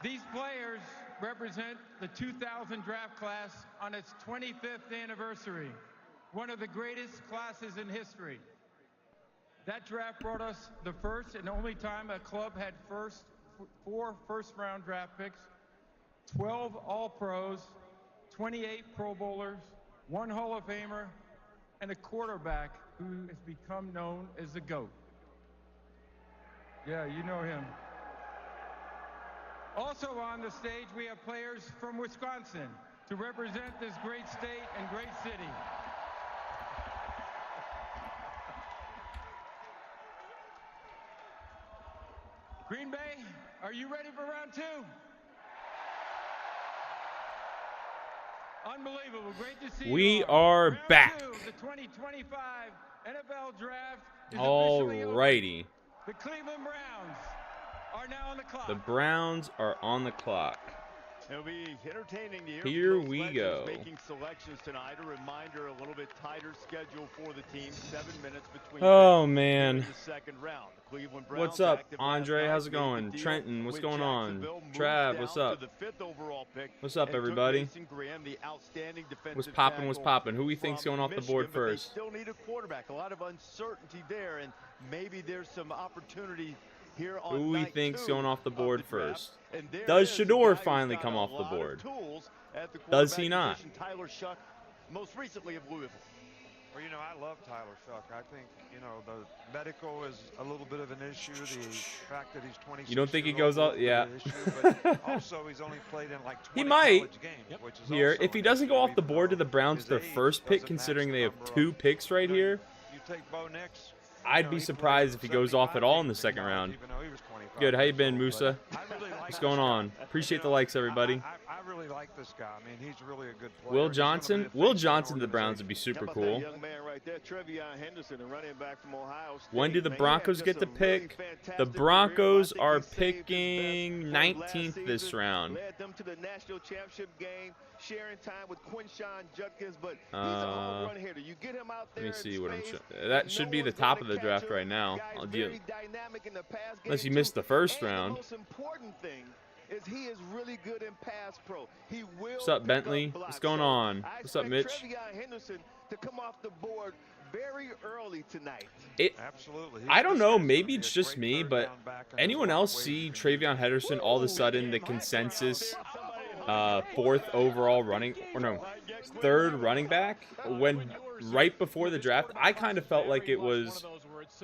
These players represent the 2000 draft class on its 25th anniversary, one of the greatest classes in history. That draft brought us the first and only time a club had four first-round draft picks, 12 All-Pros, 28 Pro Bowlers, one Hall of Famer, and a quarterback who has become known as the GOAT. Yeah, you know him. Also on the stage, we have players from Wisconsin to represent this great state and great city. Green Bay, are you ready for round two? Unbelievable. Great to see you. We all. are Round back. two, the 2025 NFL Draft is officially Alrighty. over. The Cleveland Browns are now on the clock. The Browns are on the clock. It'll be entertaining to hear Here from those we legends go. making selections tonight. A reminder, a little bit tighter schedule for the team. 7 minutes between Oh, picks man. in the second round. The Cleveland Browns What's up, active last Andre? night, How's it made the going? deal Trenton, what's with going on? Jacksonville, moved Trav, down what's to up? the 5th overall pick, What's up, and took everybody? Mason Graham, the outstanding defensive What's poppin', what's tackle poppin'? Who we think's from going off the Michigan, board but they first? still need a quarterback. A lot of uncertainty there, and maybe there's some opportunity here on Who we night think's 2 going off the of board draft. first? And there Does is a Shador guy who's finally got come a off the lot of board? tools at the Does he quarterback not? position. Tyler Shuck, most recently of Louisville. Well, you know, I love Tyler Shuck. I think, you know, the medical is a little bit of an issue. The fact that he's 26. You don't think he years goes old out? is a Yeah. bit of an issue, but also, he's only played in like 20 He might. college games, which is Here, also if he an doesn't go issue, off the even board to though the Browns his their age first pick, doesn't match considering the they have number 2 of- picks right you know, here, You take Bo Nix. I'd you know, be he surprised if played he goes off at all in the 75 second round. even though he was 25 Good, how you years been, old, Musa? but I really like What's this going guy. on? Appreciate You the know, likes, everybody. I really like this guy. I mean, he's really a good player. Will He's gonna be Johnson? the Will face of the Johnson to the Browns would be How super about cool. that young man right there, Trevion Henderson, the running back from Ohio State. When do the Man, Broncos just get a to really pick? The fantastic Broncos career. I are think he saved his picking best for 19th last this season, round. Led them to the national championship game, sharing time with Quinshawn Judkins, but he's a home run hitter. You get him out there Let me see in what I'm space, showing. That and should no be the one's top gonna of the catch draft him. right now. Guy's I'll deal. very dynamic in the pass Unless game, you missed too. the first And round. The most important thing is he is really good in pass pro. He will What's up, pick Bentley? blocks. What's going So on? I What's up, expect Mitch? Trevion Henderson to come off the board very early tonight. Absolutely. I don't This know, guy's maybe gonna be it's a just great me, third but down back, and there's anyone a lot else of ways see you can use Travion him. Henderson all of a sudden the consensus 4th overall running, or no, 3rd running back? When right before the draft, I kind of felt like it was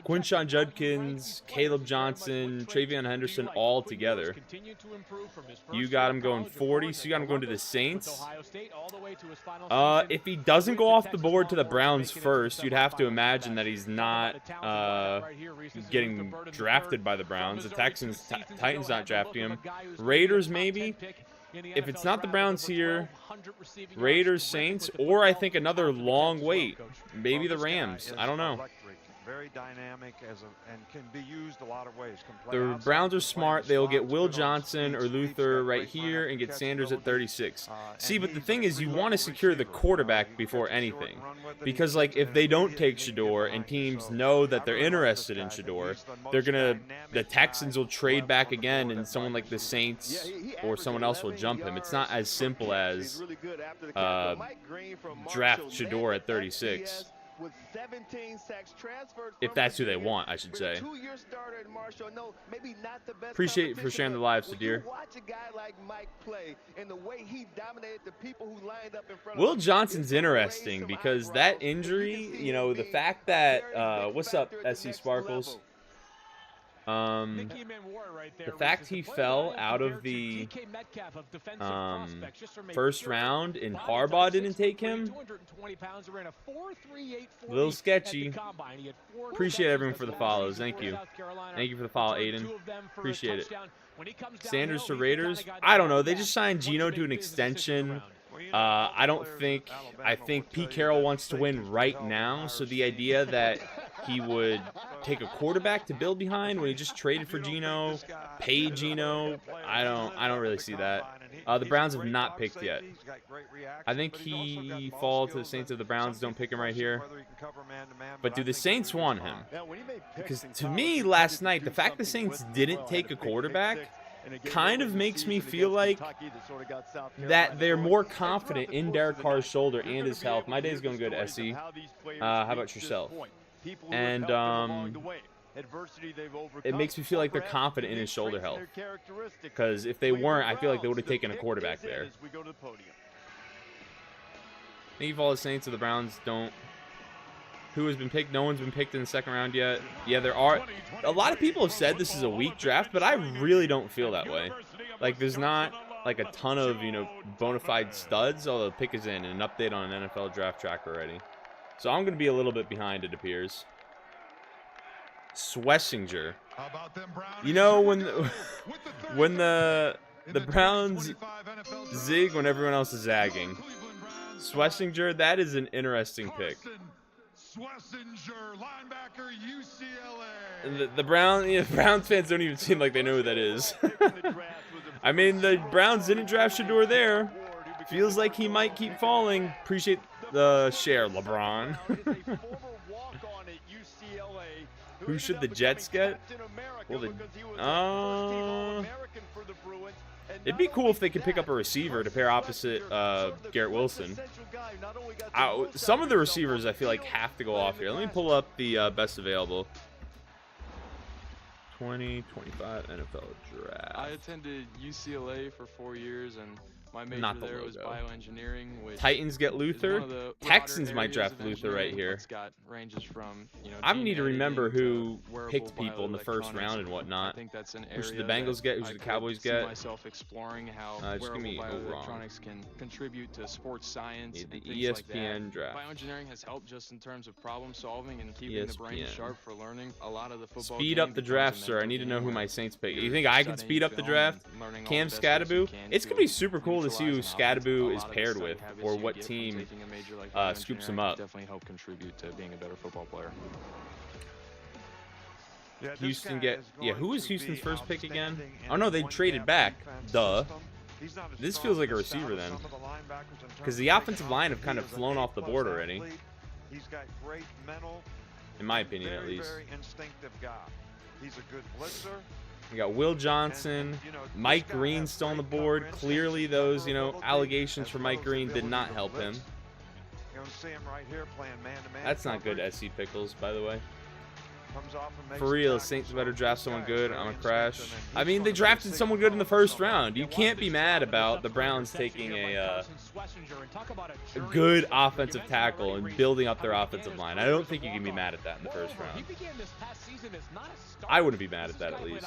Quinshawn Judkins, Caleb Johnson, Travion Henderson all together. You got him going 40, so you got him going to the Saints. If he doesn't go off the board to the Browns first, you'd have to imagine that he's not getting drafted by the Browns. The Titans not drafting him. Raiders maybe. If it's not the Browns here, Raiders, Saints, or I think another long wait. Maybe the Rams. I don't know. Very dynamic and can be used a lot of ways. Can play The outside, Browns are can play in smart. the They'll get slots, Will good on Johnson or speed. Luther Speed's got right great here line and get catch Sanders at ability. 36. And See, but the he's thing a is, you pretty want to level secure the receiver. quarterback You can before catch it short anything. and run with it. Because, He like, gets if in they and don't hit take and he can get Shador and behind you. teams So know that I they're really like this interested guy. in I think Shador, he's the they're most gonna dynamic the Texans guy will trade left back on the again, board and at someone wide like the receiver. Saints He or averaged someone else will 11 jump him. It's not as yards simple per catch. as He's really good after the catch. But Mike Green from draft Marshall Shador led at 36. FCS with 17 sacks, transferred If from that's who they Virginia. want, I should Been a say. 2-year starter at Marshall. No, maybe not the best Appreciate you for competition, sharing the but live, when Sadir. you watch a guy like Mike play and the way he dominated the people who lined up in front of Will him, Johnson's it's gonna raise interesting some because eyebrows, that and you can injury, see you him know, the being fact a that very big what's up, factor at the SC next Sparkles? level. The fact he fell out of the first round and Harbaugh didn't take him, a little sketchy. Appreciate everyone for the follows. Thank you. Thank you for the follow, Aiden. Appreciate it. Sanders to Raiders. I don't know. They just signed Geno to an extension. I think Pete Carroll wants to win right now. So the idea that he would take a quarterback to build behind when he just traded for Geno, paid Geno, I don't really see that. The Browns have not picked yet. I think he falls to the Saints if the Browns don't pick him right here. But do the Saints want him? Because to me, last night, the fact the Saints didn't take a quarterback kind of makes me feel like that they're more confident in Derek Carr's shoulder and his health. My day's going good, SE. How about yourself? And it makes me feel like they're confident in his shoulder health. Because if they weren't, I feel like they would have taken a quarterback there. Thank you for all the Saints of the Browns don't. Who has been picked? No one's been picked in the second round yet. Yeah, there are. A lot of people have said this is a weak draft, but I really don't feel that way. Like, there's not, like, a ton of, you know, bona fide studs, although the pick is in, and an update on an NFL draft tracker already. So I'm going to be a little bit behind, it appears. Schlesinger. You know, when the Browns zig when everyone else is zagging. Schlesinger, that is an interesting pick. Linebacker, UCLA. The Browns fans don't even seem like they know who that is. I mean, the Browns didn't draft Shedeur there. Feels like he might keep falling. Appreciate the share, LeBron. Who should the Jets get? Well, it'd be cool if they could pick up a receiver to pair opposite Garrett Wilson. Some of the receivers I feel like have to go off here. Let me pull up the best available. 2025 NFL draft. I attended UCLA for 4 years, and my major Not the there was logo. bioengineering. Which Titans get is Luther. one of the Texans broader might draft areas of Luther right engineering. here. It's got ranges from, you know, I gene need to remember editing who to wearable picked people in the first bioelectronics. round and I whatnot. think that's an Who should the area Bengals that get? Who I should the could Cowboys see get? myself exploring how Just give wearable me wrong. bioelectronics can contribute to sports science The and things like ESPN that. draft. Bioengineering has helped just in terms of problem solving and keeping the brain ESPN. sharp for learning. A lot of the football Speed game up the becomes a draft, sir. I mental need to game know who where my Saints pick. You you're think I can studying speed up the film draft? and learning all Cam the best ways you Scadaboo? can It's going to be super cool to see who neutralize an offense. Scadaboo A is lot of the paired study with, habits or you what get from team taking a major like scoops him bioengineering up. definitely help contribute to being a better football player. Yeah, this Houston guy get. is Yeah, going who was to Houston's be first pick again? outstanding in Oh no, a they traded one-gap back. defense Duh. system. He's not as This strong feels like a as receiver some then. of the linebackers in terms Because of the taking offensive off. line have He kind of is an flown off the A-plus board already. athlete. He's got great mental, In my opinion, at very, least. very instinctive guy. He's a good blitzer. We got Will Johnson, You know, this Mike guy Green has still on the great board. cover Clearly, instinct, those, cover you know, ability, allegations as for well Mike as Green the did not ability to help him. blitz. You're going to see him right here playing man-to-man That's not good, coverage. SC Pickles, by the way. Comes off and makes For the real, tackle. Saints So better draft this someone guy is good. very I'm a crash. instinctive, and I he's mean, gonna they be drafted a someone signal good in the caller first for somebody. round. You can't be mad about the Browns taking a good offensive tackle and building up their offensive line. I don't think you can be mad at that in the first round. I wouldn't be mad at that, at least.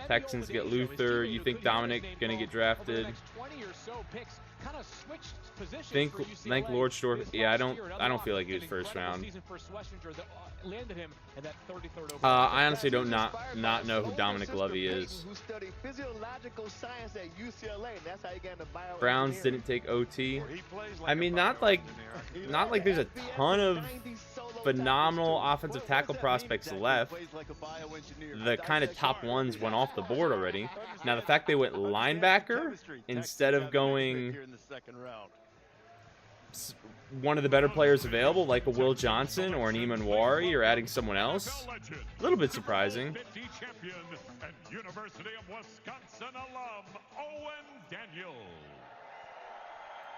Texans get Luther. You think Dominic gonna get drafted? Think Lord Storf. Yeah, I don't feel like he was first round. I honestly don't not know who Dominic Lovey is. Browns didn't take OT. I mean, not like there's a ton of phenomenal offensive tackle prospects left. The kind of top ones went off the board already. Now the fact they went linebacker instead of going one of the better players available, like a Will Johnson or an Eamon Wari, or adding someone else, a little bit surprising. University of Wisconsin alum Owen Daniel.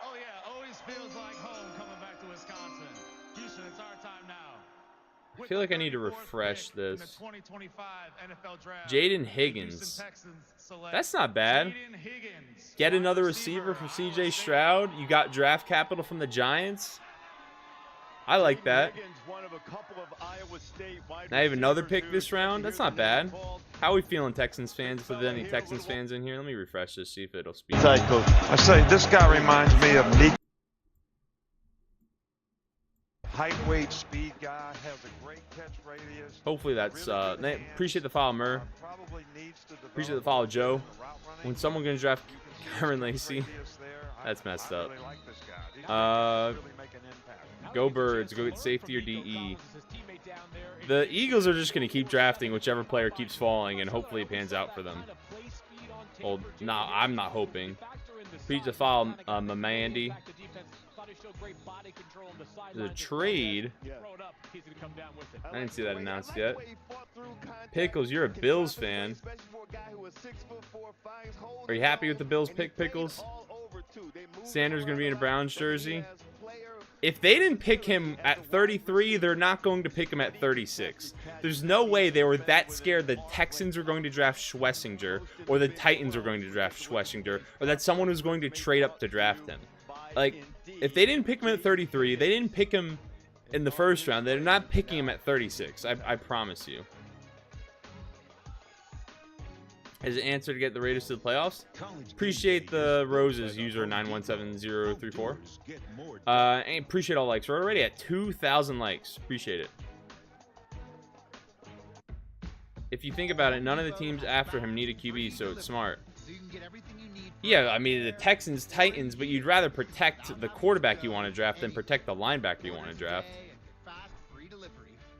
Oh yeah, always feels like home coming back to Wisconsin. Houston, it's our time now. I feel like I need to refresh this. Jaden Higgins. That's not bad. Get another receiver from CJ Stroud. You got draft capital from the Giants. I like that. Now you have another pick this round. That's not bad. How are we feeling, Texans fans? If there's any Texans fans in here, let me refresh this, see if it'll speak. I say this guy reminds me of Nick. Height, weight, speed guy, has a great catch radius. Hopefully that's appreciate the follow, Murr. Appreciate the follow, Joe. When someone gonna draft Kyron Lacy, that's messed up. Go Birds, go get safety or DE. The Eagles are just gonna keep drafting whichever player keeps falling, and hopefully it pans out for them. Well, no, I'm not hoping. Please to follow Mandy. The trade. I didn't see that announced yet. Pickles, you're a Bills fan. Are you happy with the Bills pick, Pickles? Sanders going to be in a Browns jersey. If they didn't pick him at 33, they're not going to pick him at 36. There's no way they were that scared the Texans were going to draft Schlesinger or the Titans were going to draft Schlesinger or that someone was going to trade up to draft him. Like, if they didn't pick him at 33, they didn't pick him in the first round. They're not picking him at 36. I promise you. As an answer to get the Raiders to the playoffs. Appreciate the roses, user 917034. And appreciate all likes. We're already at 2,000 likes. Appreciate it. If you think about it, none of the teams after him need a QB, so it's smart. Yeah, I mean, the Texans, Titans, but you'd rather protect the quarterback you want to draft than protect the linebacker you want to draft.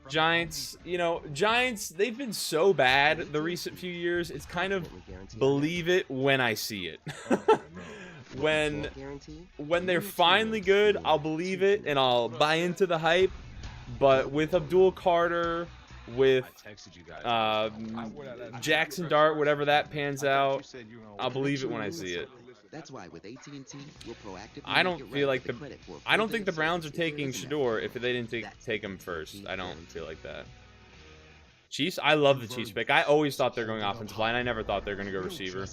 Giants, you know, Giants, they've been so bad the recent few years. It's kind of believe it when I see it. when they're finally good, I'll believe it and I'll buy into the hype. But with Abdul Carter, with Jackson Dart, whatever that pans out, I'll believe it when I see it. That's why with AT&T, we'll proactively I don't think the Browns are taking Shador if they didn't take him first. I don't feel like that. Chiefs, I love the Chiefs pick. I always thought they're going offensive line. I never thought they were going to go receiver.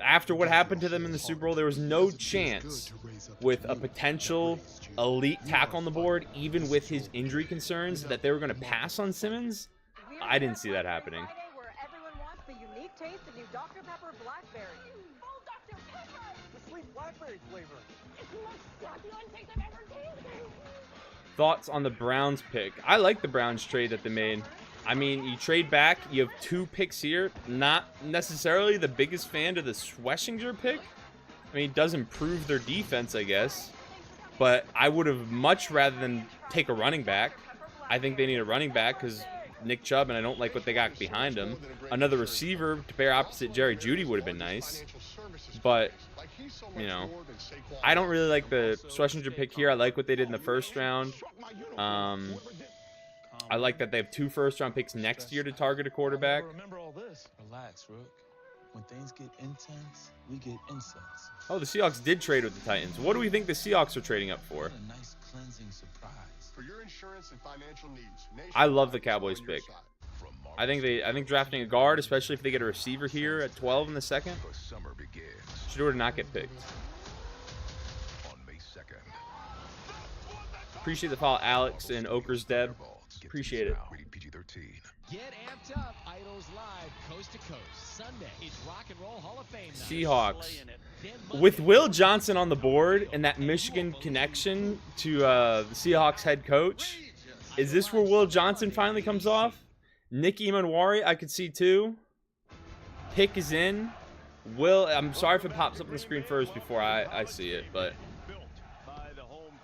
After what happened to them in the Super Bowl, there was no chance with a potential elite tackle on the board, even with his injury concerns, that they were going to pass on Simmons. I didn't see that happening. Thoughts on the Browns pick? I like the Browns trade that they made. I mean, you trade back, you have 2 picks here. Not necessarily the biggest fan of the Schlesinger pick. I mean, it does improve their defense, I guess. But I would have much rather than take a running back. I think they need a running back because Nick Chubb, and I don't like what they got behind him. Another receiver to pair opposite Jerry Jeudy would have been nice. But, you know, I don't really like the Schlesinger pick here. I like what they did in the first round. I like that they have 2 first-round picks next year to target a quarterback. Relax, Rook. When things get intense, we get incense. Oh, the Seahawks did trade with the Titans. What do we think the Seahawks are trading up for? A nice cleansing surprise. For your insurance and financial needs, I love the Cowboys pick. I think drafting a guard, especially if they get a receiver here at 12 in the second, Shador did not get picked. Appreciate the follow, Alex and Okers Deb. Appreciate it. Get amped up, Idols Live, coast to coast. Sunday, it's Rock and Roll Hall of Fame night. Seahawks. With Will Johnson on the board and that Michigan connection to the Seahawks head coach, is this where Will Johnson finally comes off? Nick Emanwari, I could see too. Pick is in. Will, I'm sorry if it pops up on the screen first before I see it, but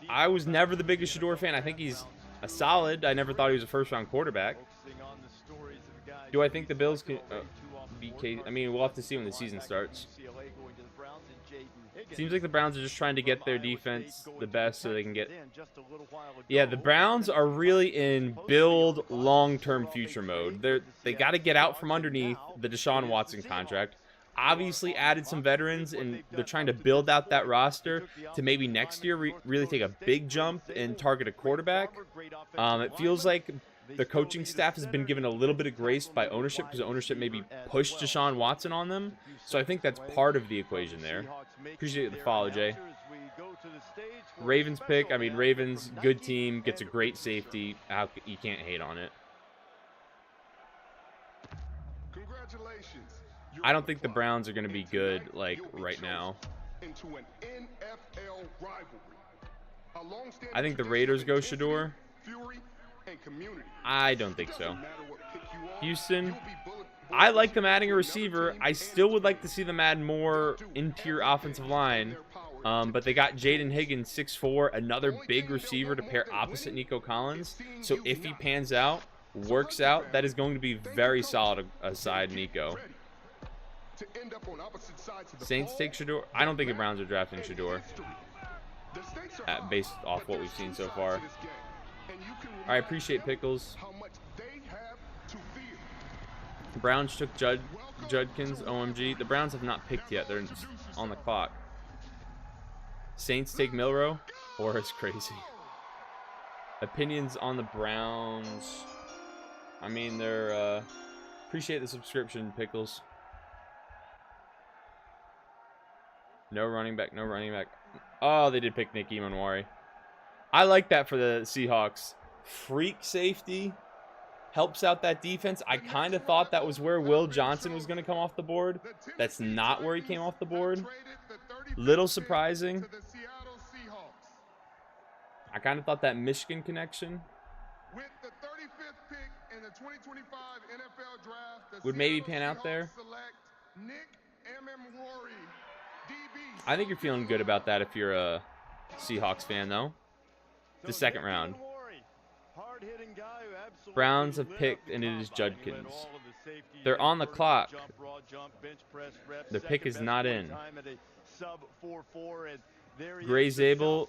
I was never the biggest Shador fan. I think he's a solid. I never thought he was a first-round quarterback. Do I think the Bills can I mean, we'll have to see when the season starts. Seems like the Browns are just trying to get their defense the best so they can get... Yeah, the Browns are really in build long-term future mode. They got to get out from underneath the Deshaun Watson contract. Obviously added some veterans, and they're trying to build out that roster to maybe next year really take a big jump and target a quarterback. It feels like the coaching staff has been given a little bit of grace by ownership because ownership maybe pushed Deshaun Watson on them. So I think that's part of the equation there. Appreciate the follow, Jay. Ravens pick. I mean, Ravens, good team, gets a great safety. You can't hate on it. Congratulations. I don't think the Browns are going to be good, like, right now. I think the Raiders go Shador. I don't think so. Houston, I like them adding a receiver. I still would like to see them add more interior offensive line. But they got Jaden Higgins, 6'4", another big receiver to pair opposite Nico Collins. So if he pans out, works out, that is going to be very solid aside Nico. Saints take Shador. I don't think the Browns are drafting Shador. based off what we've seen so far. I appreciate Pickles. Browns took Judkins. OMG. The Browns have not picked yet. They're on the clock. Saints take Milrow. Or it's crazy. Opinions on the Browns. I mean, they're appreciate the subscription, Pickles. No running back, no running back. Oh, they did pick Nick Emanwari. I like that for the Seahawks. Freak safety helps out that defense. I kind of thought that was where Will Johnson was going to come off the board. That's not where he came off the board. Little surprising. I kind of thought that Michigan connection would maybe pan out there. I think you're feeling good about that if you're a Seahawks fan, though. The second round. Browns have picked, and it is Judkins. They're on the clock. The pick is not in. Gray Zabel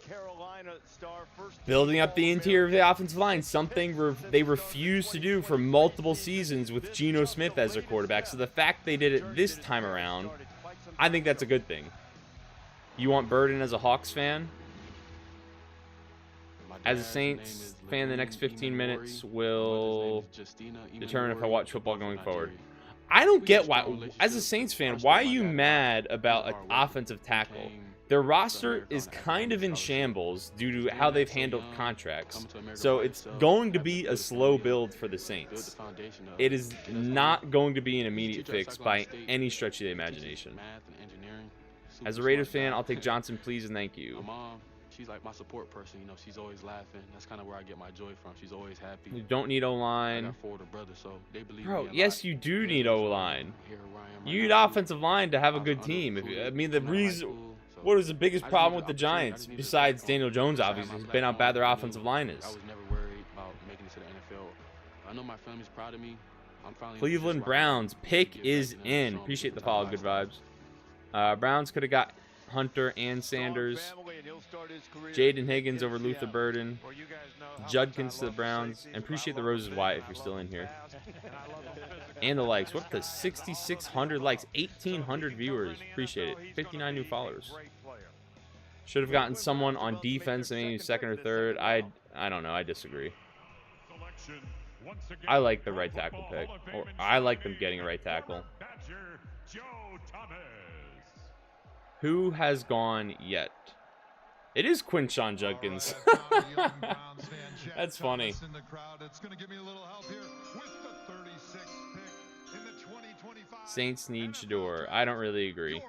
building up the interior of the offensive line, something they refused to do for multiple seasons with Geno Smith as their quarterback. So the fact they did it this time around, I think that's a good thing. You want Burden as a Hawks fan? As a Saints fan, the next 15 minutes will determine if I watch football going forward. I don't get why, as a Saints fan, why are you mad about an offensive tackle? Their roster is kind of in shambles due to how they've handled contracts. So it's going to be a slow build for the Saints. It is not going to be an immediate fix by any stretch of the imagination. As a Raiders fan, I'll take Johnson, please, and thank you. She's like my support person, you know. She's always laughing. That's kind of where I get my joy from. She's always happy. You don't need O-line. I got 4 older brothers, so they believe Bro, yes, you do need O-line. You need offensive line to have a good team. I mean, the reason, what is the biggest problem with the Giants besides Daniel Jones? Obviously, has been how bad their offensive line is. I was never worried about making it to the NFL. I know my family's proud of me. I'm finally. Cleveland Browns pick is in. Appreciate the follow. Good vibes. Browns could have got Hunter and Sanders. Jaden Higgins over Luther Burden. Judkins to the Browns. And appreciate the Roses Wyatt if you're still in here. And the likes. What the 6,600 likes. 1,800 viewers. Appreciate it. 59 new followers. Should have gotten someone on defense, maybe second or third. I don't know. I disagree. I like the right tackle pick. Or I like them getting a right tackle. Who has gone yet? It is Quinshon Judkins. That's funny. Saints need Shador. I don't really agree.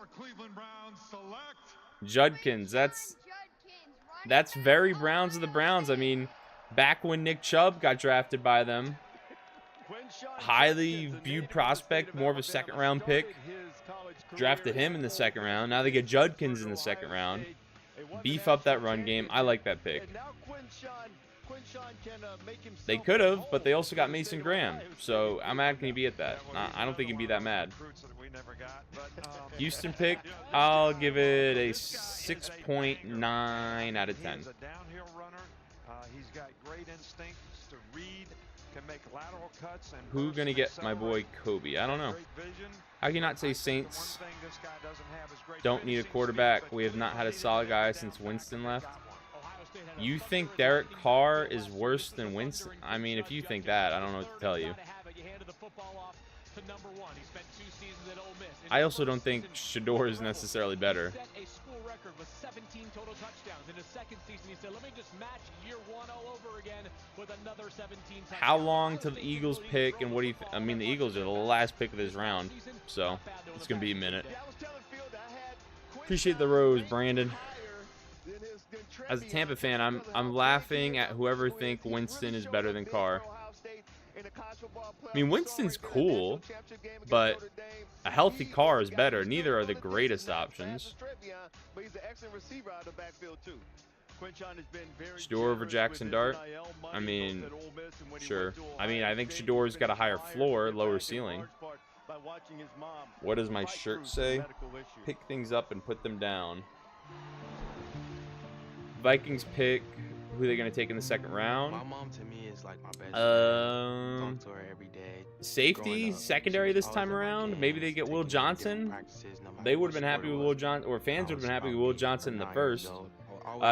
Judkins, that's very Browns of the Browns. I mean, back when Nick Chubb got drafted by them, highly viewed prospect, more of a second-round pick. Drafted him in the second round. Now they get Judkins in the second round. Beef up that run game. I like that pick. They could have, but they also got Mason Graham. So how mad can he be at that? I don't think he'd be that mad. Houston pick, I'll give it a 6.9 out of 10. He's a downhill runner. He's got great instincts to read. Can make lateral cuts and who gonna get my boy Kobe? I don't know. How can you not say Saints don't need a quarterback? We have not had a solid guy since Winston left. You think Derek Carr is worse than Winston? I mean, if you think that, I don't know what to tell you. I also don't think Shador is necessarily better. How long till the Eagles pick, and what do you I mean, the Eagles are the last pick of this round, so it's gonna be a minute. Appreciate the rose, Brandon. As a Tampa fan, I'm laughing at whoever think Winston is better than Carr. I mean, Winston's cool, but a healthy Carr is better. Neither are the greatest options. Shador over Jackson Dart? I mean, sure. I mean, I think Shador's got a higher floor, lower ceiling. What does my shirt say? Pick things up and put them down. Vikings pick. Who are they going to take in the second round? My mom to me is like my best friend. Talk to her every day. Safety, secondary this time around. Maybe they get Will Johnson. They would have been happy with Will Johnson, or fans would have been happy with Will Johnson in the first.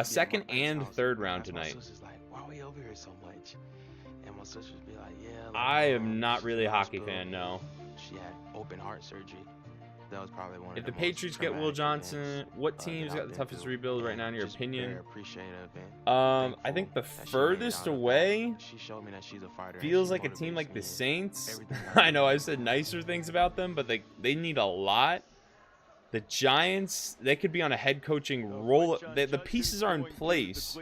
Second and third round tonight. My sister's like, why are we over here so much? And my sister would be like, yeah. Like, I am not really a hockey fan, no. She had open heart surgery. That was probably one of If the Patriots get Will Johnson, what team's got the toughest rebuild right now in your opinion? I think the furthest away feels like a team like the Saints. I know I said nicer things about them, but they need a lot. The Giants, they could be on a head coaching roll. The pieces are in place,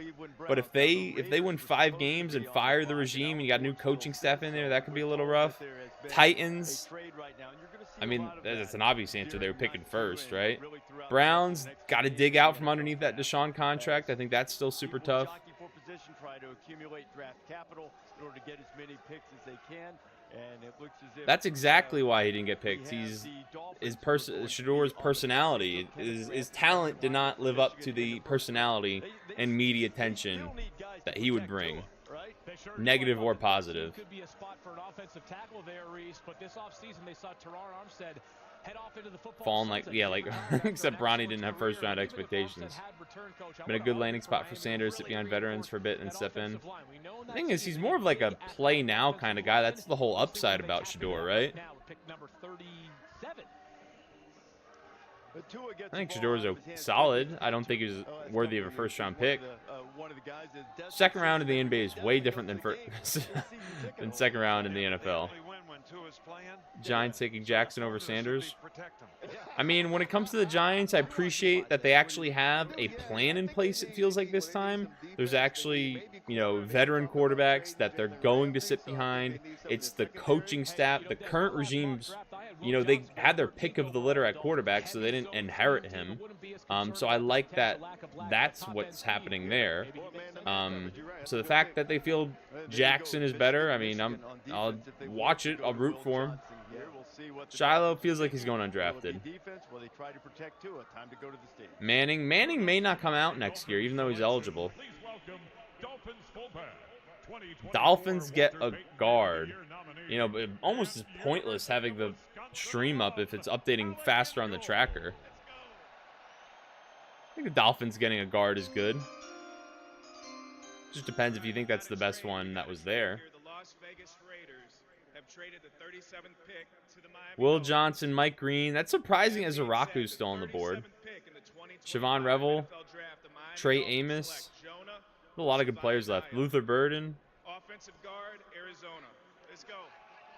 but if they win 5 games and fire the regime and you got new coaching staff in there, that could be a little rough. Titans, I mean, that's an obvious answer. They were picking first, right? Browns, got to dig out from underneath that Deshaun contract. I think that's still super tough. That's exactly why he didn't get picked. Shador's personality, his talent did not live up to the personality and media attention that he would bring. Negative or positive. Could be a spot for an offensive tackle there, Reese, but this offseason they saw Terrar Armstead head off into the football. Fallen like except Bronny didn't have first round expectations. Been a good landing spot for Sanders, sit behind veterans for a bit and step in. The thing is, he's more of like a play now kind of guy. That's the whole upside about Shador, right? I think Shador's solid. I don't think he's worthy of a first-round pick. Second round in the NBA is way different than second round in the NFL. Giants taking Jackson over Sanders. I mean, when it comes to the Giants, I appreciate that they actually have a plan in place, it feels like this time. There's actually, veteran quarterbacks that they're going to sit behind. It's the coaching staff, the current regimes, they had their pick of the litter at quarterback, so they didn't inherit him. So I like that that's what's happening there. So the fact that they feel Jackson is better, I mean, I'll watch it. I'll root for him. Shiloh feels like he's going undrafted. Manning may not come out next year, even though he's eligible. Dolphins get a guard. It almost is pointless having the stream up if it's updating faster on the tracker. I think the Dolphins getting a guard is good. Just depends if you think that's the best one that was there. Will Johnson, Mike Green. That's surprising as Araku's still on the board. Siobhan Revel, Trey Amos. A lot of good players left. Luther Burden.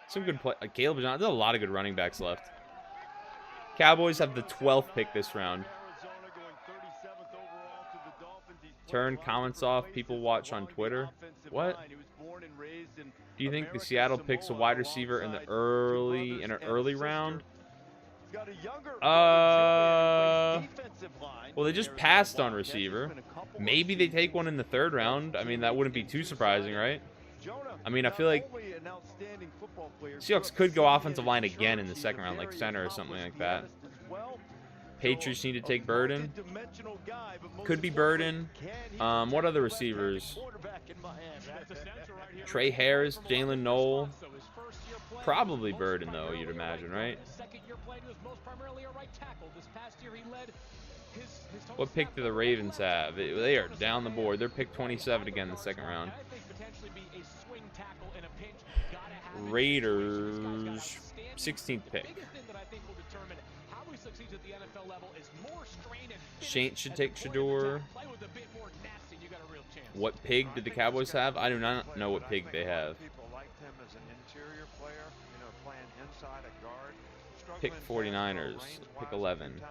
Some good play. Caleb Johnson. There's a lot of good running backs left. Cowboys have the 12th pick this round. Turn comments off. People watch on Twitter. What? Do you think the Seattle picks a wide receiver in an early round? Well, they just passed on receiver. Maybe they take one in the third round. I mean, that wouldn't be too surprising, right? I mean, I feel like Seahawks could go offensive line again in the second round, like center or something like that. Patriots need to take Burden. Could be Burden. What other receivers? Trey Harris, Jalen Noel. Probably Burden, though, you'd imagine, right? What pick do the Ravens have? They are down the board. They're pick 27 again in the second round. Raiders, 16th pick. Saints should take Shador. What pig did the Cowboys have? I do not know what pig they have. Pick 49ers. Pick 11.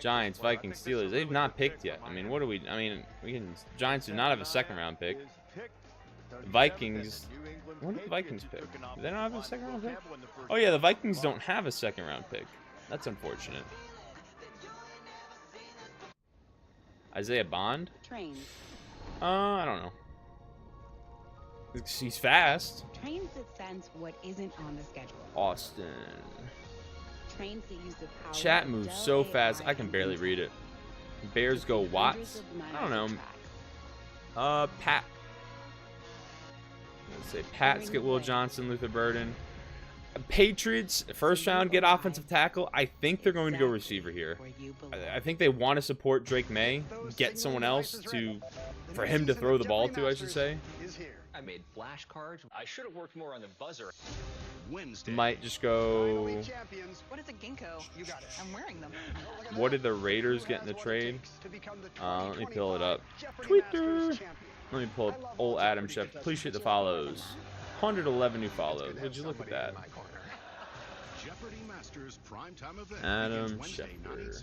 Giants, Vikings, Steelers. They've not picked yet. I mean, what do we... I mean, Giants do not have a second-round pick. Vikings... When did the Vikings pick? Do they not have a second-round pick? Oh, yeah, the Vikings don't have a second-round pick. That's unfortunate. Isaiah Bond? I don't know. He's fast. Trains that sense what isn't on the schedule. Austin. Trains that use the power. Chat moves so fast, I can barely read it. Bears go Watts? I don't know. Pat. Let's say Pats get Will Johnson, Luther Burden. Patriots, first round, get offensive tackle. I think they're going to go receiver here. I think they want to support Drake May, get someone else for him to throw the ball to, I should say. I made flashcards. I should have worked more on the buzzer. Might just go. What is a ginkgo? You got it. I'm wearing them. What did the Raiders get in the trade? Let me pull it up. Twitter. Let me pull up old Adam Schefter. Appreciate the follows. 111 new follows. Would you look at that? Adam Schefter.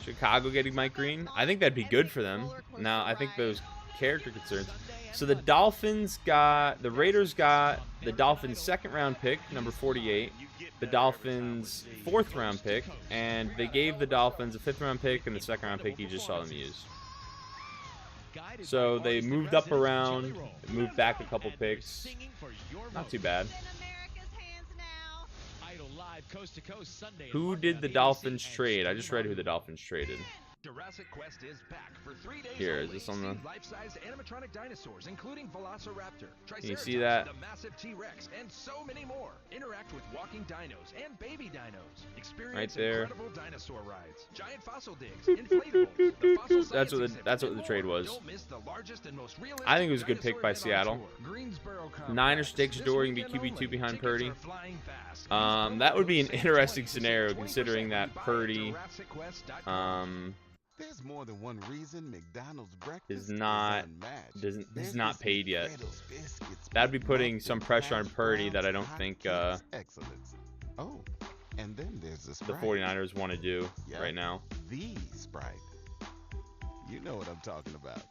Chicago getting Mike Green. I think that'd be good for them. Now, I think those character concerns. So the Raiders got the Dolphins' second-round pick, number 48, the Dolphins' fourth-round pick, and they gave the Dolphins a fifth-round pick and the second-round pick you just saw them use. So they moved up around, moved back a couple picks. Not too bad. Who did the Dolphins trade? I just read who the Dolphins traded. Jurassic Quest is back for 3 days. Here, is this on the life-size animatronic dinosaurs, including Velociraptor, Can you see that? the massive T-Rex, and so many more. Interact with walking dinos and baby dinos. Experience Right there. incredible dinosaur rides, giant fossil digs, inflatables. The fossil That's what the trade was. Don't miss the largest and most realistic I think it was a good pick by Seattle. Greensboro Niners take Shador and be QB2 behind Purdy. That would be an interesting scenario considering that Purdy There's more than one reason McDonald's breakfast is not paid yet. Biscuits, That'd be putting some pressure on Purdy that I don't think excellence. Oh, and then there's the the 49ers want to do right now. The Sprite. You know what I'm talking about.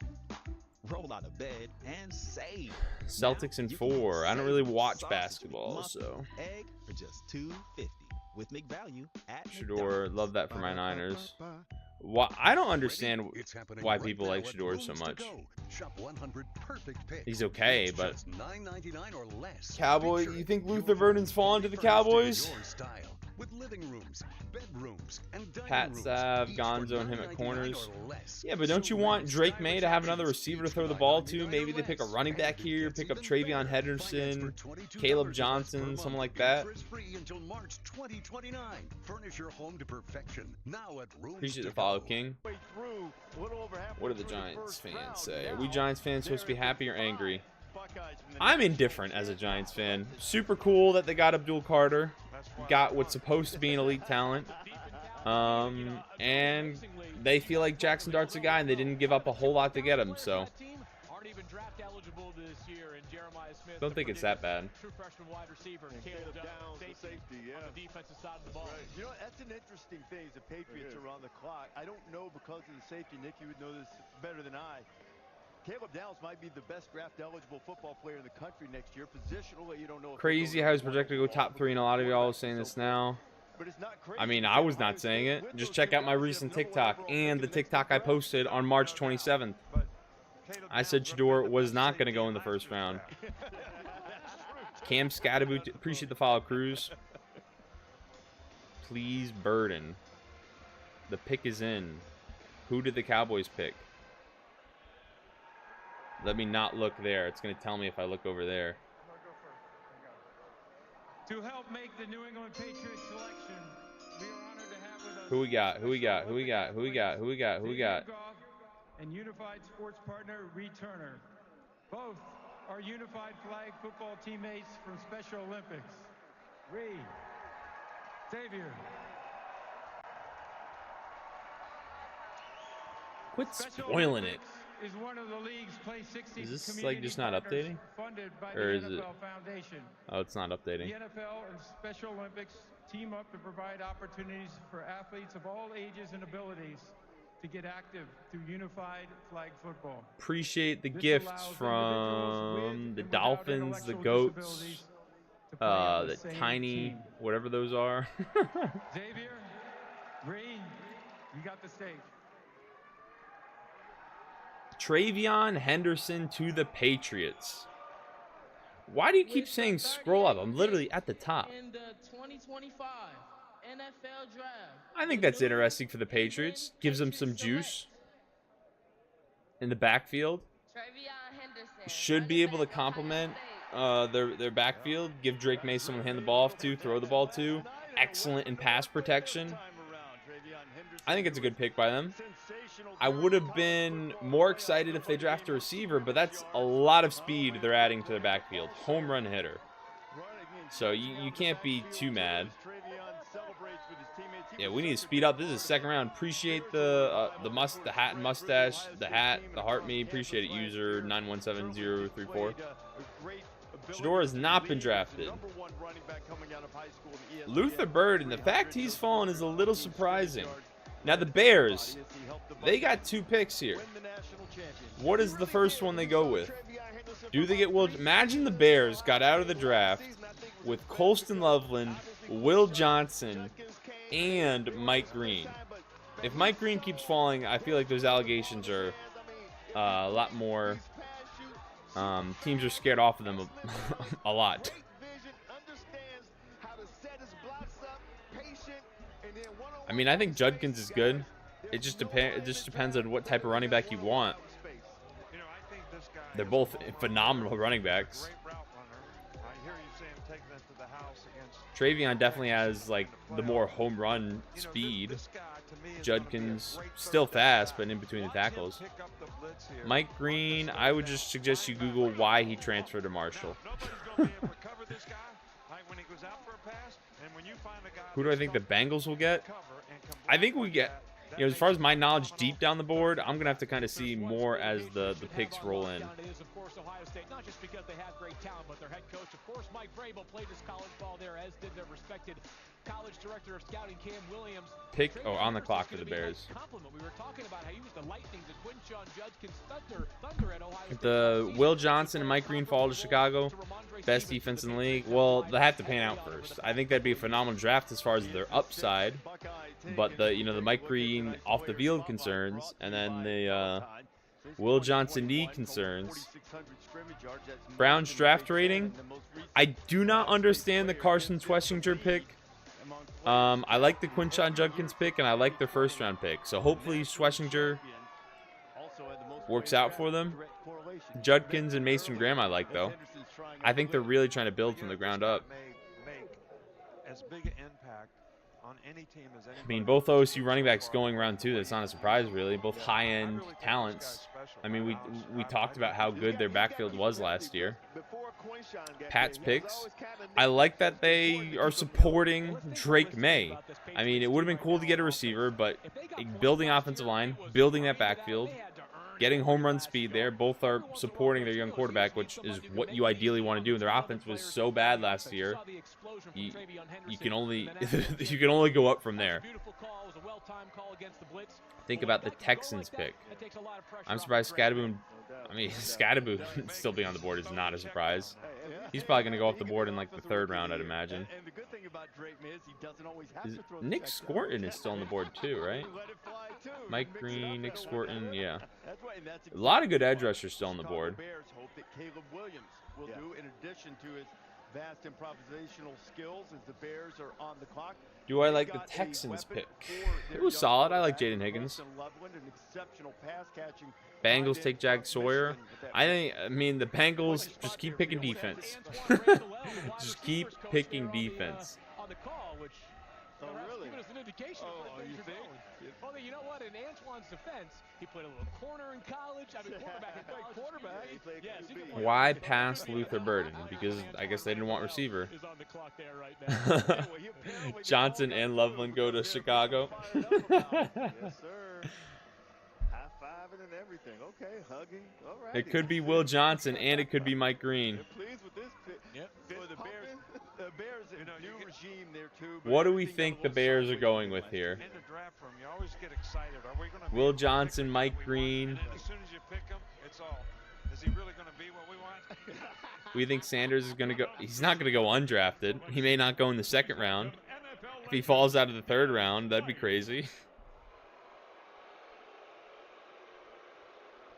Roll out of bed and save. Celtics in 4. I don't really watch basketball, so. Egg for just $2.50 with McValue at Shador, love that for my Niners. I don't understand why people like Shador so much. He's okay, but Cowboy, you think Luther Burden's fallen to the Cowboys? With living rooms, bedrooms, and Pat Sav, Gonzo, and him at corners. Yeah, but don't you want Drake May to have another receiver to throw the ball to? Maybe they pick a running back here, pick up Travion Henderson, Caleb Johnson, something like that. Appreciate the follow, King. What do the Giants fans say? Are we Giants fans supposed to be happy or angry? I'm indifferent as a Giants fan. Super cool that they got Abdul Carter. Got what's supposed to be an elite talent. And they feel like Jackson Dart's a guy, and they didn't give up a whole lot to get him, so. Don't think it's that bad. You know, that's an interesting thing. The Patriots are on the clock. I don't know because of the safety. Nick, you would know this better than I. Caleb Downs might be the best draft-eligible football player in the country next year. Positionally, you don't know. Crazy how he's projected to go top 3, and a lot of y'all are saying this now. I mean, I was not saying it. Just check out my recent TikTok and the TikTok I posted on March 27th. I said Shador was not going to go in the first round. Cam Scadaboot, appreciate the follow, Cruz. Please, Burden. The pick is in. Who did the Cowboys pick? Let me not look there. It's going to tell me if I look over there. To help make the New England Patriots selection, we are honored to have with us. Who we got? Who we got? Who we got? Who we got? Who we got? Who we got? And Unified Sports partner Reed Turner. Both are Unified Flag football teammates from Special Olympics. Reed, Xavier. Quit spoiling it. Is one of the league's Play 60 Is this like just not updating? Funded by Or the is it? NFL Foundation. Oh, it's not updating. The NFL and Special Olympics team up to provide opportunities for athletes of all ages and abilities to get active through unified flag football. Appreciate the gifts from the Dolphins, the Goats, the Tiny, whatever those are. Xavier, Reed, you got the stage. Travion Henderson to the Patriots. Why do you keep saying scroll up? I'm literally at the top. In the 2025 NFL Draft. I think that's interesting for the Patriots. Gives them some juice. in the backfield should be able to complement their backfield. Give Drake May someone to hand the ball off to, throw the ball to. Excellent in pass protection. I think it's a good pick by them. I would have been more excited if they draft a receiver, but that's a lot of speed they're adding to their backfield. Home run hitter. So you can't be too mad. Yeah, we need to speed up. This is second round. Appreciate the hat and mustache, the heart me. Appreciate it, user 917034. Shedeur has not been drafted. Luther Bird, and the fact he's fallen is a little surprising. Now the Bears, they got 2 picks here. What is the first one they go with? Do they get Will? Imagine the Bears got out of the draft with Colston Loveland, Will Johnson, and Mike Green. If Mike Green keeps falling, I feel like those allegations are a lot more. Teams are scared off of them a lot. I mean, I think Judkins is good. It just depends on what type of running back you want. They're both phenomenal running backs. Travion definitely has like the more home run speed. Judkins still fast, but in between the tackles. Mike Green, I would just suggest you Google why he transferred to Marshall. Who do I think the Bengals will get? I think we get, you know, as far as my knowledge deep down the board, I'm gonna have to kind of see more as the picks roll in. Not just because they have great talent, but their head coach, of course, Mike Vrabel, played his college ball there, as did their respected college director of scouting, Cam Williams. On the clock for the Bears. We were talking about how he was the Lightning, the Quinshon Judkins Thunder at Ohio State. The Will Johnson and Mike Green fall to Chicago, best defense in the league. Well, they have to pan out first. I think that'd be a phenomenal draft as far as their upside, but the Mike Green off the field concerns, and then the Will Johnson knee concerns. Brown's draft rating. I do not understand the Carson Schwessinger pick. I like the Quinshon Judkins pick, and I like their first round pick. So hopefully Schwessinger works out for them. Judkins and Mason Graham I like, though. I think they're really trying to build from the ground up. I mean, both OSU running backs going round 2. That's not a surprise, really. Both high-end talents. I mean, we talked about how good their backfield was last year. Pat's picks. I like that they are supporting Drake May. I mean, it would have been cool to get a receiver, but building offensive line, building that backfield, getting home run speed there. Both are supporting their young quarterback, which is what you ideally want to do. And their offense was so bad last year. You can only go up from there. Think about the Texans pick. I'm surprised Scadaboo. I mean, Scadaboo still being on the board is not a surprise. He's probably going to go off the board in like the 3rd round, I'd imagine. Nick Scorton is still on the board too, right? Mike Green, Nick Scorton, yeah. A lot of good edge rushers still on the board. Vast improvisational skills as the Bears are on the clock. Do I like the Texans pick? It was solid. I like Jaden Higgins. Bengals take Jack Sawyer. I mean, the Bengals just keep picking defense. Just keep picking defense. Oh, really? Giving us an indication of where things are going. Although, you know what? In Antoine's defense, he played a little corner in college. I mean, quarterback in college. Quarterback. Yes, why pass Luther Burden? Because I guess they didn't want receiver. Is on the clock there right now. Johnson and Loveland go to Chicago. Yes, sir. High-fiving and everything. Okay, hugging. All right. It could be Will Johnson and it could be Mike Green. Pleased with this pick. Yep. For the Bears, new regime there too. What do we think the Bears are going with here? In the draft room, you always get excited. Are we going to Will Johnson, Mike Green. And then as soon as you pick him, it's all. Is he really going to be what we want? We think Sanders is going to go. He's not going to go undrafted. He may not go in the 2nd round. If he falls out of the 3rd round, that'd be crazy.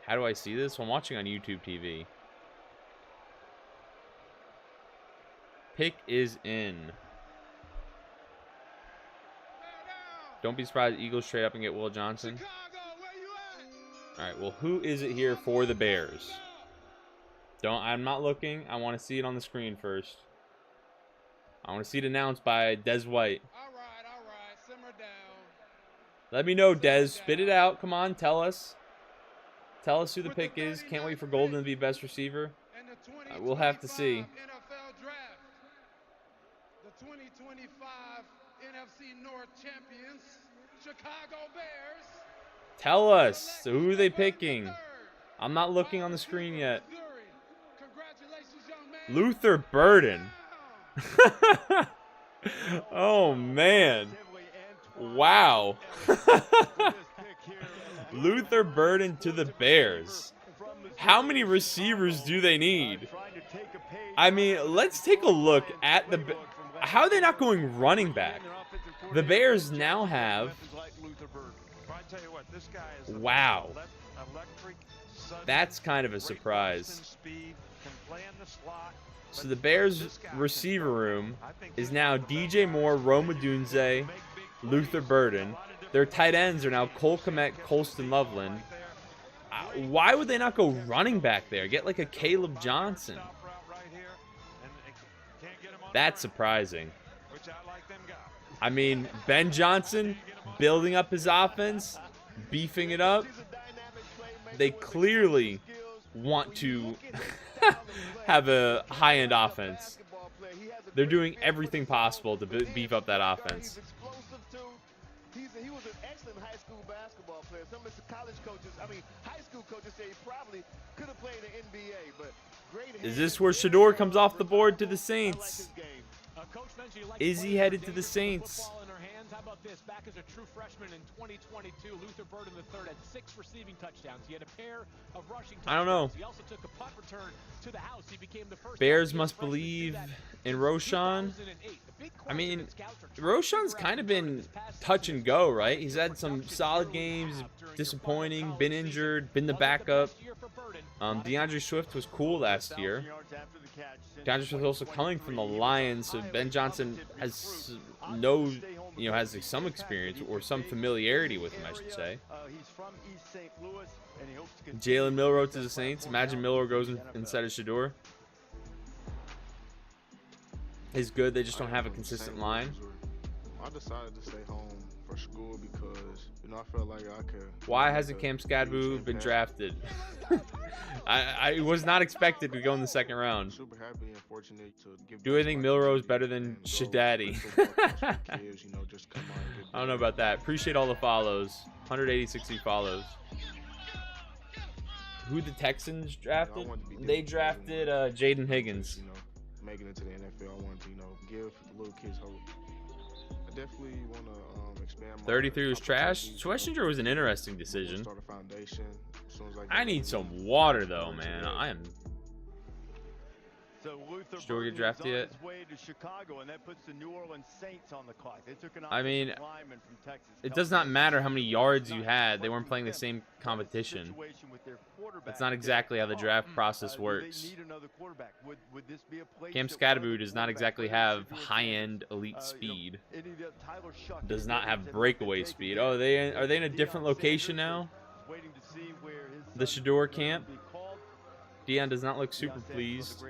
How do I see this? Well, I'm watching on YouTube TV. Pick is in. Don't be surprised Eagles trade up and get Will Johnson. All right, well, who is it here for the Bears? I'm not looking. I want to see it on the screen first. I want to see it announced by Des White. All right. Simmer down. Let me know, Des. Spit it out. Come on, tell us. Tell us who the pick is. Can't wait for Golden to be best receiver. We'll have to see. NFL Draft. The 2025 NFC North champions, Chicago Bears. Tell us. So who are they picking? I'm not looking on the screen yet. Luther Burden. Oh, man. Wow. Luther Burden to the Bears. How many receivers do they need? I mean, let's take a look at the... How are they not going running back? The Bears now have... Wow. That's kind of a surprise. So the Bears receiver room is now DJ Moore, Rome Odunze, Luther Burden. Their tight ends are now Cole Kmet, Colston Loveland. Why would they not go running back there? Get like a Caleb Johnson. That's surprising. I mean, Ben Johnson building up his offense, beefing it up. They clearly want to have a high-end offense. They're doing everything possible to beef up that offense. He was an excellent high school basketball player. Some of his college coaches, high school coaches say he probably could have played in the NBA, but great. Is this where Shador comes off the board to the Saints? Is he headed to the Saints? How about this? Back as a true freshman in 2022, Luther Burden III had 6 receiving touchdowns. He had a pair of rushing touchdowns. I don't know. He also took a punt return to the house. He became the first Bears must believe in Roshan. I mean, Roshan's kind of been touch and go, right? He's had some solid games, disappointing, been injured, been the backup. DeAndre Swift was cool last year. DeAndre Swift also coming from the Lions, so Ben Johnson has has some experience or some familiarity with him, I should say. Jalen Milroe to the Saints. Imagine Milroe goes instead of Shador. Is good. They just don't have a consistent line. I decided to stay home for school because I felt like I could. Why hasn't Cam Skadbu been drafted? I was not expected to go in the second round. Super happy and fortunate to give. Do I think Milroe is better than Shadaddy? I don't know about that. Appreciate all the follows. 186 follows. Who the Texans drafted? They drafted Jaden Higgins. Making it to the NFL, I wanted to, give the little kids hope. I definitely want to expand. 33 was trash. Schlesinger was an interesting decision. I need some water though, man. I am. So Luther Shador get drafted yet? To Chicago, and that puts the New Orleans Saints on the clock. They took an I mean, lineman from Texas. it does not matter how many yards you had. They weren't playing the same competition. That's not exactly how the draft process works. Cam Skadbu does not exactly have high-end elite speed. Does not have breakaway speed. Oh, are they in a different location now? The Shador camp? Dion does not look super pleased.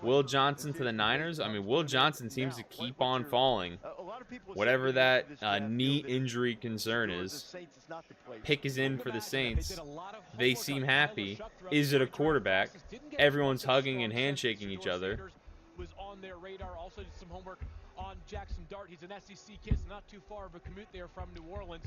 Will Johnson to the Niners? I mean, Will Johnson seems to keep on falling. Whatever that knee injury concern is. Pick is in for the Saints. They seem happy. Is it a quarterback? Everyone's hugging and handshaking each other. Was on their radar. Also did some homework on Jackson Dart. He's an SEC kid, so not too far of a commute there from New Orleans.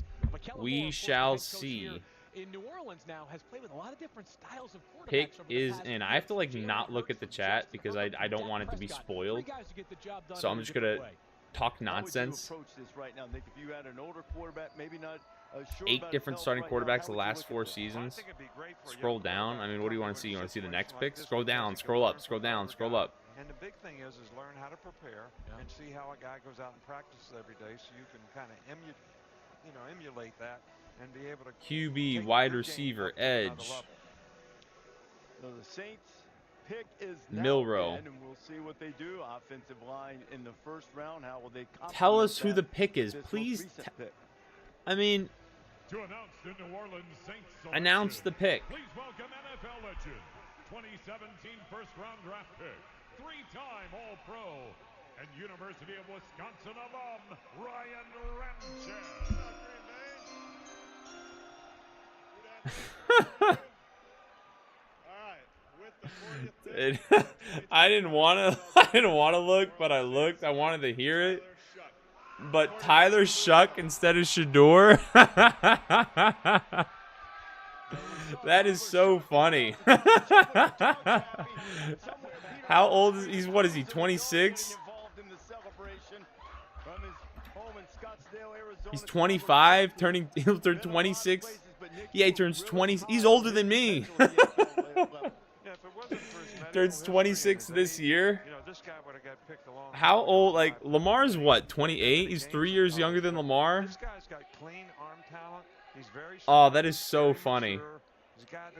We shall see. In New Orleans now has played with a lot of different styles of quarterbacks. Pick is in. I have to not look at the chat because I don't want it to be spoiled. So I'm just gonna talk nonsense. 8 different starting quarterbacks the last 4 seasons. Scroll down. I mean, what do you want to see? You want to see the next pick? Scroll down, scroll up, scroll down, scroll up. And the big thing is learn how to prepare and see how a guy goes out and practices every day, so you can kind of emulate that and be able to QB, wide receiver, edge. So the Saints pick is Milroe. and we'll see what they do. Offensive line in the first round. How will they tell us who the pick is, please? I mean, to announce the New Orleans Saints announce the pick. Please welcome NFL legend, 2017 first-round draft pick, 3-time All-Pro, and University of Wisconsin alum, Ryan Ramczyk. I didn't want to look, but I looked. I wanted to hear it. But Tyler Shuck instead of Shedeur. That is so funny. How old is he? What is he, 26? He's 25, he'll turn 26. Yeah, he turns 20. He's older than me. Turns 26 this year. How old? Like, Lamar's what, 28? He's 3 years younger than Lamar. Oh, that is so funny.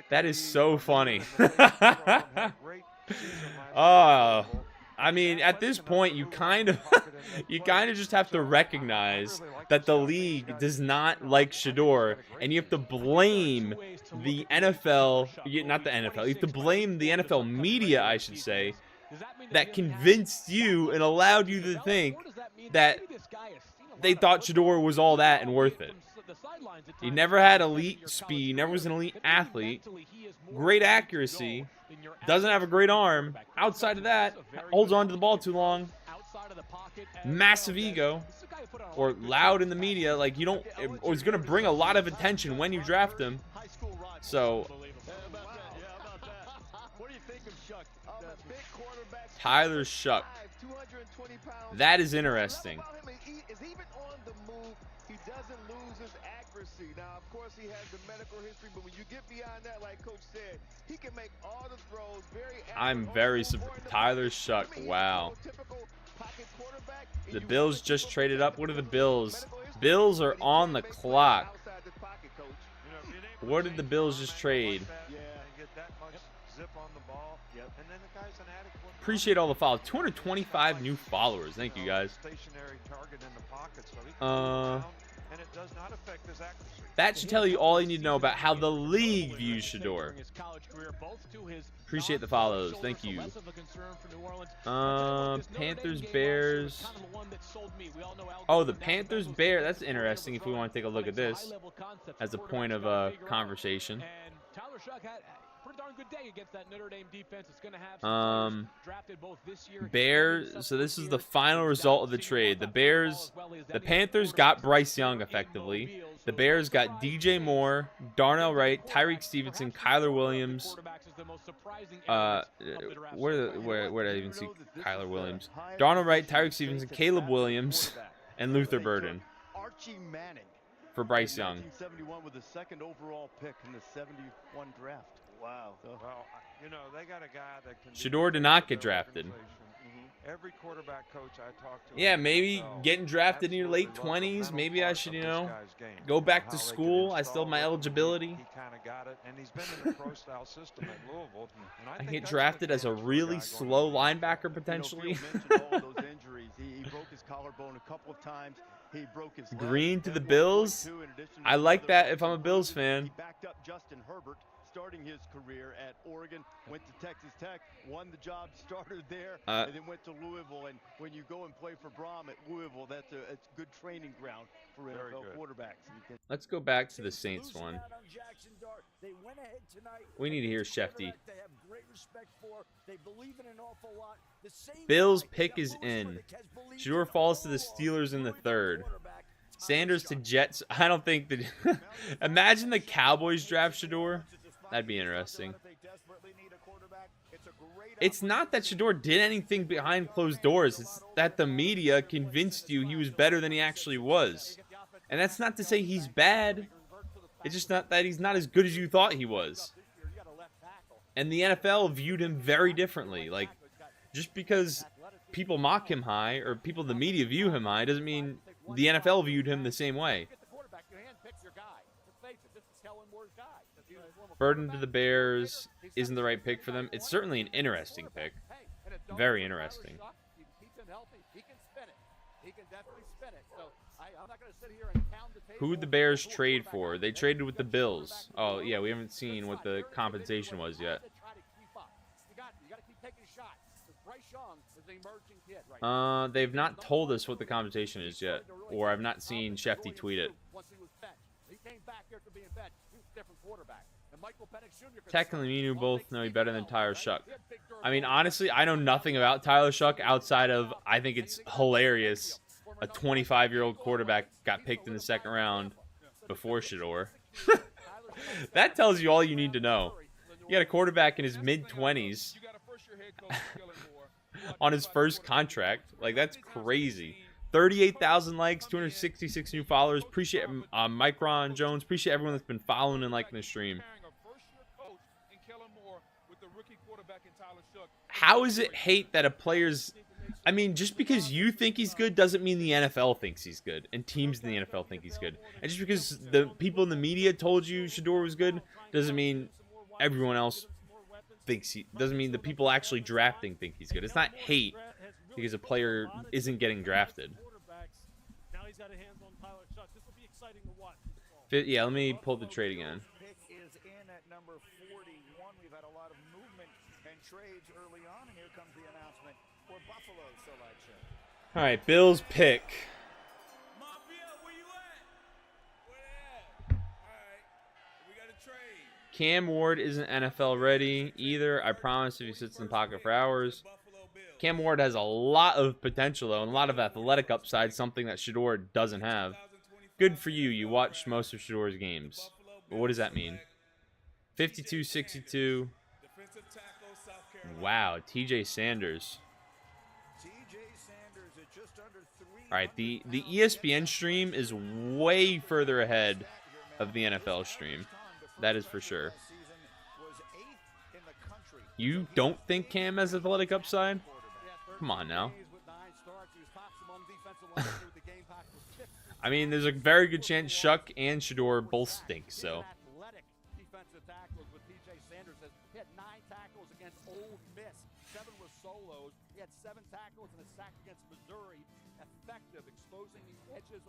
That is so funny. Oh, I mean, at this point, you kind of just have to recognize that the league does not like Shedeur, and you have to blame the NFL, not the NFL. You have to blame the NFL media, I should say, that convinced you and allowed you to think that they thought Shedeur was all that and worth it. He never had elite speed, never was an elite athlete, great accuracy, doesn't have a great arm. Outside of that, holds on to the ball too long, massive ego, or loud in the media. Like, you don't, or he's going to bring a lot of attention when you draft him. So, Tyler Shuck. That is interesting. Now, of course, he has the medical history, but when you get beyond that, like Coach said, he can make all the throws very accurate. I'm very surprised. Tyler Shuck, wow. The Bills just traded up. What are the Bills? Bills are on the clock. What did the Bills just trade? Appreciate all the follows. 225 new followers. Thank you, guys. That should tell you all you need to know about how the league views Shedeur. Appreciate the follows. Thank you. Panthers, Bears. Oh, the Panthers, Bears. That's interesting if we want to take a look at this as a point of conversation. Tyler Shuck had a pretty darn good day against that Notre Dame defense. It's going to have some drafted both this year. Bears. So this is the final result of the trade. The Panthers got Bryce Young effectively. The Bears got DJ Moore, Darnell Wright, Tyreek Stevenson, Kyler Williams. Where did I even see Kyler Williams? Darnell Wright, Tyreek Stevenson, Caleb Williams, and Luther Burden. Archie Manning. For Bryce Young. 1971 with the second overall pick in the 71 draft. Wow. Well, you know, they got a guy that can. Shedeur did not get drafted. Every quarterback coach I talked to. Yeah, maybe getting drafted in your late 20s. Maybe I should, go back to school. I still have my eligibility. He kind of got it, and he's been in the pro-style system at Louisville. I get drafted as a really slow linebacker potentially. He broke his collarbone a couple of times. He broke his Green to the Bills. I like that if I'm a Bills fan. He backed up Justin Herbert, starting his career at Oregon, went to Texas Tech, won the job starter there, and then went to Louisville. And when you go and play for Brom at Louisville, it's a good training ground for NFL quarterbacks. Let's go back to the Saints one. We need to hear Shefty. Bills pick is in. Shedeur falls to the Steelers in the third. Sanders to Jets. I don't think that. Imagine the Cowboys draft Shedeur. That'd be interesting. It's not that Shedeur did anything behind closed doors. It's that the media convinced you he was better than he actually was. And that's not to say he's bad. It's just not that he's not as good as you thought he was. And the NFL viewed him very differently. Like, just because people mock him high or people in the media view him high doesn't mean the NFL viewed him the same way. Burden to the Bears isn't the right pick for them. It's certainly an interesting pick. Very interesting. Who would the Bears trade for? They traded with the Bills. Oh, yeah, we haven't seen what the compensation was yet. They've not told us what the compensation is yet, or I've not seen Shefty tweet it. Tech and Lemieux both know you better than Tyler Shuck. I mean, honestly, I know nothing about Tyler Shuck outside of I think it's hilarious. A 25-year-old quarterback got picked in the second round before Shedeur. That tells you all you need to know. You got a quarterback in his mid-20s on his first contract. Like, that's crazy. 38,000 likes, 266 new followers. Appreciate Micron Jones. Appreciate everyone that's been following and liking the stream. How is it hate that a player's... I mean, just because you think he's good doesn't mean the NFL thinks he's good, and teams in the NFL think he's good. And just because the people in the media told you Shedeur was good doesn't mean everyone else thinks he... Doesn't mean the people actually drafting think he's good. It's not hate because a player isn't getting drafted. Yeah, let me pull the trade again. All right, Bills pick. Cam Ward isn't NFL ready either. I promise if he sits in the pocket for hours. Cam Ward has a lot of potential, though, and a lot of athletic upside, something that Shedeur doesn't have. Good for you. You watched most of Shedeur's games. But what does that mean? 52-62. Wow, TJ Sanders. All right, the ESPN stream is way further ahead of the NFL stream. That is for sure. You don't think Cam has athletic upside? Come on now. I mean, there's a very good chance Shuck and Shedeur both stink, so.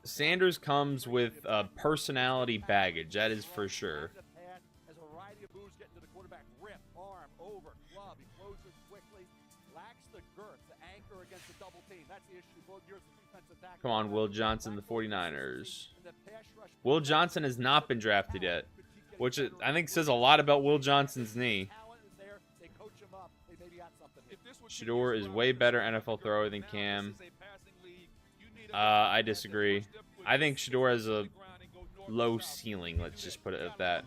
Sanders comes with personality baggage, that is for sure. Come on, Will Johnson, the 49ers. Will Johnson has not been drafted yet, which I think says a lot about Will Johnson's knee. Shedeur is way better NFL thrower than Cam. I disagree. I think Shedeur has a low ceiling. Let's just put it at that.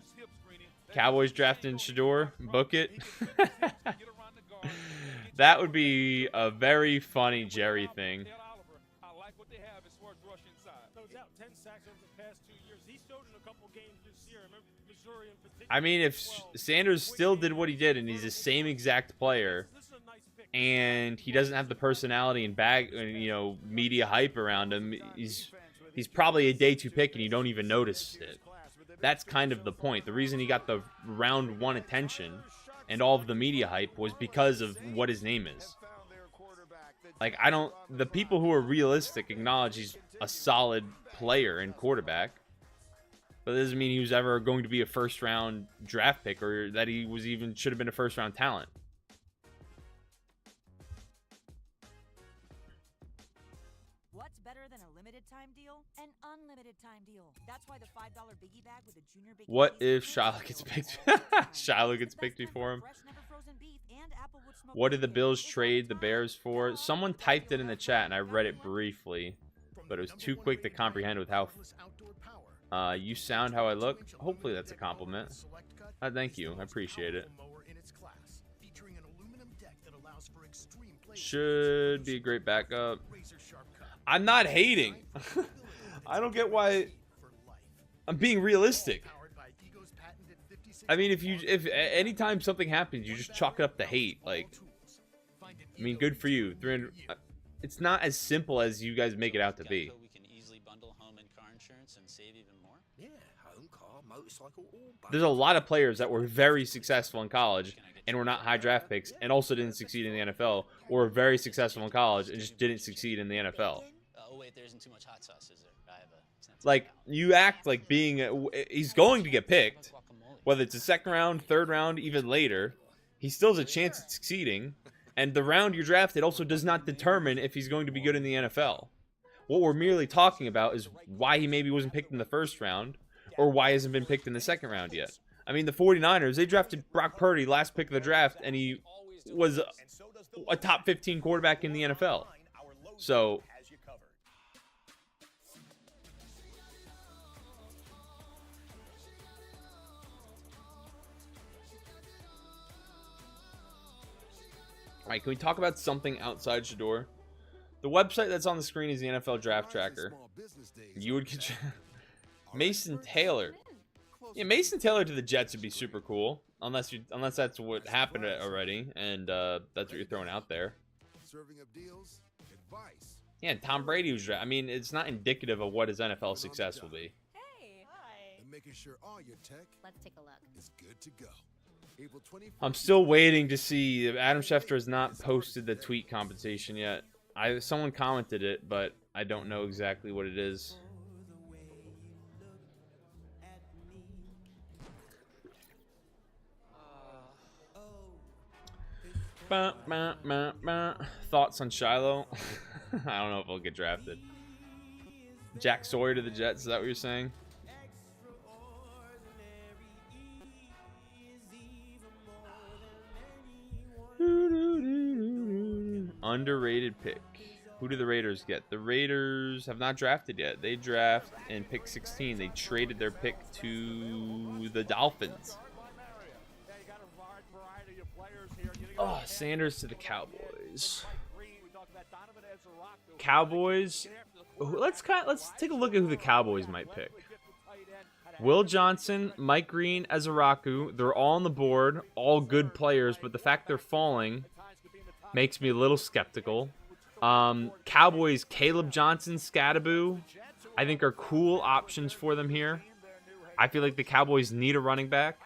Cowboys drafting Shedeur. Book it. That would be a very funny Jerry thing. I mean, if Sanders still did what he did and he's the same exact player, and he doesn't have the personality and media hype around him, he's probably a day 2 pick and you don't even notice it. That's kind of the point. The reason he got the round 1 attention and all of the media hype was because of what his name is. Like, the people who are realistic acknowledge he's a solid player and quarterback, but that doesn't mean he was ever going to be a first-round draft pick or that he should have been a first-round talent. What's better than a limited time deal? An unlimited time deal. That's why the $5 biggie bag with a junior biggie. What if Shiloh gets picked? Shiloh gets picked before him. What did the Bills trade the Bears for? Someone typed it in the chat and I read it briefly, but it was too quick to comprehend with how you sound how I look. Hopefully that's a compliment. Thank you. I appreciate it. Should be a great backup. I'm not hating. I don't get why. I'm being realistic. I mean, if anytime something happens, you just chalk it up to hate. Like, I mean, good for you. 300. It's not as simple as you guys make it out to be. We can easily bundle home and car insurance and save even more. Yeah, home, car, There's a lot of players that were very successful in college and were not high draft picks and also didn't succeed in the NFL, or were very successful in college and just didn't succeed in the NFL. Oh wait, there isn't too much hot sauce, is there? I have a sense. Like, you act like he's going to get picked, whether it's a second round, third round, even later. He still has a chance at succeeding, and the round you're drafted also does not determine if he's going to be good in the NFL. What we're merely talking about is why he maybe wasn't picked in the first round, or why he hasn't been picked in the second round yet. I mean, the 49ers, they drafted Brock Purdy last pick of the draft, and he was a top 15 quarterback in the NFL. So, all right, can we talk about something outside Shador? The website that's on the screen is the NFL Draft Tracker. You would get Mason Taylor. Yeah, Mason Taylor to the Jets would be super cool, unless that's what happened already, and that's what you're throwing out there. Yeah, and Tom Brady was. I mean, it's not indicative of what his NFL success will be. Hey, hi. Making sure all your tech Let's take a look. Is good to go. I'm still waiting to see. Adam Schefter has not posted the tweet compensation yet. Someone commented it, but I don't know exactly what it is. Thoughts on Shiloh? I don't know if he'll get drafted. Jack Sawyer to the Jets, is that what you're saying? Underrated pick. Who do the Raiders get? The Raiders have not drafted yet. They draft in pick 16. They traded their pick to the Dolphins. Oh, Sanders to the Cowboys. Cowboys. Let's take a look at who the Cowboys might pick. Will Johnson, Mike Green, Ezeraku. They're all on the board, all good players, but the fact they're falling makes me a little skeptical. Cowboys, Caleb Johnson, Scadaboo, I think are cool options for them here. I feel like the Cowboys need a running back.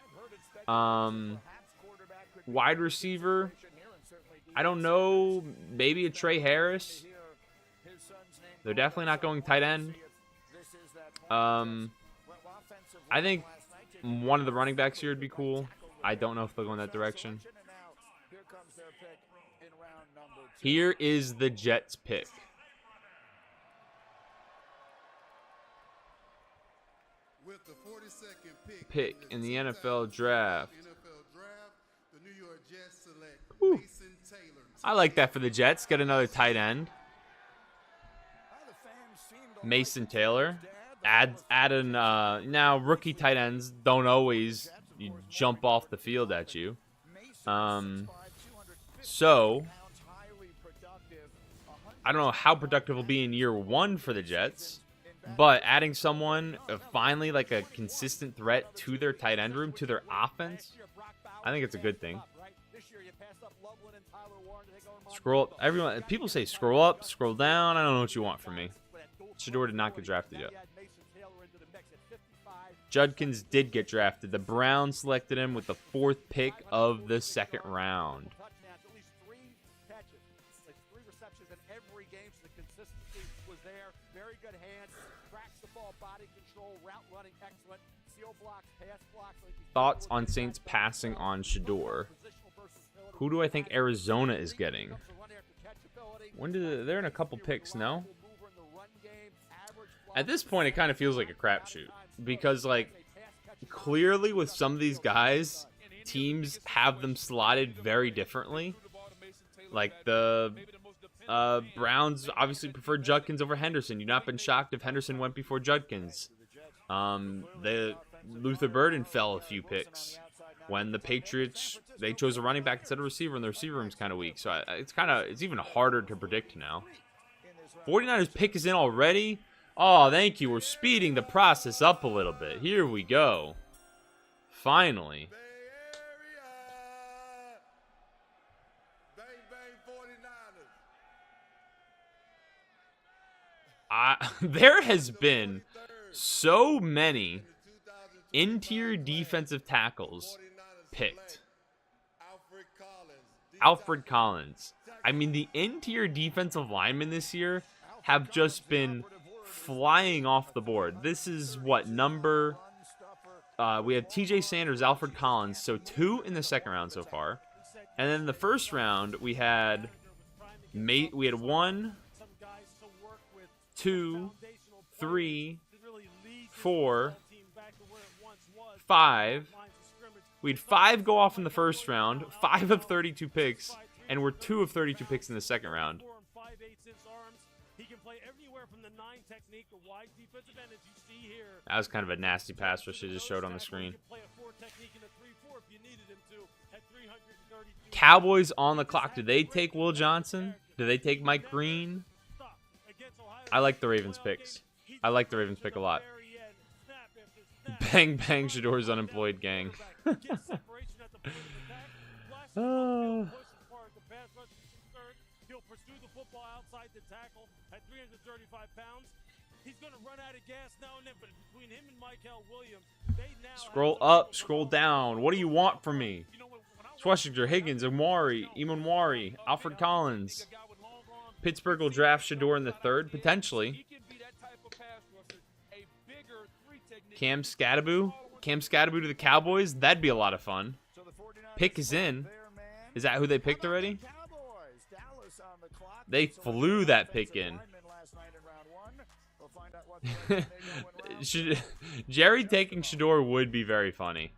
Wide receiver, I don't know, maybe a Trey Harris. They're definitely not going tight end. I think one of the running backs here would be cool. I don't know if they'll go in that direction. Here is the Jets pick. Pick in the NFL draft. Ooh. I like that for the Jets. Get another tight end. Mason Taylor. Add an now rookie tight ends don't always jump off the field at you. So I don't know how productive will be in year one for the Jets, but adding someone finally like a consistent threat to their tight end room, to their offense, I think it's a good thing. Scroll up, everyone. People say scroll up, scroll down. I don't know what you want from me. Shador did not get drafted yet. Judkins did get drafted. The Browns selected him with the 4th pick of the 2nd round. Thoughts on Saints passing on Shador? Who do I think Arizona is getting? They're in a couple picks, no? At this point, it kind of feels like a crapshoot. Because, like, clearly with some of these guys, teams have them slotted very differently. Like, the Browns obviously prefer Judkins over Henderson. You've not been shocked if Henderson went before Judkins. Luther Burden fell a few picks. When the Patriots, they chose a running back instead of a receiver, and the receiver room's kind of weak. So it's even harder to predict now. 49ers pick is in already. Oh, thank you. We're speeding the process up a little bit. Here we go. Finally. There has been so many interior defensive tackles picked. Alfred Collins. I mean, the interior defensive linemen this year have just been flying off the board. This is what number... we have TJ Sanders, Alfred Collins, so 2 in the second round so far. And then the first round, we had 1, 2, 3, 4, 5. We had 5 go off in the first round, 5 of 32 picks, and we're 2 of 32 picks in the second round. That was kind of a nasty pass rush they just showed on the screen. Cowboys on the clock. Do they take Will Johnson? Do they take Mike Green? I like the Ravens picks. I like the Ravens pick a lot. Bang, bang, Shador's unemployed gang. Oh. He'll pursue the football outside the tackle at 335 pounds. He's going to run out of gas now and then, but between him and Michael Williams, they now scroll up, scroll down. What do you want from me? Schwessinger, Higgins, Emonwari, Alfred Collins. Pittsburgh will draft Shador in the 3rd, potentially. Cam Scadaboo to the Cowboys. That'd be a lot of fun. Pick is in. Is that who they picked already? They flew that pick in. Jerry taking Shador would be very funny.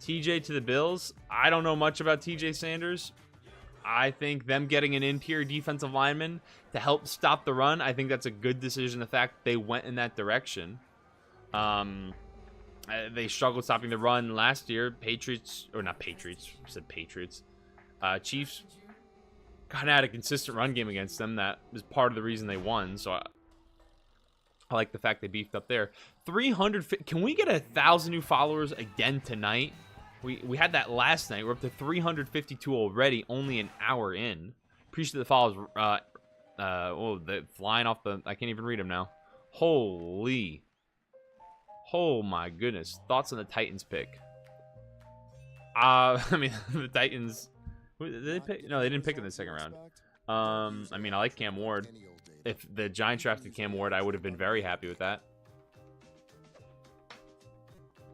TJ to the Bills. I don't know much about TJ Sanders. I think them getting an interior defensive lineman to help stop the run, I think that's a good decision. The fact they went in that direction. They struggled stopping the run last year. Patriots, or not Patriots, I said Patriots. Chiefs kind of had a consistent run game against them. That was part of the reason they won. So I like the fact they beefed up there. 300. Can we get 1,000 new followers again tonight? We had that last night. We're up to 352 already, only an hour in. Appreciate the follows. They're flying off the... I can't even read them now. Holy. Oh, my goodness. Thoughts on the Titans pick? I mean, the Titans... Did they pick? No, they didn't pick in the second round. I mean, I like Cam Ward. If the Giants drafted Cam Ward, I would have been very happy with that.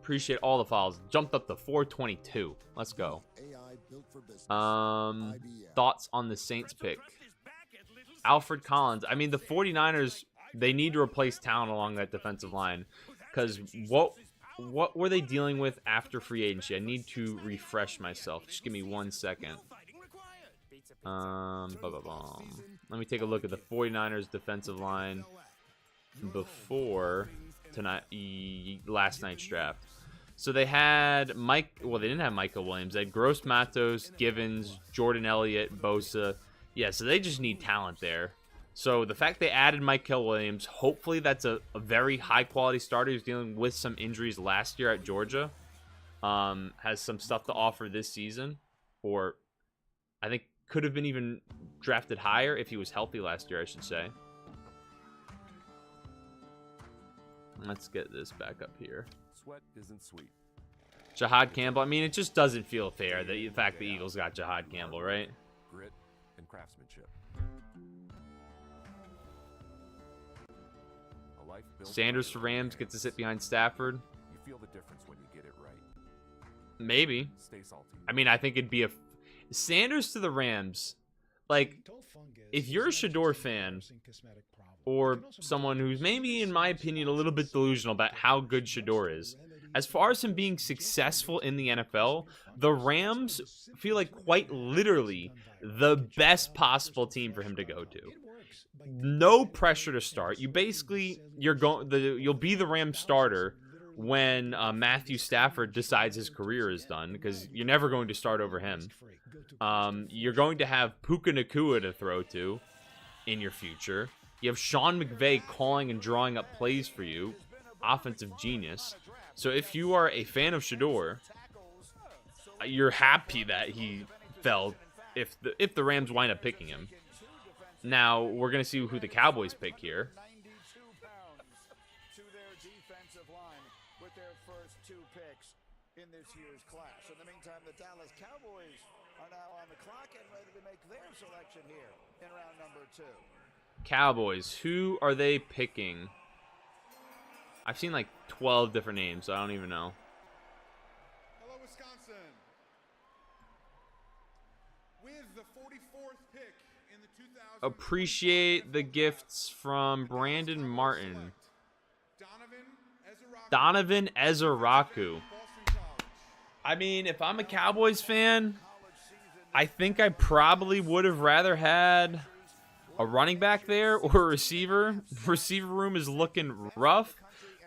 Appreciate all the files. Jumped up to 422. Let's go. Thoughts on the Saints pick? Alfred Collins. I mean, the 49ers, they need to replace talent along that defensive line. Because what were they dealing with after free agency? I need to refresh myself. Just give me 1 second. Let me take a look at the 49ers defensive line before tonight, last night's draft. So they had they didn't have Michael Williams. They had Gross Matos, Givens, Jordan Elliott, Bosa. Yeah, so they just need talent there. So the fact they added Michael Williams, hopefully that's a very high-quality starter who's dealing with some injuries last year at Georgia. Has some stuff to offer this season. Or I think could have been even drafted higher if he was healthy last year, I should say. Let's get this back up here. Sweat isn't sweet. Jahad Campbell. I mean, it just doesn't feel fair, the fact the Eagles got Jahad Campbell, right? Grit and craftsmanship. Sanders for Rams gets to sit behind Stafford. You feel the difference when you get it right. Maybe. Stay salty. I mean, I think it'd be a Sanders to the Rams. Like, if you're a Shador fan or someone who's maybe, in my opinion, a little bit delusional about how good Shador is, as far as him being successful in the NFL, the Rams feel like quite literally the best possible team for him to go to. No pressure to start. You basically you'll be the Rams starter when Matthew Stafford decides his career is done, because you're never going to start over him. You're going to have Puka Nacua to throw to in your future. You have Sean McVay calling and drawing up plays for you. Offensive genius. So if you are a fan of Shador, you're happy that he fell if the Rams wind up picking him. Now, we're going to see who the Cowboys pick here. To their defensive line with their first 2 picks in this year's class. In the meantime, the Dallas Cowboys are now on the clock and ready to make their selection here in round number 2. Cowboys, who are they picking? I've seen like 12 different names, so I don't even know. Hello, Wisconsin. With the 44th pick in the 2000. Appreciate the gifts from Brandon Martin. Donovan Ezeraku. I mean, if I'm a Cowboys fan, I think I probably would have rather had a running back there or a receiver. Receiver room is looking rough,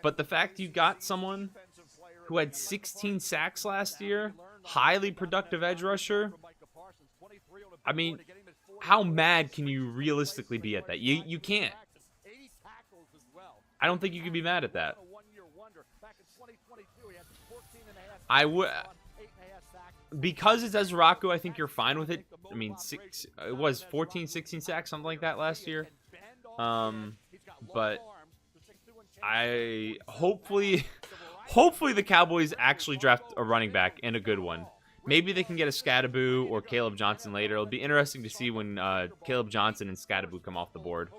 but the fact you got someone who had 16 sacks last year, highly productive edge rusher, I mean, how mad can you realistically be at that? You can't. I don't think you can be mad at that. I would, because it's Ezeraku, I think you're fine with it. I mean, it was 14, 16 sacks, something like that last year. But I hopefully the Cowboys actually draft a running back and a good one. Maybe they can get a Scadaboo or Caleb Johnson later. It'll be interesting to see when Caleb Johnson and Scadaboo come off the board.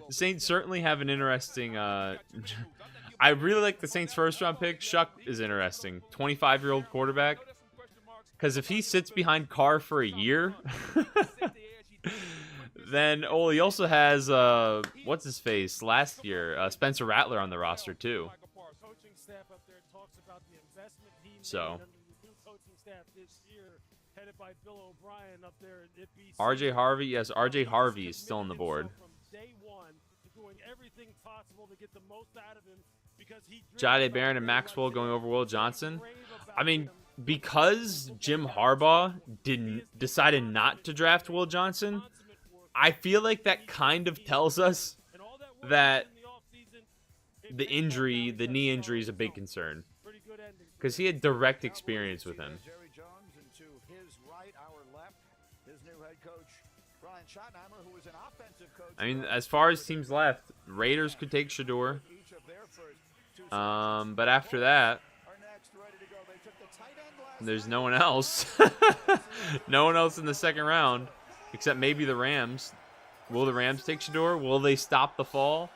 The Saints certainly have an interesting. I really like the Saints' first-round pick. Shuck is interesting. 25-year-old quarterback. Because if he sits behind Carr for a year, then he also has what's his face last year, Spencer Rattler on the roster too. So RJ Harvey, yes, RJ Harvey is still on the board. Jahdae Barron and Maxwell going over Will Johnson. I mean, because Jim Harbaugh decided not to draft Will Johnson, I feel like that kind of tells us that the knee injury is a big concern. Because he had direct experience with him. I mean, as far as teams left, Raiders could take Shador. But after that, there's no one else. No one else in the second round, except maybe the Rams. Will the Rams take Shador? Will they stop the fall?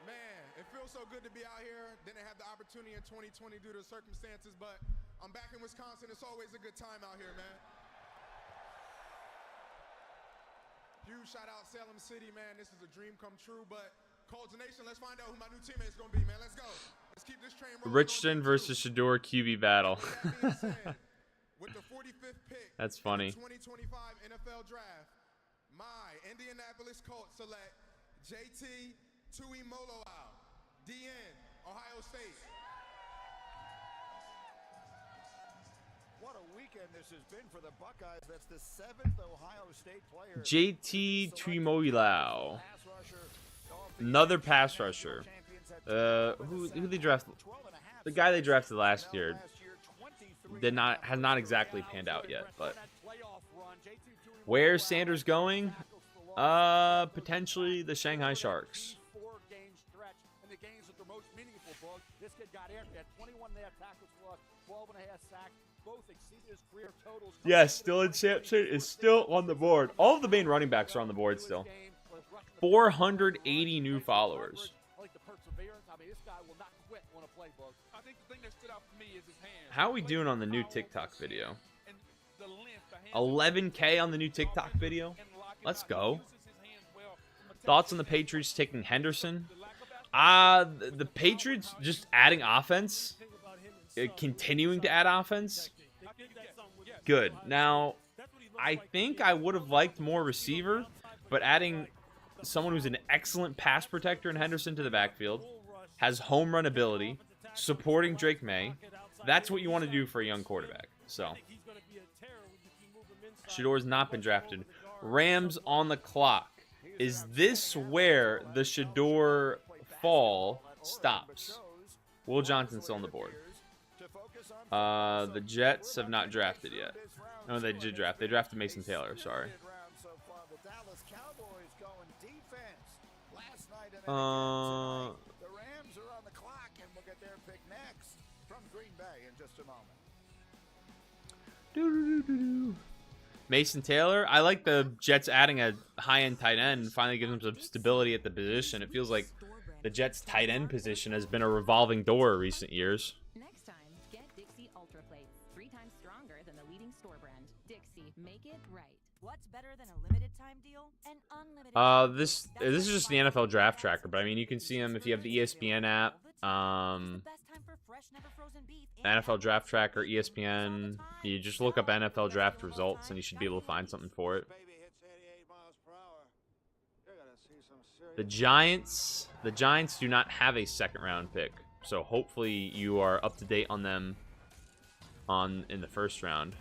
Man, it feels so good to be out here. Didn't have the opportunity in 2020 due to circumstances, but I'm back in Wisconsin. It's always a good time out here, man. Huge shout out Salem City, man. This is a dream come true, but Colts Nation, let's find out who my new teammate is going to be, man. Let's go. Let's keep this train rolling. Richardson versus Shador QB battle. With the 45th pick, that's funny. 2025 NFL Draft, my Indianapolis Colts select JT Tuimoloau, DN, Ohio State. What a weekend this has been for the Buckeyes. That's the 7th Ohio State player. JT Tuimoloau. Another pass rusher. Who they drafted? The guy they drafted last year has not exactly panned out yet, but where's Sanders going? Potentially the Shanghai Sharks. Yes, Dylan Sampson is still on the board. All of the main running backs are on the board still. 480 new followers. How are we doing on the new TikTok video? 11K on the new TikTok video? Let's go. Thoughts on the Patriots taking Henderson? The Patriots just adding offense. Continuing to add offense. Good. Now, I think I would have liked more receiver, but adding someone who's an excellent pass protector in Henderson to the backfield, has home run ability, supporting Drake May, that's what you want to do for a young quarterback. So, Shador's not been drafted. Rams on the clock. Is this where the Shador fall stops? Will Johnson still on the board? The Jets have not drafted yet. No, they did draft. They drafted Mason Taylor. Sorry. The Rams are on the clock, and we'll get their pick next from Green Bay in just a moment. Mason Taylor. I like the Jets adding a high-end tight end and finally giving them some stability at the position. It feels like the Jets' tight end position has been a revolving door in recent years. Next time, get Dixie Ultra Plates. 3 times stronger than the leading store brand. Dixie, make it right. What's better than a limited time deal? An unlimited This is just the NFL Draft Tracker, but I mean you can see them if you have the ESPN app, NFL Draft Tracker, ESPN. You just look up NFL Draft results, and you should be able to find something for it. The Giants do not have a second-round pick, so hopefully you are up to date on them in the first round.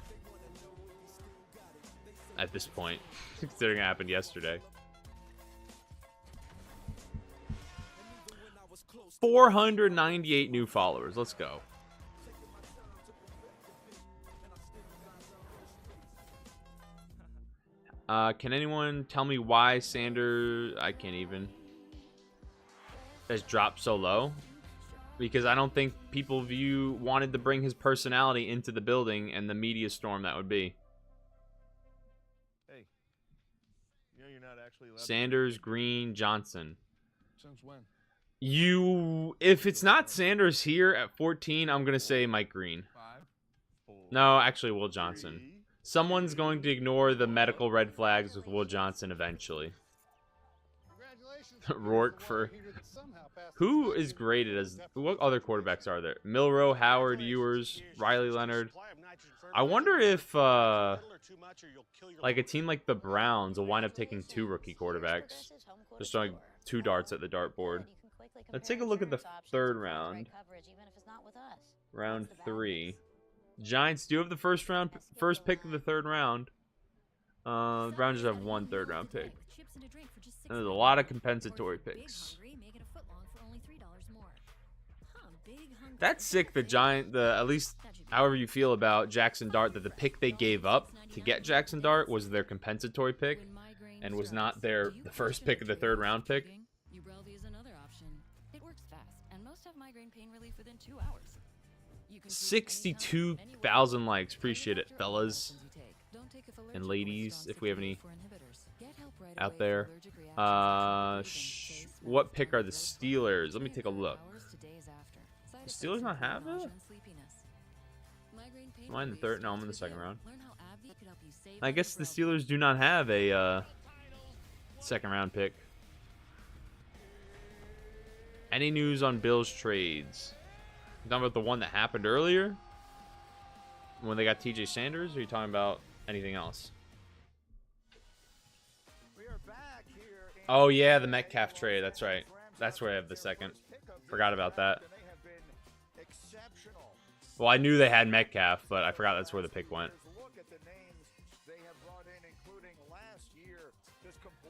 At this point, considering it happened yesterday. 498 new followers. Let's go. Can anyone tell me why Sanders, I can't even, has dropped so low? Because I don't think people wanted to bring his personality into the building and the media storm that would be. Hey, you know you're not actually allowed Sanders, Green, Johnson. Since when? If it's not Sanders here at 14, I'm gonna say Mike Green. 5, 4, no, actually Will Johnson. 3. Someone's going to ignore the medical red flags with Will Johnson eventually. Rourke for... Who is graded as... What other quarterbacks are there? Milroe, Howard, Ewers, Riley Leonard. I wonder if, like a team like the Browns will wind up taking 2 rookie quarterbacks. Just throwing 2 darts at the dartboard. Let's take a look at the 3rd round. Round 3. Giants do have the first pick of the 3rd round. The Browns just have 1 3rd-round pick. And there's a lot of compensatory picks. That's sick. At least however you feel about Jackson Dart, that the pick they gave up to get Jackson Dart was their compensatory pick, and was not the first pick of the 3rd-round pick. 62,000 likes. Appreciate it, fellas and ladies, if we have any out there. What pick are the Steelers? Let me take a look. The Steelers not have it? Am I in the 3rd? No, I'm in the 2nd round. I guess the Steelers do not have a 2nd-round pick. Any news on Bills trades? You talking about the one that happened earlier? When they got TJ Sanders? Or are you talking about anything else? Oh, yeah, the Metcalf trade. That's right. That's where I have the 2nd. Forgot about that. Well, I knew they had Metcalf, but I forgot that's where the pick went.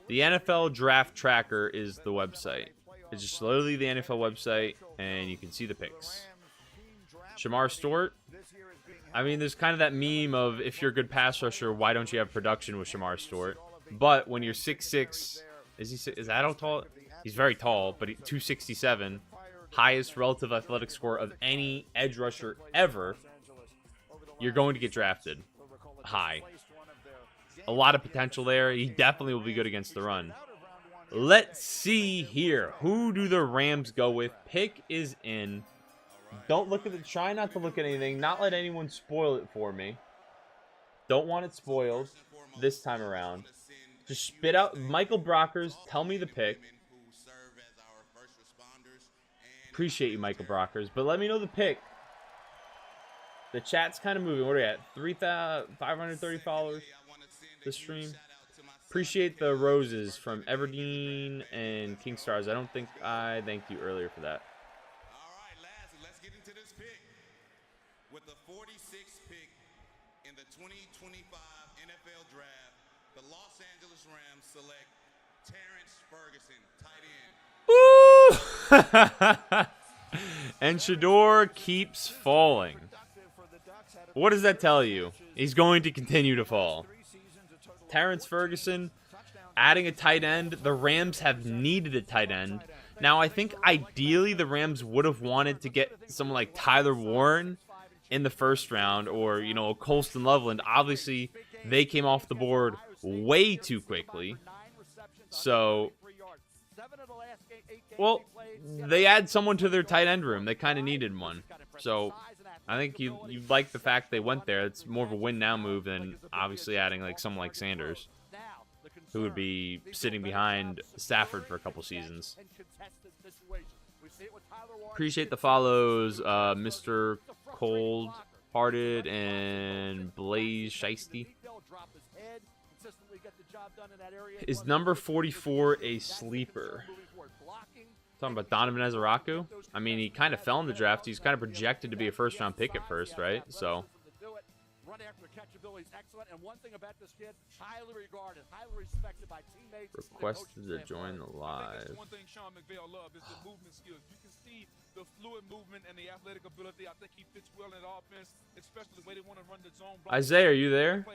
The NFL Draft Tracker is the website. It's just literally the NFL website, and you can see the picks. Shamar Stewart. I mean, there's kind of that meme of, if you're a good pass rusher, why don't you have production with Shamar Stewart? But when you're 6'6", is that how tall? He's very tall, but 267, highest relative athletic score of any edge rusher ever. You're going to get drafted high. A lot of potential there. He definitely will be good against the run. Let's see here. Who do the Rams go with? Pick is in. Don't look at it. Try not to look at anything. Not let anyone spoil it for me. Don't want it spoiled this time around. Just spit out Michael Brockers. Tell me the pick. Appreciate you, Michael Brockers. But let me know the pick. The chat's kind of moving. What are we at? 3,530 followers this stream. Appreciate the roses from Everdeen and King Stars. I don't think I thanked you earlier for that. All right, lastly, let's get into this pick. With the 46th pick in the 2025 NFL Draft, the Los Angeles Rams select Ooh! And Shedeur keeps falling. What does that tell you? He's going to continue to fall. Terrence Ferguson adding a tight end. The Rams have needed a tight end. Now, I think ideally the Rams would have wanted to get someone like Tyler Warren in the first round, or, you know, Colston Loveland. Obviously, they came off the board way too quickly. So, well, they add someone to their tight end room. They kind of needed one. So, I think you like the fact they went there. It's more of a win now move than obviously adding like someone like Sanders, who would be sitting behind Stafford for a couple seasons. Appreciate the follows, Mr. Cold Hearted and Blaze Shiesty. Is number 44 a sleeper? Talking about Donovan Ezeraku. I mean, he kind of fell in the draft. He's kind of projected to be a first-round pick at first, right? So. Run after catch ability is excellent, and one thing about this kid, highly regarded, highly respected by teammates. Requested to join the live. One thing Sean McVay loves is the movement skills. You can see the fluid movement and the athletic ability. I think he fits well in the offense, especially the way they want to run the zone. Isaiah, are you there?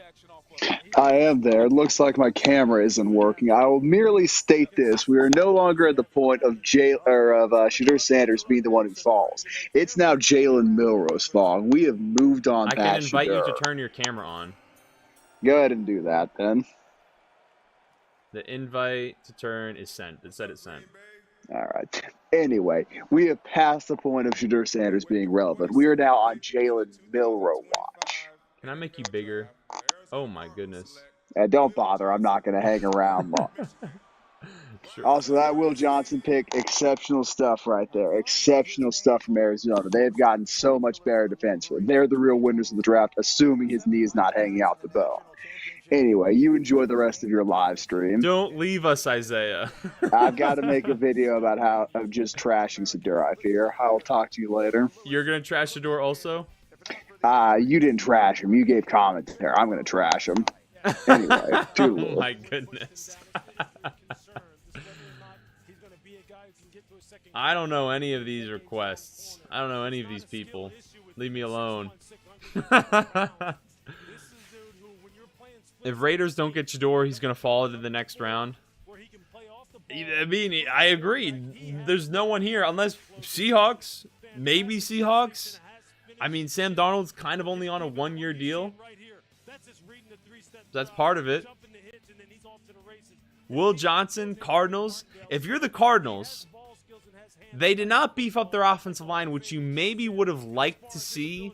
I am there. It looks like my camera isn't working. I will merely state this: we are no longer at the point of Shedeur Sanders being the one who falls. It's now Jalen Milroe's fall. We have moved on past Shedeur. I can invite you to turn your camera on. Go ahead and do that then. The invite to turn is sent. It said it's sent. All right. Anyway, we have passed the point of Shedeur Sanders being relevant. We are now on Jalen Milroe watch. Can I make you bigger? Oh my goodness. Don't bother. I'm not going to hang around long. Sure. Also, that Will Johnson pick, exceptional stuff right there. Exceptional stuff from Arizona. They have gotten so much better defensively. They're the real winners of the draft, assuming his knee is not hanging out the bone. Anyway, you enjoy the rest of your live stream. Don't leave us, Isaiah. I've got to make a video about how I'm just trashing Shedeur, I fear. I'll talk to you later. You're going to trash Shedeur also? You didn't trash him. You gave commentary. I'm going to trash him. Anyway, oh my goodness. I don't know any of these requests. I don't know any of these people. Leave me alone. If Raiders don't get Shedeur, he's going to fall into the next round. I mean, I agree. There's no one here unless Seahawks. Maybe Seahawks. I mean, Sam Darnold's kind of only on a one-year deal. That's part of it. Will Johnson, Cardinals. If you're the Cardinals, they did not beef up their offensive line, which you maybe would have liked to see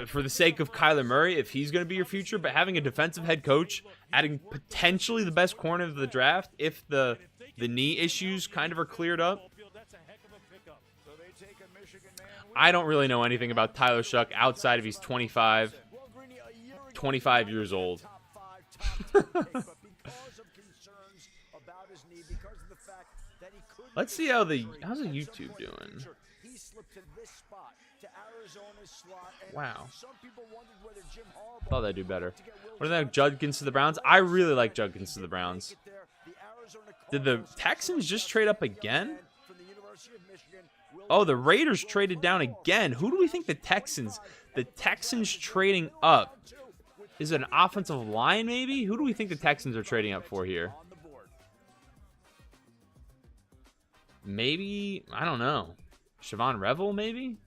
for the sake of Kyler Murray, if he's going to be your future. But having a defensive head coach, adding potentially the best corner of the draft, if the knee issues kind of are cleared up. I don't really know anything about Tyler Shough outside of he's 25 years old. Let's see how's the YouTube doing. Wow. Thought they'd do better. What do they have? Judkins to the Browns? I really like Judkins to the Browns. Did the Texans just trade up again? Oh, the Raiders traded down again. Who do we think the Texans trading up? Is it an offensive line maybe? Who do we think the Texans are trading up for here? Maybe, I don't know. Siobhan Revel maybe?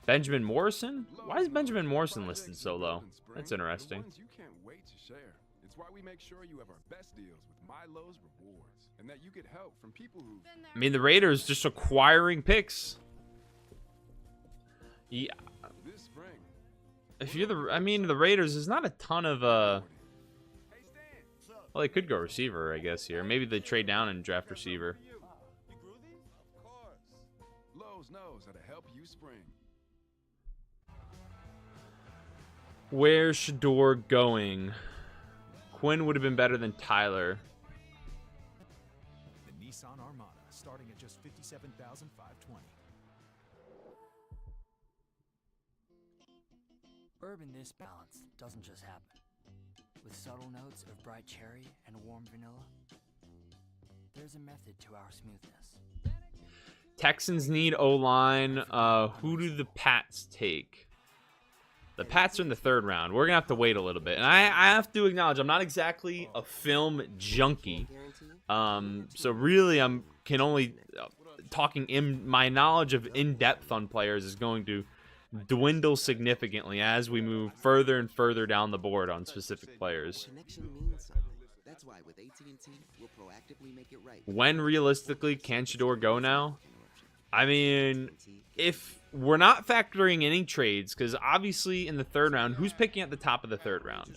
Benjamin Morrison? Why is Benjamin Morrison listed so low? That's interesting. You can't wait to share. It's why we make sure you have our best deals with Milo's Rewards, and that you get help from people who. I mean, the Raiders just acquiring picks. Yeah. If you're the Raiders, there's not a ton of well, they could go receiver, I guess here. Maybe they trade down and draft receiver. Lowe's knows how to help you spring. Where's Shedeur going? Quinn would have been better than Tyler. The Nissan Armada, starting at just $57,520. Urban this balance doesn't just happen. with subtle notes of bright cherry and warm vanilla. There's a method to our smoothness. Texans need O-line. Who do the Pats take? The Pats are in the 3rd round. We're going to have to wait a little bit. And I have to acknowledge, I'm not exactly a film junkie. So really, my knowledge of in-depth on players is going to dwindle significantly as we move further and further down the board on specific players. That's why with AT&T, we'll proactively make it right. When realistically can Shedeur go now? I mean, if we're not factoring any trades, because obviously in the 3rd round, who's picking at the top of the 3rd round?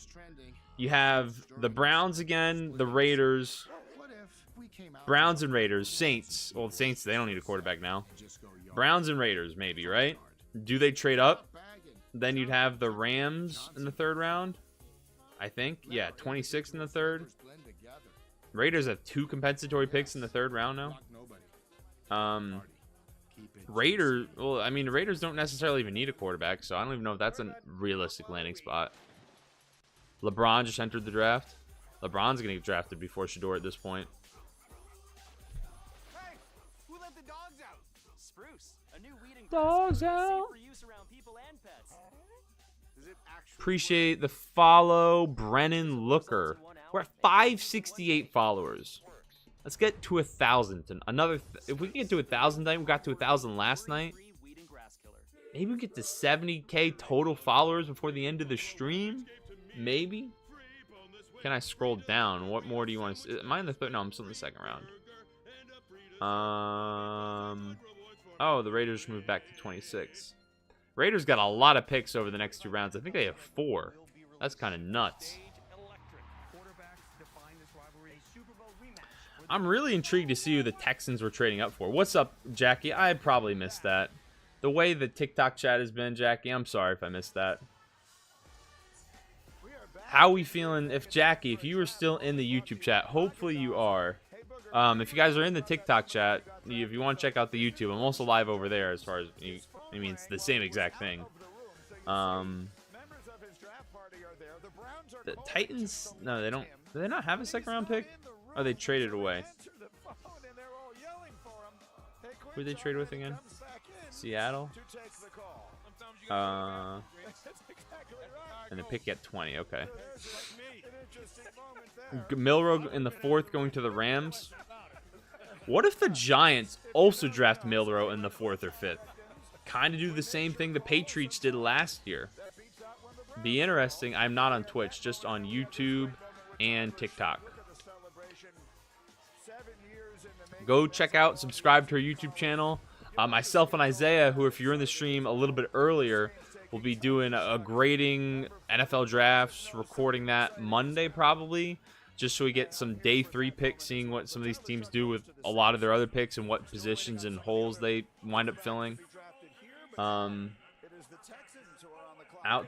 You have the Browns again, the Raiders, Browns and Raiders, Saints. Well, the Saints, they don't need a quarterback now. Browns and Raiders, maybe, right? Do they trade up? Then you'd have the Rams in the 3rd round, I think. Yeah, 26 in the 3rd. Raiders have 2 compensatory picks in the 3rd round now. Raiders, well, I mean, the Raiders don't necessarily even need a quarterback, so I don't even know if that's a realistic landing spot. LeBron just entered the draft. LeBron's going to get drafted before Shedeur at this point. Hey, who let the dogs out? Spruce, a new weed and dogs out. For use around people and pets. Is it actually Appreciate the follow, Brennan Looker. We're at 568 followers. Let's get to 1,000. If we can get to 1,000 tonight, we got to 1,000 last night. Maybe we get to 70K total followers before the end of the stream. Maybe. Can I scroll down? What more do you want to see? Am I in the 3rd? No, I'm still in the 2nd round. Oh, the Raiders moved back to 26. Raiders got a lot of picks over the next 2 rounds. I think they have 4. That's kind of nuts. I'm really intrigued to see who the Texans were trading up for. What's up, Jackie? I probably missed that. The way the TikTok chat has been, Jackie, I'm sorry if I missed that. How are we feeling? If Jackie, if you were still in the YouTube chat, hopefully you are. If you guys are in the TikTok chat, if you want to check out the YouTube, I'm also live over there as far as, I mean, it's the same exact thing. The Titans, no, they don't. Do they not have a 2nd round pick? Oh, they traded away. Who did they trade with again? Seattle? And the pick at 20, okay. Milroe in the 4th going to the Rams. What if the Giants also draft Milroe in the 4th or 5th? Kind of do the same thing the Patriots did last year. Be interesting. I'm not on Twitch, just on YouTube and TikTok. Go check out, subscribe to our YouTube channel. Myself and Isaiah, who if you're in the stream a little bit earlier, will be doing a grading NFL drafts, recording that Monday probably, just so we get some day 3 picks, seeing what some of these teams do with a lot of their other picks and what positions and holes they wind up filling. Out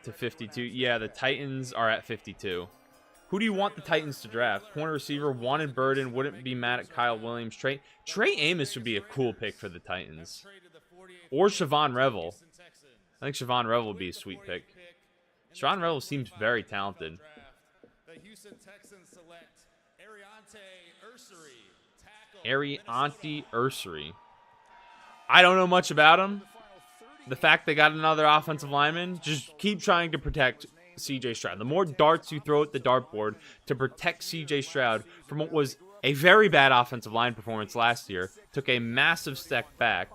to 52. Yeah, the Titans are at 52. Who do you want the Titans to draft? Corner receiver, wanted Burden. Wouldn't be mad at Kyle Williams. Trey Amos would be a cool pick for the Titans. Or Siobhan Revel. I think Siobhan Revel would be a sweet pick. Siobhan Revel seems very talented. The Houston Texans select Ariante Ursery. I don't know much about him. The fact they got another offensive lineman, just keep trying to protect CJ Stroud. The more darts you throw at the dartboard to protect CJ Stroud from what was a very bad offensive line performance last year, took a massive step back,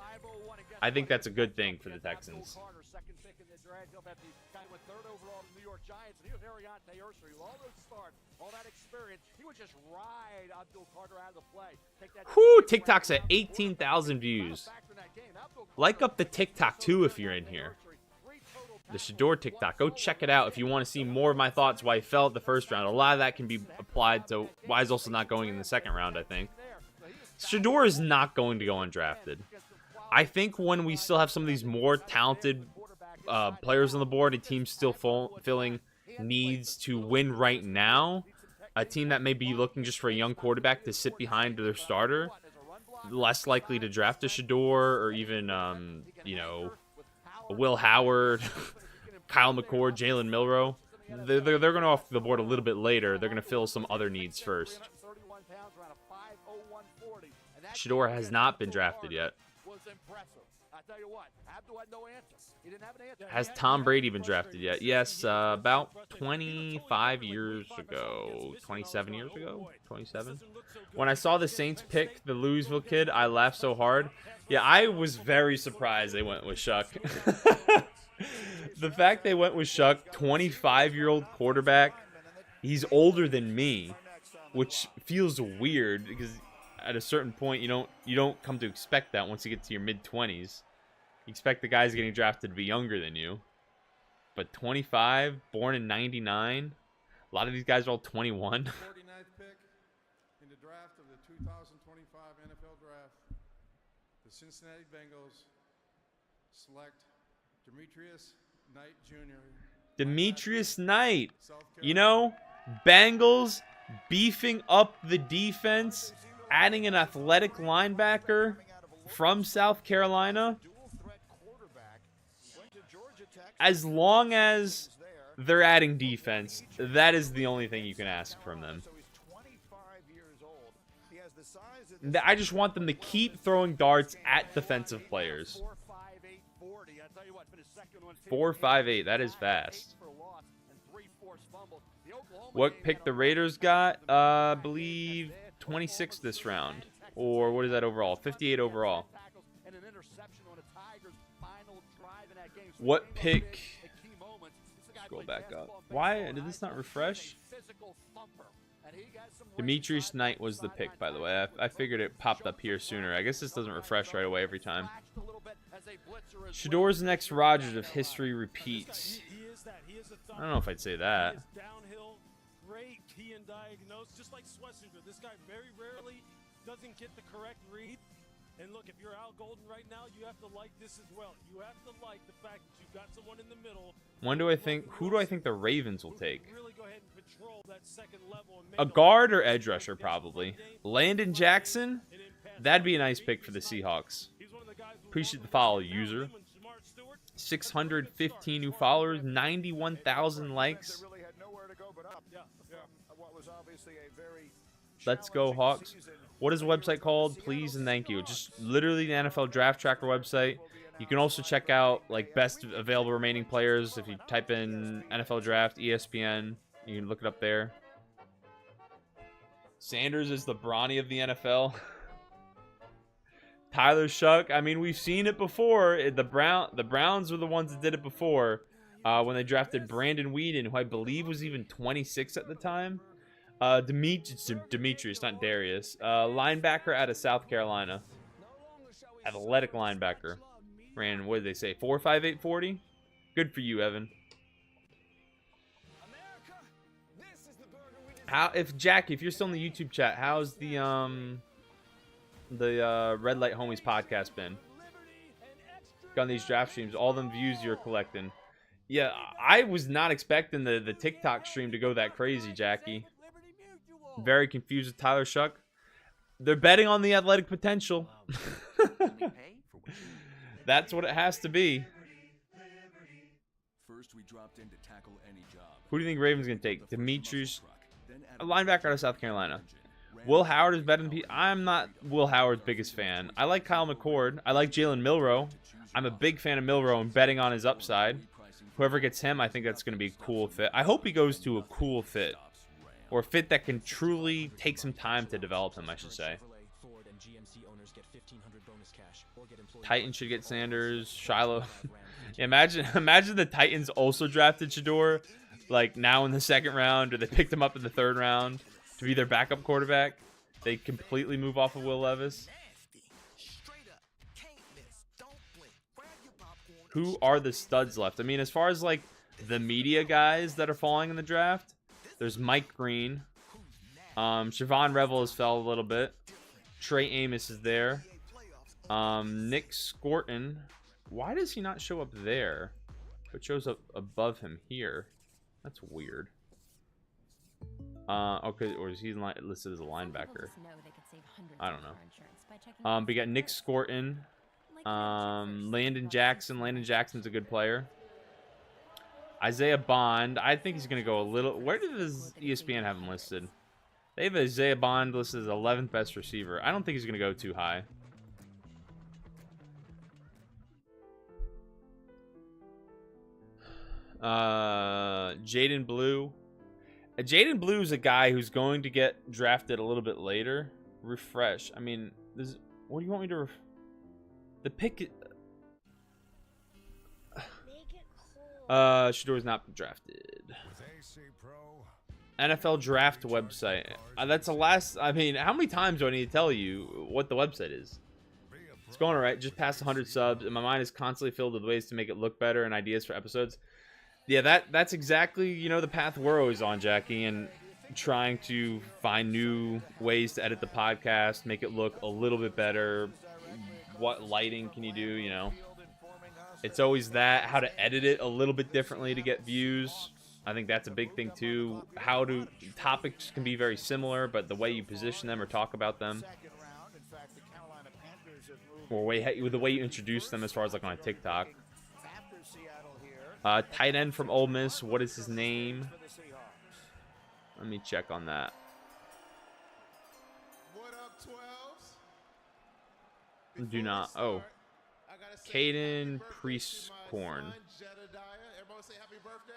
I think that's a good thing for the Texans. Whoo, TikTok's at 18,000 views. Like up the TikTok too if you're in here. The Shedeur TikTok. Go check it out if you want to see more of my thoughts why he fell at the 1st round. A lot of that can be applied to why he's also not going in the 2nd round, I think. Shedeur is not going to go undrafted. I think when we still have some of these more talented players on the board, a team still filling needs to win right now, a team that may be looking just for a young quarterback to sit behind their starter, less likely to draft a Shedeur or even, you know, Will Howard, Kyle McCord, Jalen Milroe. they're going off the board a little bit later. They're going to fill some other needs first. Shedeur has not been drafted yet. Has Tom Brady been drafted yet? Yes, about 25 years ago. 27 years ago? 27? When I saw the Saints pick the Louisville kid, I laughed so hard. Yeah, I was very surprised they went with Shuck. The fact they went with Shuck, 25-year-old quarterback, he's older than me, which feels weird because at a certain point you don't come to expect that once you get to your mid-20s. You expect the guys getting drafted to be younger than you. But 25, born in 99, a lot of these guys are all 21. 49th pick in the draft of the 2025 NFL Draft, the Cincinnati Bengals select Demetrius Knight Jr. Demetrius Knight. You know, Bengals beefing up the defense, adding an athletic linebacker from South Carolina. As long as they're adding defense, that is the only thing you can ask from them. I just want them to keep throwing darts at defensive players. 4.58, that is fast. What pick the Raiders got? I believe 26 this round. Or what is that overall? 58 overall. What pick? Scroll back up. Why did this not refresh? Demetrius Knight was the pick, by the way. I figured it popped up here sooner. I guess this doesn't refresh right away every time. Shedeur's next Rodgers if history repeats. I don't know if I'd say that. Great key and diagnose, just like Schlesinger. This guy very rarely doesn't get the correct read. And look, if you're Al Golden right now, you have to like this as well. You have to like the fact that you've got someone in the middle. Who do I think the Ravens will take? Really go ahead and patrol that second level and A guard or edge rusher, probably. Landon Jackson? That'd be a nice pick for the Seahawks. Appreciate the follow, user. 615 new followers, 91,000 likes. Let's go, Hawks. What is the website called? Please and thank you. Just literally the NFL Draft Tracker website. You can also check out like best available remaining players. If you type in NFL Draft, ESPN, you can look it up there. Sanders is the Bronny of the NFL. Tyler Shuck. I mean, we've seen it before. The Browns were the ones that did it before when they drafted Brandon Weeden, who I believe was even 26 at the time. Demetrius, not Darius. Linebacker out of South Carolina. Athletic linebacker. Ran, what did they say? 4.58 40? Good for you, Evan. Jackie, if you're still in the YouTube chat, how's the Red Light Homies podcast been? Got these draft streams, all them views you're collecting. Yeah, I was not expecting the TikTok stream to go that crazy, Jackie. Very confused with Tyler Shuck. They're betting on the athletic potential. That's what it has to be. First, we dropped in to tackle any job. Who do you think Ravens going to take? Demetrius, a linebacker out of South Carolina. Will Howard is better than Pete. I'm not Will Howard's biggest fan. I like Kyle McCord. I like Jalen Milroe. I'm a big fan of Milroe and betting on his upside. Whoever gets him, I think that's going to be a cool fit. I hope he goes to a cool fit. Or a fit that can truly take some time to develop him, I should say. Titans should get Sanders. Shiloh. Imagine the Titans also drafted Shedeur, like now in the second round, or they picked him up in the third round to be their backup quarterback. They completely move off of Will Levis. Who are the studs left? I mean, as far as like the media guys that are falling in the draft, there's Mike Green. Siobhan Revel has fell a little bit. Trey Amos is there. Nick Scorton. Why does he not show up there? But shows up above him here. That's weird. Okay, or is he listed as a linebacker? I don't know. We got Nick Scorton. Landon Jackson. Landon Jackson's a good player. Isaiah Bond. I think he's going to go a little... Where does ESPN have him listed? They have Isaiah Bond listed as 11th best receiver. I don't think he's going to go too high. Jaden Blue. Jaden Blue is a guy who's going to get drafted a little bit later. Refresh. I mean, what do you want me to... The pick... Shador's not drafted. NFL draft website. That's the last... I mean, how many times do I need to tell you what the website is? It's going all right. Just past 100 subs, and my mind is constantly filled with ways to make it look better and ideas for episodes. Yeah, that's exactly, you know, the path we're always on, Jackie, and trying to find new ways to edit the podcast, make it look a little bit better. What lighting can you do, you know? It's always that, how to edit it a little bit differently to get views. I think that's a big thing too. Topics can be very similar, but the way you position them or talk about them, or the way you introduce them as far as like on a TikTok. Tight end from Ole Miss. What is his name? Let me check on that. What up, 12s? Do not. Oh. Caden Priestcorn. Everybody say happy birthday.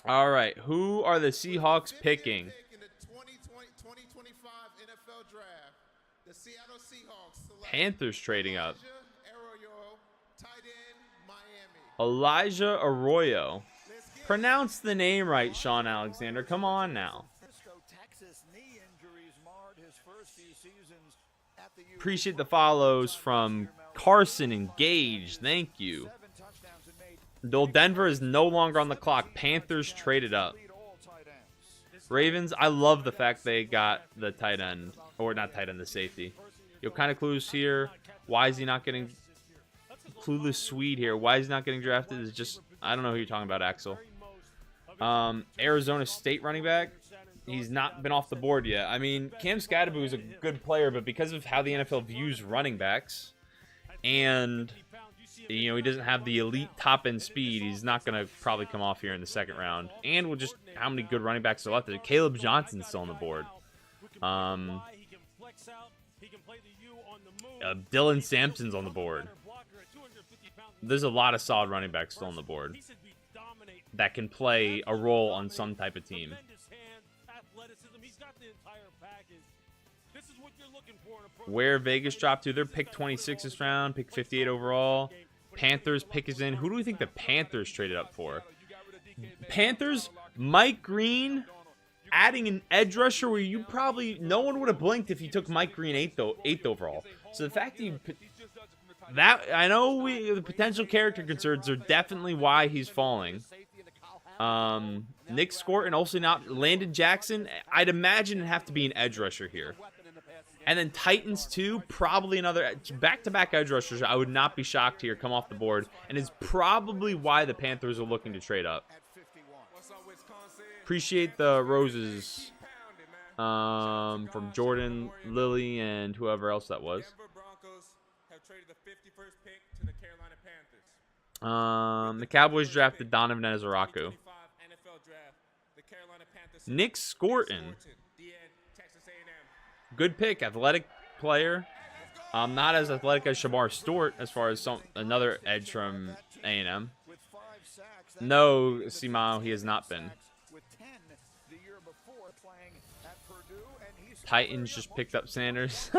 All right. Who are the Seahawks picking? In the 2025 NFL draft, the Seattle Seahawks select Panthers trading up. Arroyo, tight end, Miami. Elijah Arroyo. Pronounce the name right, Sean Alexander. Come on now. Appreciate the follows from Carson Engaged. Thank you. Though Denver is no longer on the clock, Panthers traded up. Ravens, I love the fact they got the tight end. Or not tight end, the safety. Yo, kind of clues here. Why is he not getting... Clueless Swede here. Why is he not getting drafted? Is just... I don't know who you're talking about, Axel. Arizona State running back. He's not been off the board yet. I mean, Cam Scadaboo is a good player, but because of how the NFL views running backs, and, you know, he doesn't have the elite top-end speed, he's not going to probably come off here in the second round. And with just how many good running backs are left, Caleb Johnson's still on the board. Dylan Sampson's on the board. There's a lot of solid running backs still on the board that can play a role on some type of team. Where Vegas dropped to, their pick 26 this round, pick 58 overall. Panthers pick is in. Who do we think the Panthers traded up for? Panthers, Mike Green, adding an edge rusher where you probably, no one would have blinked if you took Mike Green 8th overall. So the fact that you, I know the potential character concerns are definitely why he's falling. Nick Scorton, also not Landon Jackson. I'd imagine it'd have to be an edge rusher here. And then Titans too, probably another back-to-back edge rushers. I would not be shocked here come off the board, and it's probably why the Panthers are looking to trade up. Appreciate the roses from Jordan, Lilly, and whoever else that was. The Cowboys drafted Donovan Ezaraku. Nick Scorton. Good pick, athletic player. Not as athletic as Shamar Stewart as far as another edge from A&M. No, Simao, he has not been. Titans just picked up Sanders.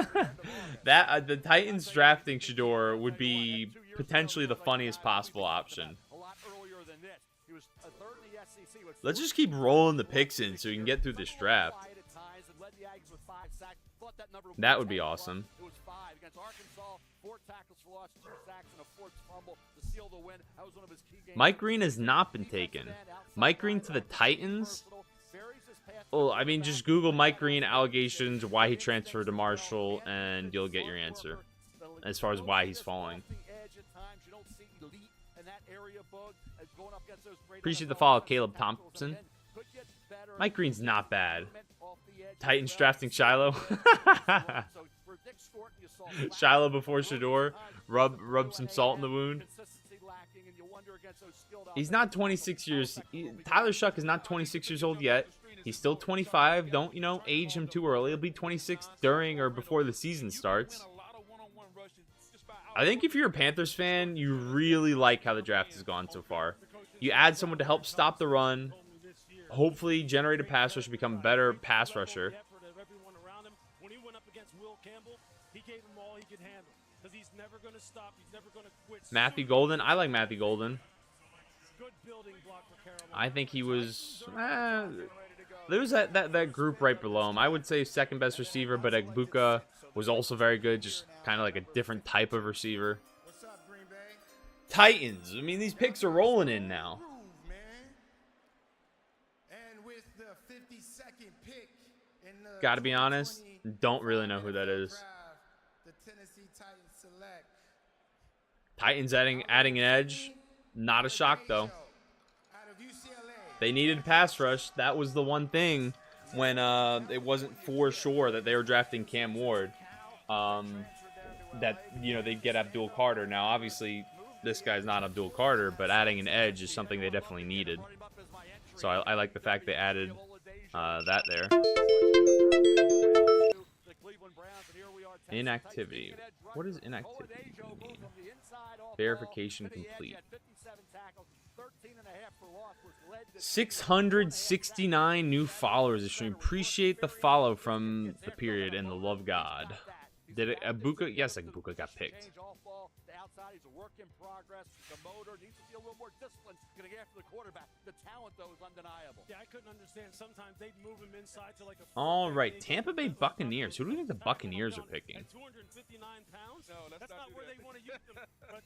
The Titans drafting Shador would be potentially the funniest possible option. Let's just keep rolling the picks in so we can get through this draft. That would be awesome. Mike Green has not been taken. Mike Green to the Titans? Well, I mean, just Google Mike Green allegations, why he transferred to Marshall, and you'll get your answer as far as why he's falling. Appreciate the follow, Caleb Thompson. Mike Green's not bad. Titans drafting Shiloh. Shiloh before Shador. Rub some salt in the wound. He's not 26 years. Tyler Shuck is not 26 years old yet. He's still 25. Don't, age him too early. He'll be 26 during or before the season starts. I think if you're a Panthers fan, you really like how the draft has gone so far. You add someone to help stop the run, hopefully generate a pass rush, become a better pass rusher. Matthew Golden, I like Matthew Golden. I think he was... there's that group right below him. I would say second best receiver, but Egbuka was also very good, just kind of like a different type of receiver. Titans. I mean, these picks are rolling in now. Gotta be honest, don't really know who that is. Titans adding an edge. Not a shock, though. They needed a pass rush. That was the one thing when it wasn't for sure that they were drafting Cam Ward. That, they'd get Abdul Carter. Now, obviously, this guy's not Abdul Carter, but adding an edge is something they definitely needed. So I like the fact they added that there. Inactivity. What does inactivity mean? Verification complete. 669 new followers this stream. Appreciate the follow from the period and the love God. Did it, Egbuka? Yes, Egbuka got picked. He's a work in progress. The motor needs to be a little more disciplined. Going to get after the quarterback. The talent, though, is undeniable. Yeah, I couldn't understand. Sometimes they'd move him inside to like a... All right, Tampa Bay Buccaneers. Who do you think the Buccaneers are picking? 259 pounds? No, that's not where they want to use them.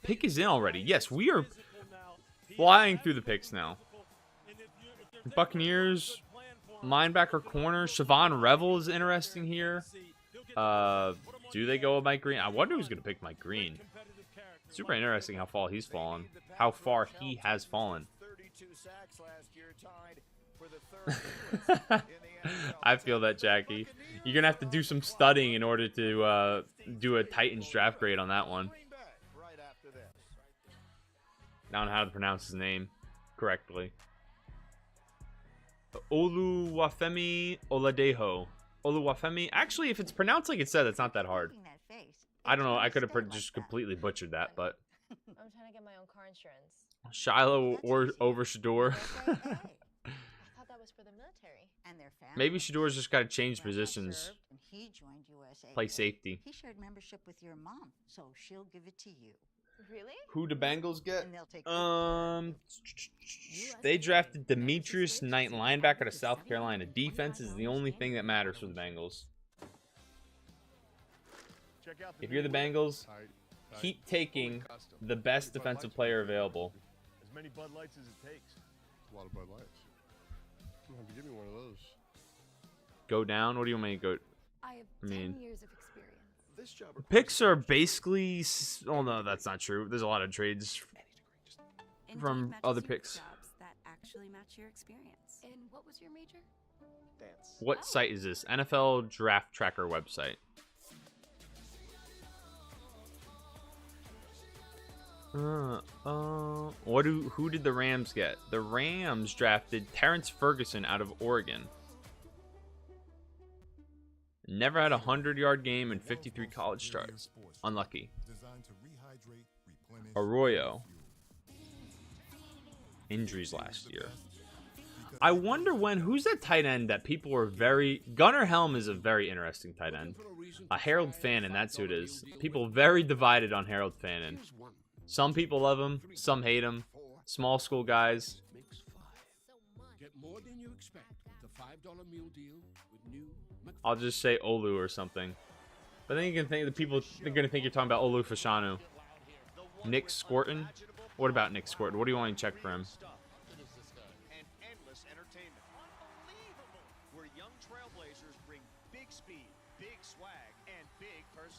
Pick is in already. Yes, we are flying through the picks now. Buccaneers, linebacker corner. Siobhan Revel is interesting here. Do they go with Mike Green? I wonder who's going to pick Mike Green. Super interesting how far he's fallen. How far he has fallen. I feel that, Jackie. You're going to have to do some studying in order to do a Titans draft grade on that one. I don't know how to pronounce his name correctly. Oluwafemi Oladejo. Oluwafemi. Actually, if it's pronounced like it said, it's not that hard. I don't know. I could have just completely butchered that, but... I'm trying to get my own car insurance. Shiloh or over Shador. I thought that was for the military. And their family. Maybe Shador's just got to change positions. He joined USA. Play safety. He shared membership with your mom, so she'll give it to you. Really? Who do Bengals get? They drafted Demetrius Knight, linebacker to South Carolina. Defense is the only thing that matters for the Bengals. If you're the Bengals, keep taking the best defensive player available. As many Bud Lights as it takes. A lot of Bud Lights. You have to give me one of those. Go down? What do you want me to go? I have 10 years of experience. Picks are basically... Oh, no, that's not true. There's a lot of trades from other picks. Jobs that actually match your experience. And what was your major? Dance. What site is this? NFL Draft Tracker website. Who did the Rams get? The Rams drafted Terrence Ferguson out of Oregon. Never had a 100-yard game and 53 college starts. Unlucky. Arroyo. Injuries last year. I wonder who's that tight end that people were very... Gunnar Helm is a very interesting tight end. Harold Fannin, that's who it is. People very divided on Harold Fannin. Some people love him, some hate him. Small school guys. I'll just say Olu or something. But then you can think they're gonna think you're talking about Olu Fashanu. Nick Scorton? What about Nick Scorton? What do you want to check for him?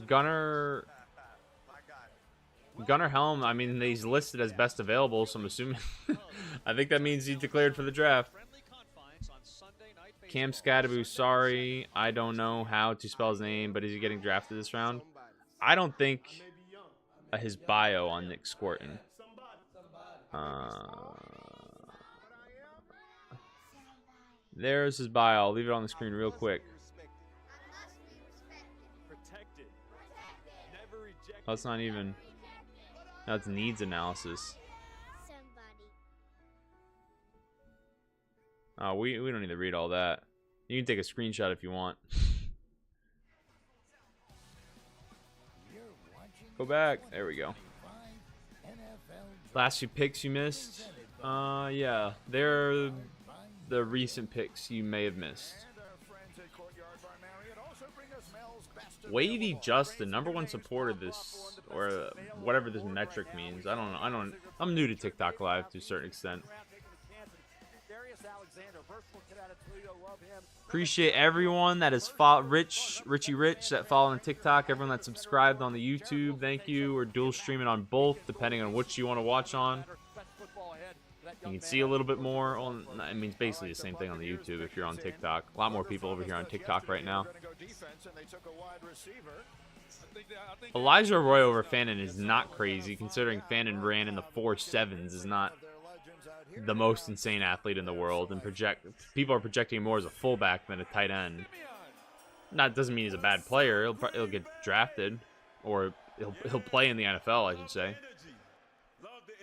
Gunnar Helm, I mean, he's listed as best available, so I'm assuming... I think that means he's declared for the draft. Cam Scadaboo, sorry. I don't know how to spell his name, but is he getting drafted this round? I don't think his bio on Nick Squirtin. There's his bio. I'll leave it on the screen real quick. Oh, it's not even. That's needs analysis. Oh, we don't need to read all that. You can take a screenshot if you want. Go back. There we go. Last few picks you missed. Yeah, they're the recent picks you may have missed. Wavy Justin, #1 supporter this, or whatever this metric means. I don't know. I'm new to TikTok Live to a certain extent. Appreciate everyone that has followed Richie Rich that followed on TikTok, everyone that subscribed on the YouTube. Thank you. We're dual streaming on both, depending on which you want to watch on. You can see a little bit more on. I mean, it's basically the same thing on the YouTube if you're on TikTok. A lot more people over here on TikTok right now. Elijah Arroyo over Fannin is not crazy, considering Fannin ran in the 4.7s. Is not the most insane athlete in the world, and people are projecting him more as a fullback than a tight end. That doesn't mean he's a bad player. He'll get drafted, or he'll play in the NFL, I should say.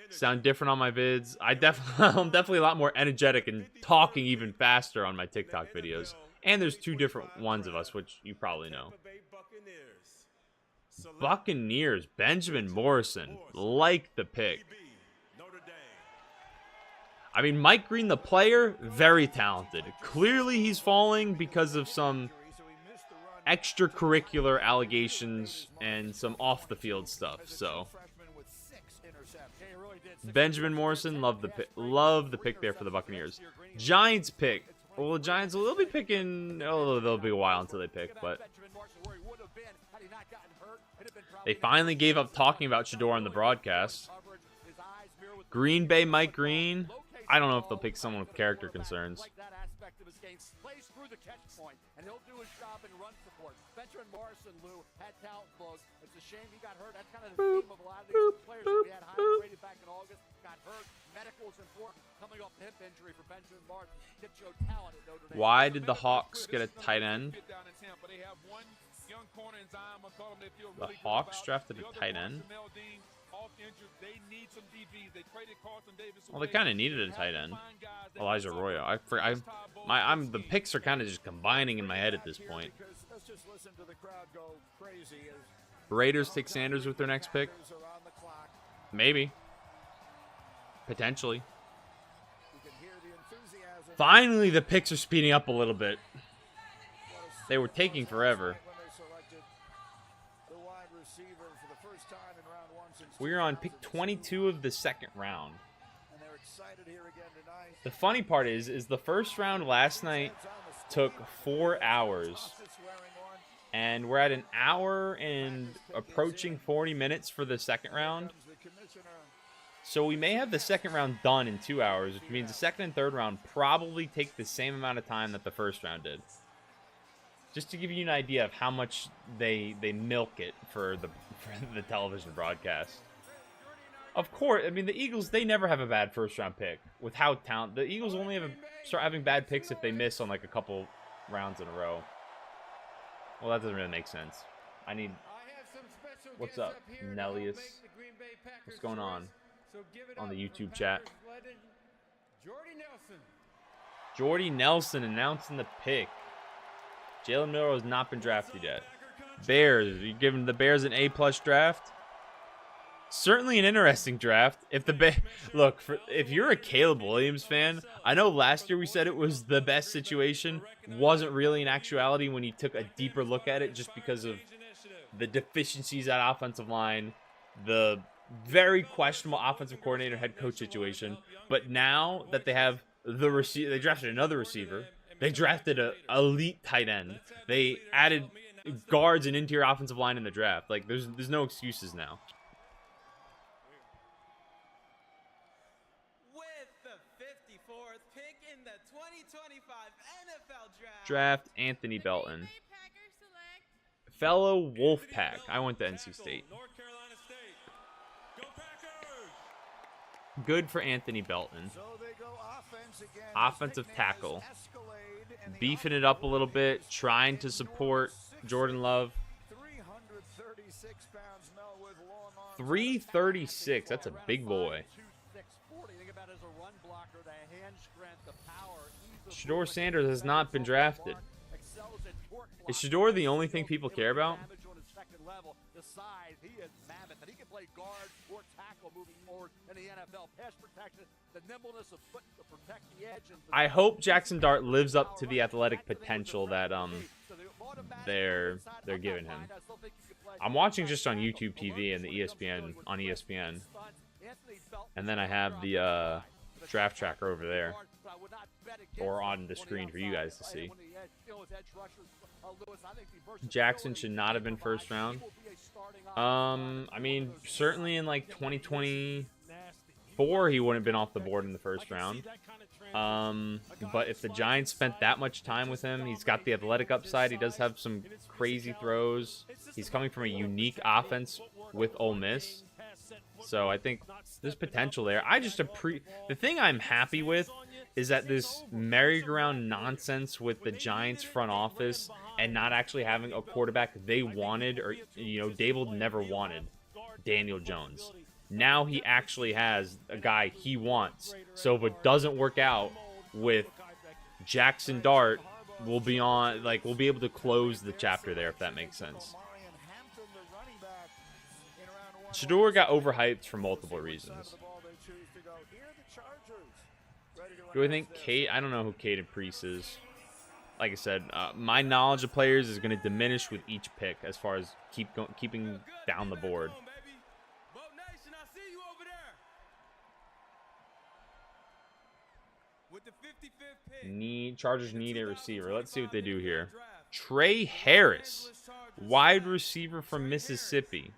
Sound different on my vids. I'm definitely a lot more energetic and talking even faster on my TikTok videos. And there's 2 different ones of us, which you probably know. Buccaneers, Benjamin Morrison, like the pick. I mean, Mike Green, the player, very talented. Clearly, he's falling because of some extracurricular allegations and some off-the-field stuff. So, Benjamin Morrison, love the pick there for the Buccaneers. Giants pick. Well, the Giants, they'll be picking. Oh, they'll be a while until they pick, but they finally gave up talking about Shedeur on the broadcast. Green Bay, Mike Green. I don't know if they'll pick someone with character concerns. Plays through the catch point, and he'll do his job in run support. Benjamin Morrison, Lou, had talent flows. It's a shame he got hurt. That's kind of the theme of a lot of these players that we had highly rated back in August. Got hurt. Medical is important. Coming off the hip injury for Benjamin Morrison. Kid showed talent at Notre Dame. Why did the Hawks get a tight end? The Hawks drafted a tight end? Well, they kind of needed a tight end. Elijah Arroyo. The picks are kind of just combining in my head at this point. Raiders take Sanders with their next pick. Maybe. Potentially. Finally, the picks are speeding up a little bit. They were taking forever. We're on pick 22 of the second round. The funny part is the first round last night took 4 hours. And we're at an hour and approaching 40 minutes for the second round. So we may have the second round done in 2 hours, which means the second and third round probably take the same amount of time that the first round did. Just to give you an idea of how much they milk it for the television broadcast. Of course, I mean, the Eagles, they never have a bad first-round pick. With how talented... The Eagles only start having bad picks if they miss on, like, a couple rounds in a row. Well, that doesn't really make sense. What's up, Nellius? What's going on the YouTube chat? Jordy Nelson announcing the pick. Jalen Miller has not been drafted yet. Bears, you giving the Bears an A+ draft? Certainly an interesting draft. If you're a Caleb Williams fan, I know last year we said it was the best situation. Wasn't really in actuality when you took a deeper look at it, just because of the deficiencies at offensive line, the very questionable offensive coordinator head coach situation. But now that they have the receiver, they drafted another receiver. They drafted an elite tight end. They added guards and interior offensive line in the draft. Like, there's no excuses now. With the 54th pick in the 2025 NFL draft Anthony Belton. Fellow Wolfpack. I went to NC State. Good for Anthony Belton. Offensive tackle. Beefing it up a little bit. Trying to support Jordan Love. 336. That's a big boy. Shedeur Sanders has not been drafted. Is Shedeur the only thing people care about? I hope Jackson Dart lives up to the athletic potential that they're giving him. I'm watching just on YouTube TV and the ESPN on ESPN, and then I have the draft tracker over there, or on the screen for you guys to see. Jackson should not have been first round. I mean, certainly in like 2024, he wouldn't have been off the board in the first round. But if the Giants spent that much time with him, he's got the athletic upside. He does have some crazy throws. He's coming from a unique offense with Ole Miss. So I think there's potential there. The thing I'm happy with is that this merry-go-round nonsense with the Giants front office and not actually having a quarterback they wanted, or, you know, Dable never wanted Daniel Jones. Now he actually has a guy he wants. So if it doesn't work out with Jackson Dart, we'll be able to close the chapter there, if that makes sense. Shedeur got overhyped for multiple reasons. Do I think I don't know who Caden Priest is. Like I said, my knowledge of players is going to diminish with each pick as far as keeping down the board. Chargers need a receiver. Let's see what they do here. Trey Harris, wide receiver from Mississippi.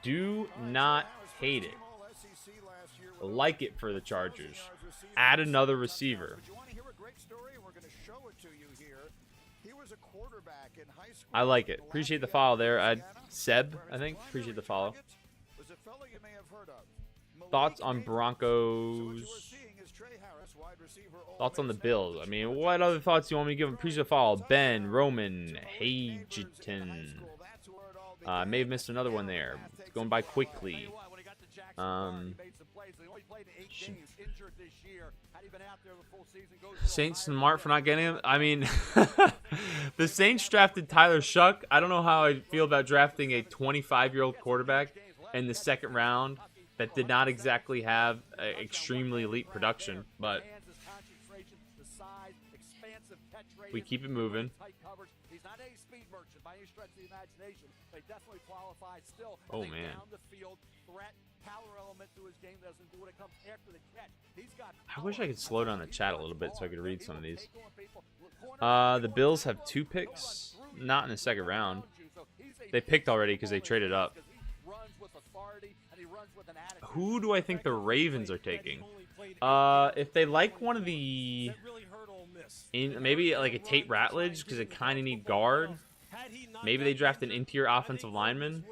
Do not hate it. Like it for the Chargers. Add another receiver. I like it. Appreciate the follow there. Seb, I think. Appreciate the follow. Thoughts on Broncos? Thoughts on the Bills? I mean, what other thoughts do you want me to give? Appreciate the follow. Ben, Roman, Hageton. I may have missed another one there. It's going by quickly. Saints smart for not getting him. I mean, the Saints drafted Tyler Shuck. I don't know how I feel about drafting a 25-year-old quarterback in the second round that did not exactly have extremely elite production, but we keep it moving. Oh man. I wish I could slow down the chat a little bit so I could read some of these. The Bills have 2 picks, not in the second round. They picked already because they traded up. Who do I think the Ravens are taking? If they like one of the... maybe like a Tate Ratledge, because they kind of need guard. Maybe they draft an interior offensive lineman.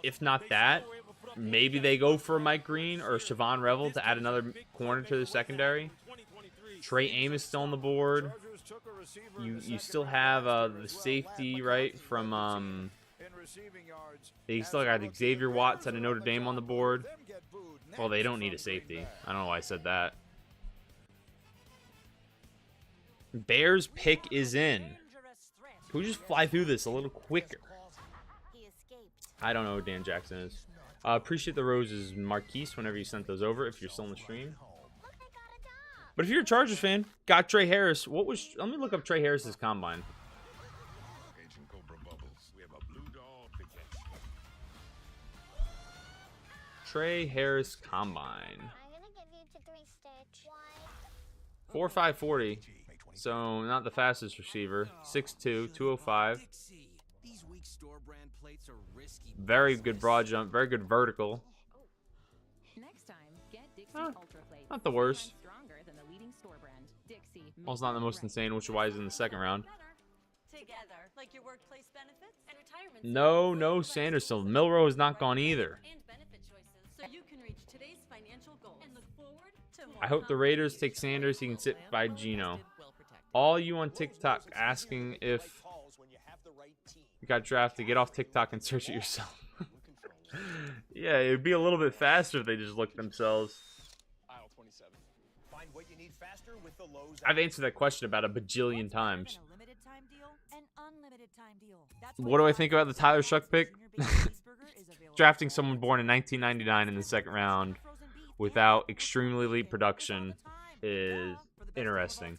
If not that, maybe they go for Mike Green or Siobhan Revel to add another corner to the secondary. Trey Amos still on the board. You still have the safety, right, from... they still got Xavier Watts out of Notre Dame on the board. Well, they don't need a safety. I don't know why I said that. Bears pick is in. Can we just fly through this a little quicker? I don't know who Dan Jackson is. Appreciate the roses, Marquise, whenever you sent those over, if you're still in the stream. But if you're a Chargers fan, got Trey Harris. Let me look up Trey Harris's combine. Trey Harris combine. 4.540. So not the fastest receiver. 6'2", 205. Very good broad jump. Very good vertical. Next time, get Dixie Ultra Plates. Not the worst. Stronger than the leading store brand. Dixie. Well, it's not the most insane, which is why he's in the second round. Together, like your workplace benefits and retirement. No Sanders still. Milrow has not gone either. And benefit choices, so you can reach today's financial goals and look forward to more. I hope the Raiders take Sanders. He can sit by Geno. All you on TikTok asking if you got drafted, get off TikTok and search it yourself. Yeah, it'd be a little bit faster if they just looked themselves. I've answered that question about a bajillion times. What do I think about the Tyler Shuck pick? Drafting someone born in 1999 in the second round without extremely elite production is interesting.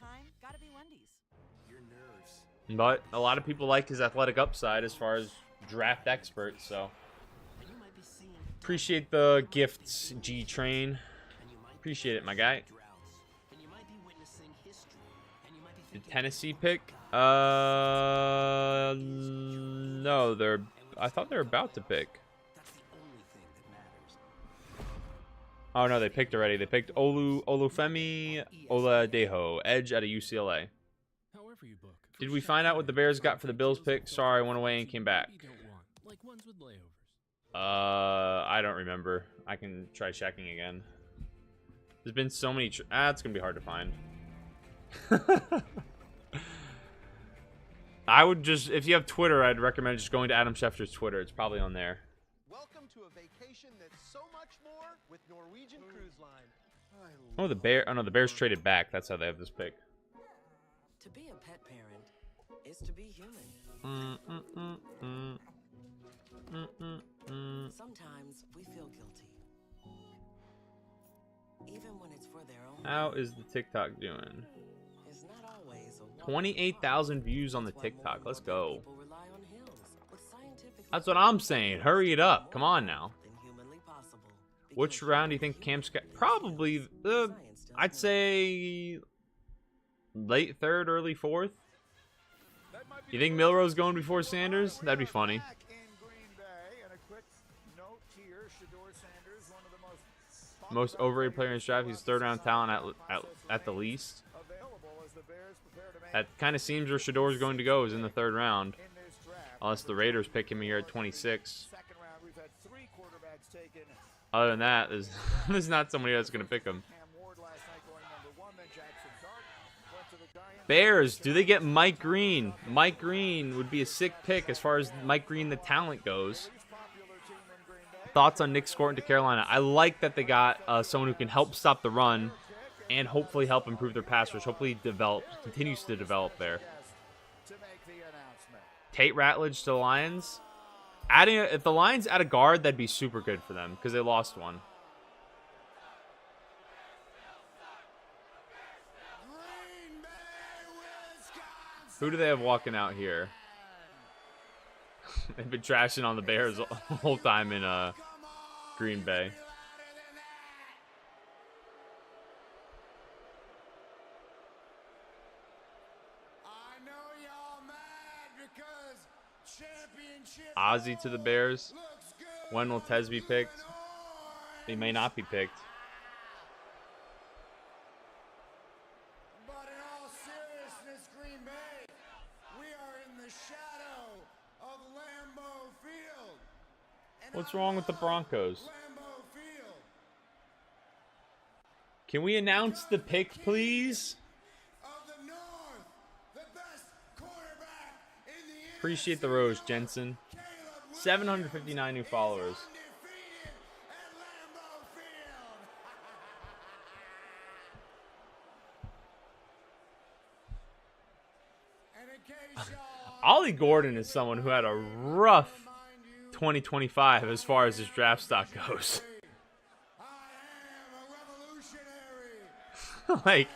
But a lot of people like his athletic upside as far as draft experts, so appreciate the gifts, G-Train. Appreciate it, my guy. The Tennessee pick? No, I thought they were about to pick. Oh no, they picked already. They picked Olufemi Oladejo, edge out of UCLA. Did we find out what the Bears got for the Bills pick? Sorry, I went away and came back. I don't remember. I can try checking again. There's been so many. It's gonna be hard to find. I would just, if you have Twitter, I'd recommend just going to Adam Schefter's Twitter. It's probably on there. Welcome to a vacation that's so much more with Norwegian Cruise Line. Oh, the Bears traded back. That's how they have this pick. To be a pet parent is to be human. Sometimes we feel guilty. Even when it's for their own. How is the TikTok doing? It's not always a 28,000 views on the TikTok. Let's go. That's what I'm saying. Hurry it up. Come on now. Which round do you think Cam's got? Probably, I'd say late third, early fourth. You think Milrow's going before Sanders? That'd be funny. Most overrated player in his draft. He's third round talent at the least. That kind of seems where Shador's going to go, is in the third round. Unless the Raiders pick him here at 26. Other than that, there's not somebody that's going to pick him. Bears, do they get Mike Green? Mike Green would be a sick pick as far as Mike Green, the talent, goes. Thoughts on Nick Scorton to Carolina? I like that they got someone who can help stop the run and hopefully help improve their pass rush. Hopefully continues to develop there. Tate Ratledge to the Lions. If the Lions add a guard, that'd be super good for them because they lost one. Who do they have walking out here? They've been trashing on the Bears the whole time in Green Bay. Ozzie to the Bears. When will Tez be picked? He may not be picked. But in all seriousness, Green Bay, we are in the shadow of Lambeau Field. What's wrong with the Broncos? Can we announce the pick, please? Appreciate the rose, Jensen. 759 new followers. Ollie Gordon is someone who had a rough 2025 as far as his draft stock goes. Like,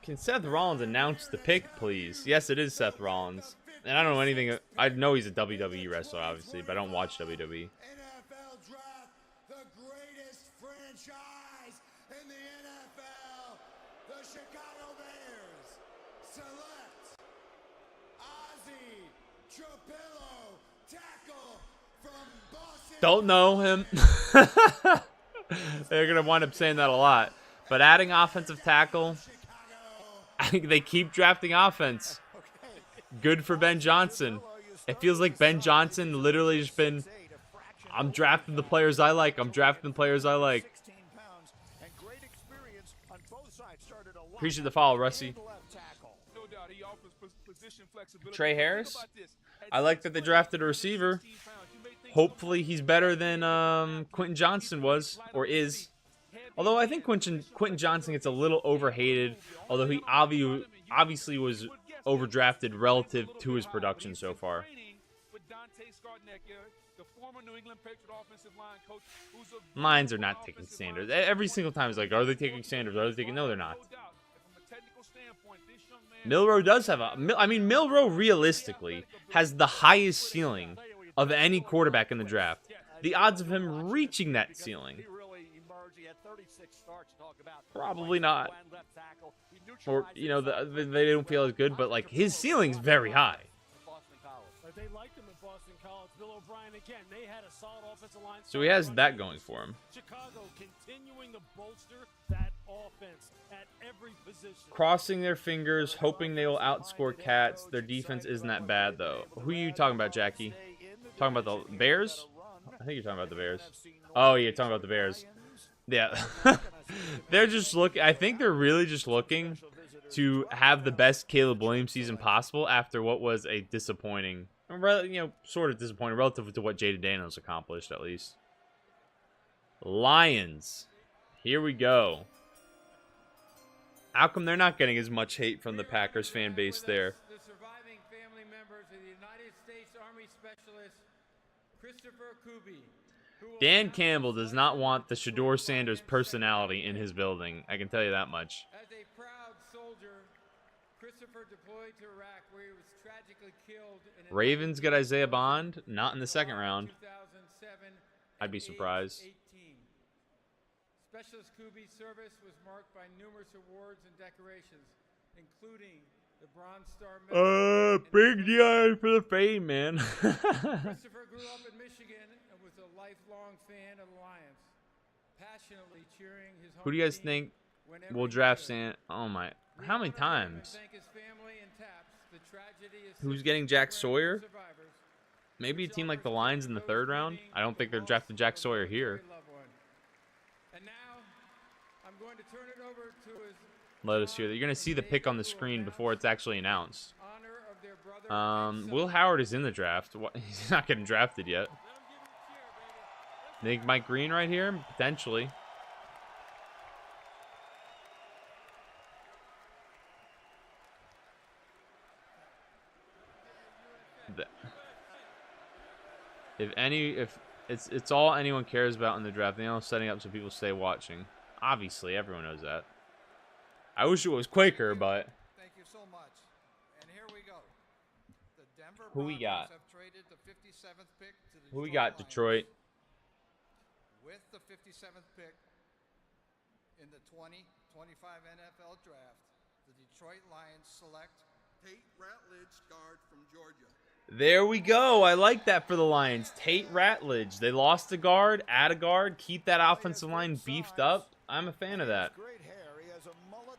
can Seth Rollins announce the pick, please? Yes, it is Seth Rollins. And I don't know anything. I know he's a WWE wrestler, obviously, but I don't watch WWE. NFL draft, the greatest franchise in the NFL, the Chicago Bears select Ozzie Trapillo, tackle from Boston Don't know him. They're going to wind up saying that a lot. But adding offensive tackle, I think they keep drafting offense. Good for Ben Johnson. It feels like Ben Johnson literally just been, I'm drafting the players I like. I'm drafting the players I like. Appreciate the follow, Rusty. Trey Harris. I like that they drafted a receiver. Hopefully he's better than Quentin Johnson was, or is. Although I think Quentin Johnson gets a little overhated, although he obviously was overdrafted relative to his production so far. Lions are not taking Sanders. Every single time it's like, are they taking Sanders? Are they taking? No, they're not. Milroe does have a... I mean, Milroe realistically has the highest ceiling of any quarterback in the draft. The odds of him reaching that ceiling, probably not. Or, you know, they don't feel as good, but, like, his ceiling's very high. They liked him at Boston College. Bill O'Brien, again, they had a solid offensive line. So he has that going for him. Chicago continuing to bolster that offense at every position. Crossing their fingers, hoping they will outscore Cats. Their defense isn't that bad, though. Who are you talking about, Jackie? Talking about the Bears? I think you're talking about the Bears. Oh, you're talking about the Bears. Yeah. They're just looking. I think they're really just looking to have the best Caleb Williams season possible after what was a disappointing, sort of disappointing relative to what Jaden Daniels accomplished, at least. Lions. Here we go. How come they're not getting as much hate from the Packers fan base there? The surviving family members of the United States Army Specialist Christopher Kuby. Dan Campbell does not want the Shedeur Sanders personality in his building. I can tell you that much. As a proud soldier, Christopher deployed to Iraq, where he was tragically killed. Ravens get Isaiah Bond, not in the second round. I'd be surprised. Specialist Kuby's service was marked by numerous awards and decorations, including the Bronze Star Medal. Big DI for the fame, man. Christopher grew up in Michigan and was a lifelong fan of the Lions, passionately cheering his home. Who do you guys think will draft San? Oh my! How many times? Who's getting Jack Sawyer? Maybe a team like the Lions in the third round. I don't think they're drafting Jack Sawyer here. And now I'm going to turn it over to his Let us hear that. You're going to see the pick on the screen before it's actually announced. Will Howard is in the draft. He's not getting drafted yet. Think Mike Green right here? Potentially. If it's all anyone cares about in the draft, they are setting up so people stay watching. Obviously, everyone knows that. I wish it was Quaker, but Thank you so much. And here we go. The Denver who we got? have traded the 57th pick to the Who we got? Detroit. With the 57th pick in the 2025 NFL draft, the Detroit Lions select Tate Ratledge, guard from Georgia. There we go. I like that for the Lions. Tate Ratledge. They lost a guard, add a guard, keep that offensive line beefed up. I'm a fan of that.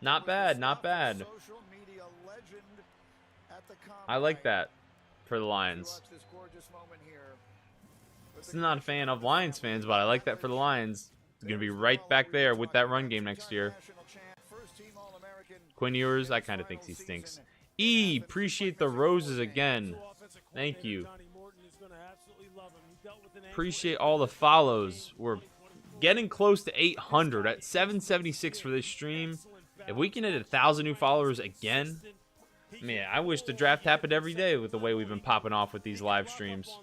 Not bad, not bad. I like that for the Lions. I'm not a fan of Lions fans, but I like that for the Lions. It's going to be right back there with that run game next year. Quinn Ewers, I kind of think he stinks. Appreciate the roses again. Thank you. Appreciate all the follows. We're getting close to 800 at 776 for this stream. If we can hit 1,000 new followers again, man, I wish the draft happened every day with the way we've been popping off with these live streams.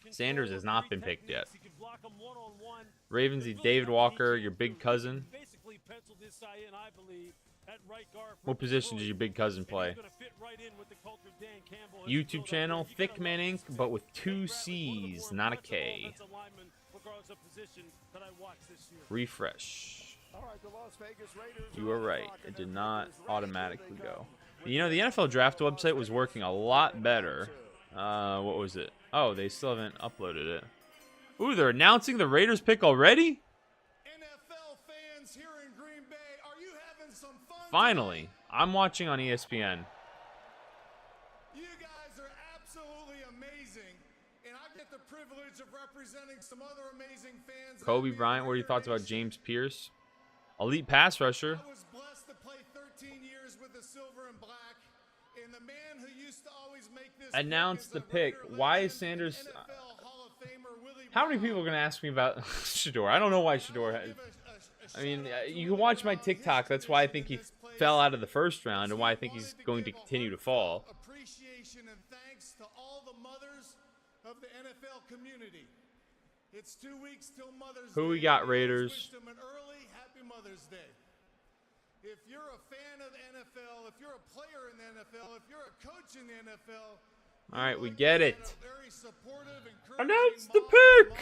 Sanders has not been picked yet. Ravens, David Walker, your big cousin. What position does your big cousin play? YouTube channel, Thick Man Inc., but with 2 C's, not a K. Refresh. You are right. It did not automatically go. You know, the NFL Draft website was working a lot better. What was it? Oh, they still haven't uploaded it. Ooh, they're announcing the Raiders pick already? NFL fans here in Green Bay, are you having some fun? Finally. I'm watching on ESPN. You guys are absolutely amazing, and I get the privilege of representing some other amazing fans. Kobe Bryant, what are your thoughts about James Pierce? Elite pass rusher. I was blessed to play 13 years with the silver and black, and the man who used to always make this Announced the pick. Why is Sanders... How many people are going to ask me about Shedeur? I don't know why Shedeur has... I mean, you can watch my TikTok. That's why I think he fell out of the first round and why I think he's going to continue to fall. Appreciation and thanks to all the mothers of the NFL community. It's 2 weeks till Mother's Day. Who we got, Raiders? Wish them an early Happy Mother's Day. If you're a fan of the NFL, if you're a player in the NFL, if you're a coach in the NFL, all right, we get it. Announce the pick.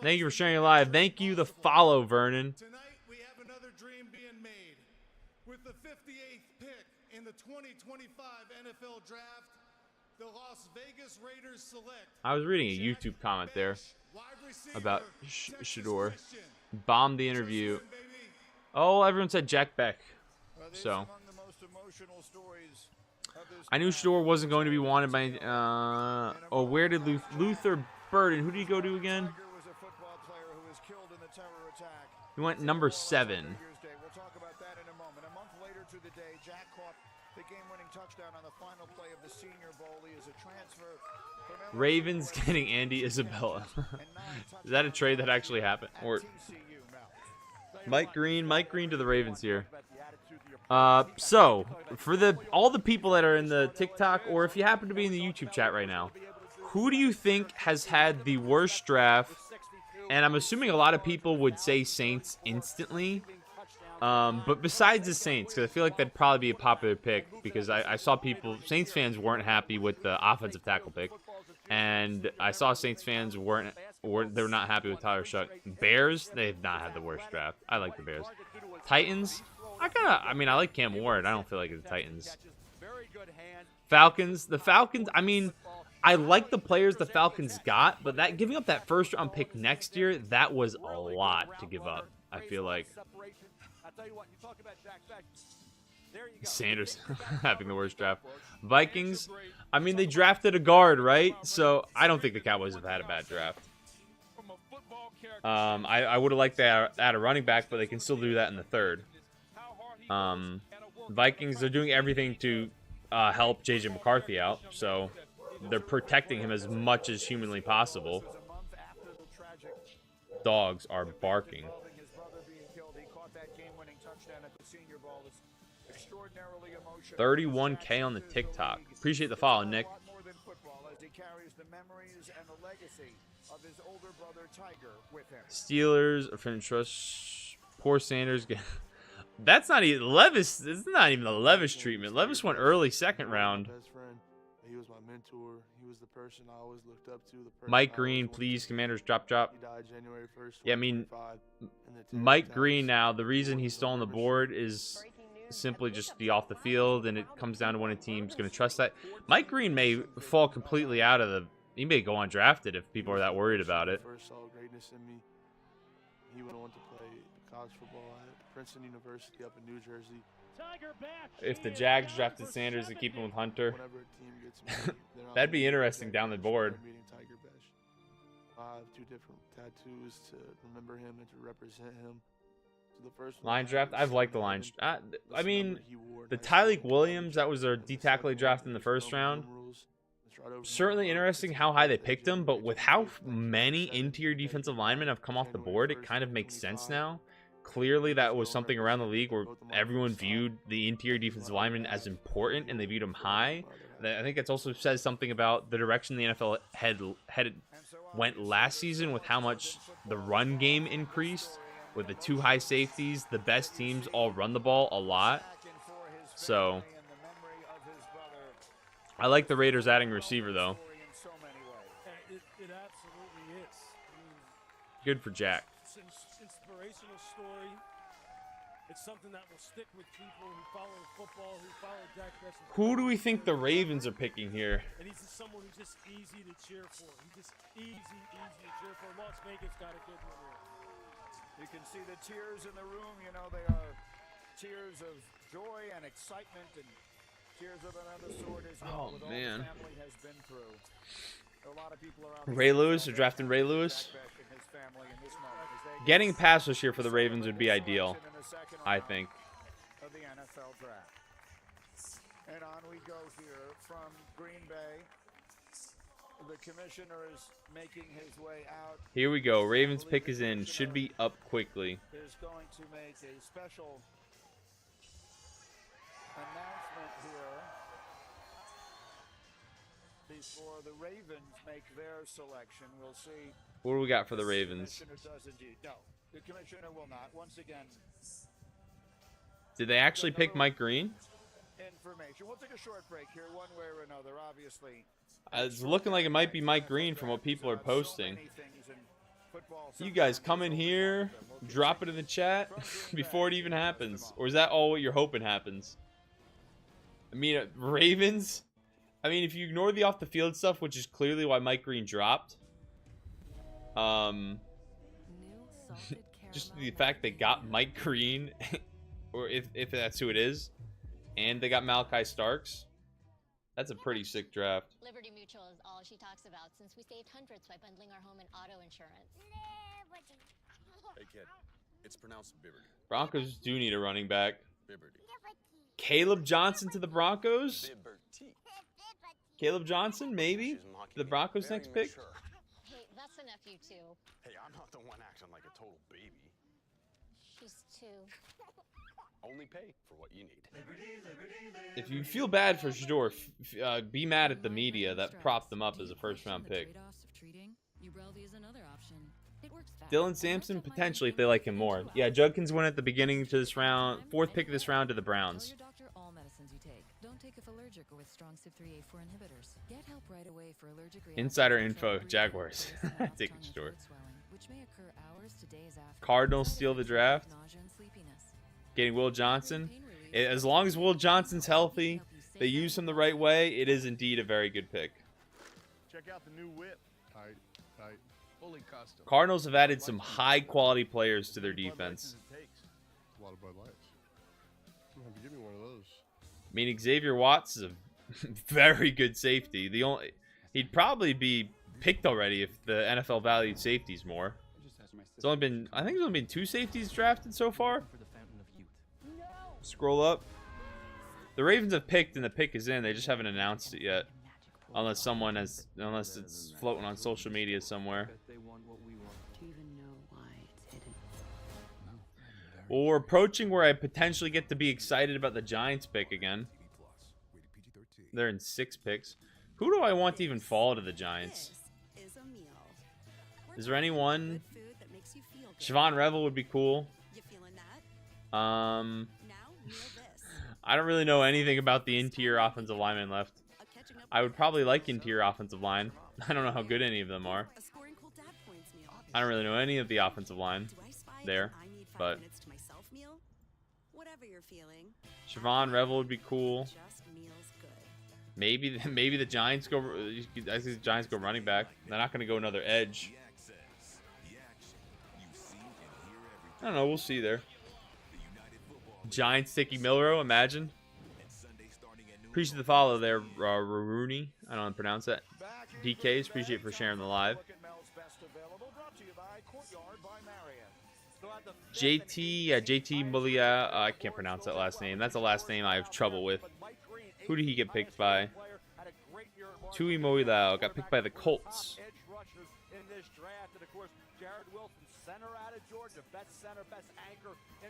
Thank you for sharing live. Thank you, the follow, Vernon. Tonight we have another dream being made. With the 58th pick in the 2025 NFL Draft, the Las Vegas Raiders select. I was reading a YouTube comment there about Shedeur. Bombed the interview. Oh, everyone said Jack Beck. So I knew Shedeur wasn't going to be wanted by. Oh, where did Luther Burden? Who did he go to again? He went number 7. We'll talk about that in a moment. A month later to the day, Jack caught the game-winning touchdown on the final play of the Senior Bowl. He is a transfer. Ravens getting Andy Isabella. Is that a trade that actually happened? Or Mike Green to the Ravens here. So for all the people that are in the TikTok, or if you happen to be in the YouTube chat right now, who do you think has had the worst draft? And I'm assuming a lot of people would say Saints instantly. But besides the Saints, because I feel like that'd probably be a popular pick, because I saw people, Saints fans weren't happy with the offensive tackle pick, and I saw Saints fans they were not happy with Tyler Shuck. Bears, they've not had the worst draft. I like the Bears. Titans, I like Cam Ward. I don't feel like the Titans. Falcons, I mean, I like the players the Falcons got, but that giving up that first round pick next year, that was a lot to give up, I feel like. Sanders having the worst draft. Vikings, I mean, they drafted a guard, right? So I don't think the Cowboys have had a bad draft. I would have liked to add a running back, but they can still do that in the third. Vikings, they're doing everything to help J.J. McCarthy out, so they're protecting him as much as humanly possible. Dogs are barking. 31K on the TikTok. Appreciate the follow, Nick. Steelers are finished rush. Poor Sanders. That's not even Levis. It's not even the Levis treatment. Levis went early second round. He was my mentor. He was the person I always looked up to. Mike Green, please, Commanders, drop. He died January 1st. Yeah, I mean, Mike Green now, the reason he's still on the board is simply just the off the field, and it comes down to when a team's going to trust that. Mike Green may fall completely out of he may go undrafted if people are that worried about it. First saw greatness in me. He went on to play college football at Princeton University up in New Jersey. If the Jags drafted Sanders and keep him with Hunter, that'd be interesting down the board. I have 2 different tattoos to remember him and to represent him. So the first line draft, I've liked the line. I mean, the Tyleik Williams, that was their D-tackle draft in the first round. Certainly interesting how high they picked him, but with how many interior defensive linemen have come off the board, it kind of makes sense now. Clearly, that was something around the league where everyone viewed the interior defensive lineman as important, and they viewed him high. I think it also says something about the direction the NFL went last season with how much the run game increased. With the 2 high safeties, the best teams all run the ball a lot. So, I like the Raiders adding a receiver, though. It absolutely is. Good for Jack. Inspirational story. It's something that will stick with people who follow football, who follow Dak Prescott. Who do we think the Ravens are picking here? And he's just someone who's just easy to cheer for. He's just easy to cheer for. Las Vegas got a good one here. You can see the tears in the room. You know, they are tears of joy and excitement and tears of another sort as well. Oh, man. All the family has been through. A lot of people around Ray Lewis, or drafting Ray Lewis? Getting pass rush here for the Ravens would be ideal, I think. Of the NFL draft. And on we go here from Green Bay. The commissioner is making his way out. Here we go. Ravens pick is in. Should be up quickly. Is going to make a special announcement here before the Ravens make their selection. We'll see. What do we got for the Ravens? The commissioner does indeed. No, the commissioner will not. Once again. Did they actually pick Mike Green? Information. We'll take a short break here, one way or another. Obviously, It's looking like it might be Mike Green from what people are posting. You guys come in here, drop it in the chat before it even happens. Or is that all what you're hoping happens? I mean, Ravens? I mean, if you ignore the off the field stuff, which is clearly why Mike Green dropped. Just the fact they got Mike Green, or if that's who it is, and they got Malachi Starks. That's a pretty sick draft. Liberty Mutual is all she talks about since we saved hundreds by bundling our home and auto insurance. Hey kid, it's pronounced Liberty. Broncos do need a running back. Liberty. Caleb Johnson to the Broncos? Caleb Johnson, maybe? The Broncos next pick? Hey, that's a nephew too. Hey, I'm not the one acting like a total baby. She's two. Only pay for what you need. If you feel bad for Shador, be mad at the media that propped them up as a first-round pick. Dylan Sampson, potentially, if they like him more. Yeah, Judkins went at the beginning to this round. 4th pick of this round to the Browns. Insider info, Jaguars. Taking Shador. Cardinals steal the draft. Getting Will Johnson. As long as Will Johnson's healthy, they use him the right way, it is indeed a very good pick. Check out the new whip. Tight. Fully custom. Cardinals have added some high-quality players to their defense. A lot of Bud Lights. I'm gonna give me one of those. I mean, Xavier Watts is a very good safety. He'd probably be picked already if the NFL valued safeties more. It's only been, I think there's only been 2 safeties drafted so far. Scroll up. The Ravens have picked and the pick is in. They just haven't announced it yet. Unless it's floating on social media somewhere. Well, we're approaching where I potentially get to be excited about the Giants pick again. They're in 6 picks. Who do I want to even fall to the Giants? Is there anyone? Siobhan Revel would be cool. I don't really know anything about the interior offensive linemen left. I would probably like interior offensive line. I don't know how good any of them are. I don't really know any of the offensive line there, but Siobhan Revel would be cool. Maybe the Giants go. I see the Giants go running back. They're not going to go another edge. I don't know. We'll see there. Giants taking Milrow, imagine. Appreciate the follow there, Rooney. I don't know how to pronounce that. DKs, appreciate for sharing the live. JT Mulia. I can't pronounce that last name. That's the last name I have trouble with. Who did he get picked by? Tui Moilao got picked by the Colts.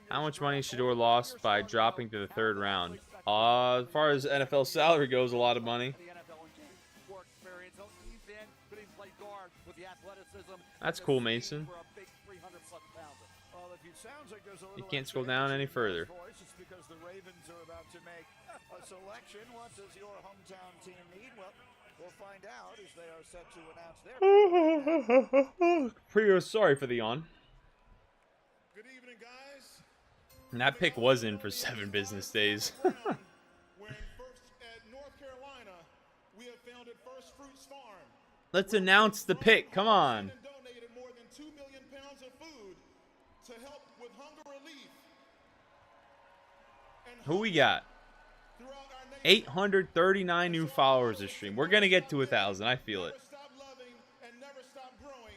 How much money Shador lost by dropping to the 3rd round? As far as NFL salary goes, a lot of money. That's cool, Mason. You can't scroll down any further. It's because the Ravens are about to make a selection. What does your hometown team need? Well, we'll find out as they are set to announce their. Pretty sorry for the yawn. Good evening, guys. And that pick was in for 7 business days. When first at North Carolina, we have founded First Fruits Farm. Let's announce the pick. Come on. Donated more than 2 million pounds of food to help with hunger relief. Who we got? 839 new followers this stream. We're going to get to 1,000. I feel it. Stop loving and never stop growing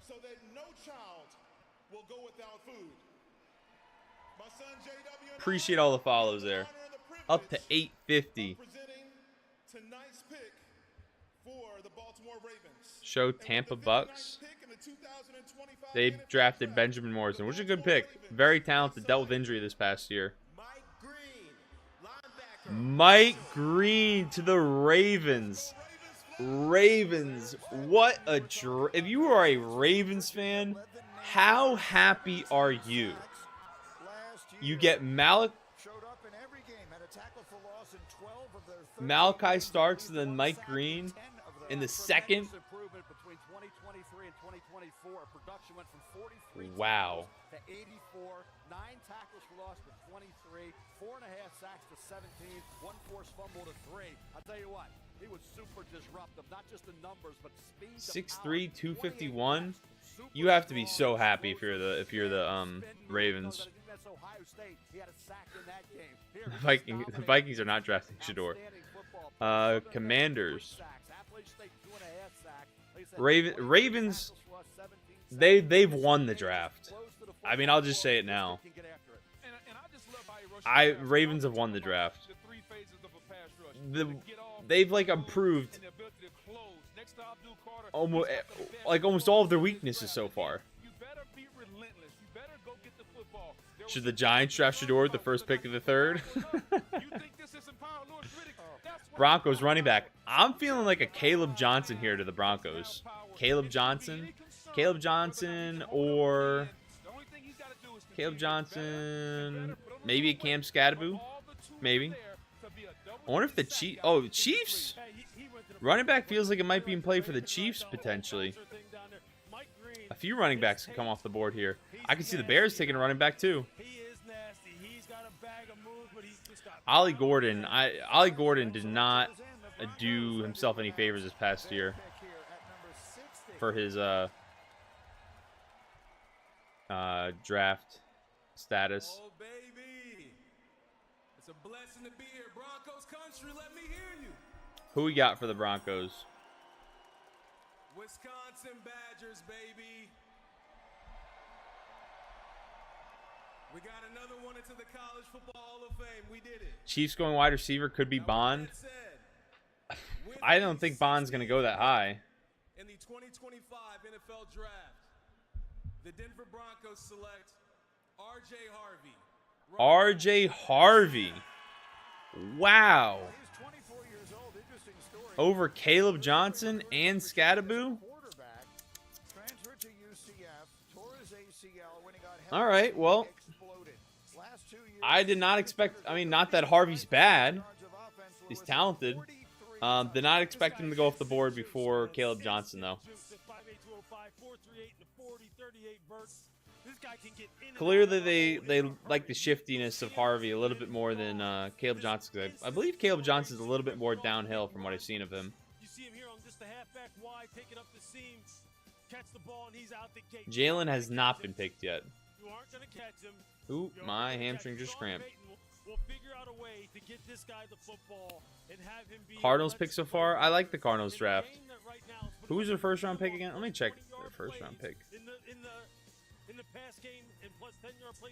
so that no child will go without food. My son JW Appreciate all the follows there. Up to 850. presenting tonight's pick for the Baltimore Ravens. Show Tampa Bucks. They drafted Benjamin Morrison, which is a good pick. Very talented. Dealt with injury this past year. Mike Green to the Ravens. Ravens. What a if you are a Ravens fan, how happy are you? You get Malachi Starks and then Mike Green in the second. Wow. To 84, 9 tackles for loss to 23, 4.5 sacks to 17, 1 forced fumble to 3. I'll tell you what, he was super disruptive, not just the numbers, but speed. 6'3", 251. You have to be so happy if you're the Ravens. The Vikings are not drafting Shador. Commanders. Ravens. They've won the draft. I mean, I'll just say it now. Ravens have won the draft. They've like improved almost all of their weaknesses so far. Should the Giants draft Shador the first pick of the 3rd? Broncos running back. I'm feeling like a Caleb Johnson here to the Broncos. Caleb Johnson or Caleb Johnson, maybe a Cam Scatterbu, maybe. I wonder if the Chiefs running back feels like it might be in play for the Chiefs potentially. A few running backs can come off the board here. I can see the Bears taking a running back too. Ollie Gordon did not do himself any favors this past year for his draft status. Oh, baby. It's a blessing to be here. Broncos country, let me hear you. Who we got for the Broncos? Wisconsin Badgers, baby. We got another one into the College Football Hall of Fame. We did it. Chiefs going wide receiver could be Bond. I don't think Bond's going to go that high. In the 2025 NFL Draft, the Denver Broncos select R.J. Harvey. R.J. Harvey. Wow. Over Caleb Johnson and Scatterbu? All right, well, I did not expect, I mean, not that Harvey's bad. He's talented. Did not expect him to go off the board before Caleb Johnson, though. Clearly, they like the shiftiness of Harvey a little bit more than Caleb Johnson. I believe Caleb Johnson's a little bit more downhill from what I've seen of him. You see him here on just the halfback wide, taking up the seam, catch the ball, and he's out the gate. Jalen has not been picked yet. You aren't going to catch him. Ooh, my hamstring just cramped. We'll figure out a way to get this guy the football and have him be Cardinals pick so far? I like the Cardinals draft. Who's their first round pick again? Let me check their first round pick.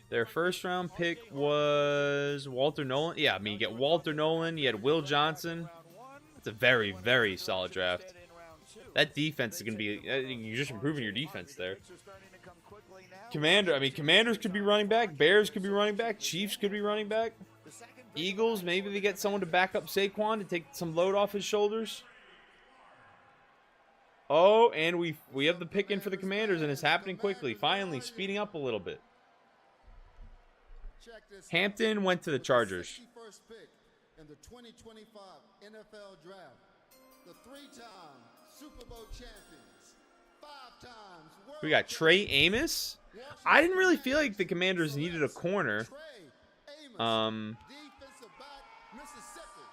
Their first round pick was Walter Nolan. Yeah, I mean, you get Walter Nolan, you had Will Johnson. It's a very, very solid draft. That defense is going to be, you're just improving your defense there. Commanders could be running back. Bears could be running back. Chiefs could be running back. Eagles, maybe they get someone to back up Saquon to take some load off his shoulders. Oh, and we have the pick in for the Commanders, and it's happening quickly. Finally, speeding up a little bit. Hampton went to the Chargers. Pick in the 2025 NFL Draft, the 3-time Super Bowl champions, 5 times. We got Trey Amos. I didn't really feel like the Commanders needed a corner. Defensive back, Mississippi.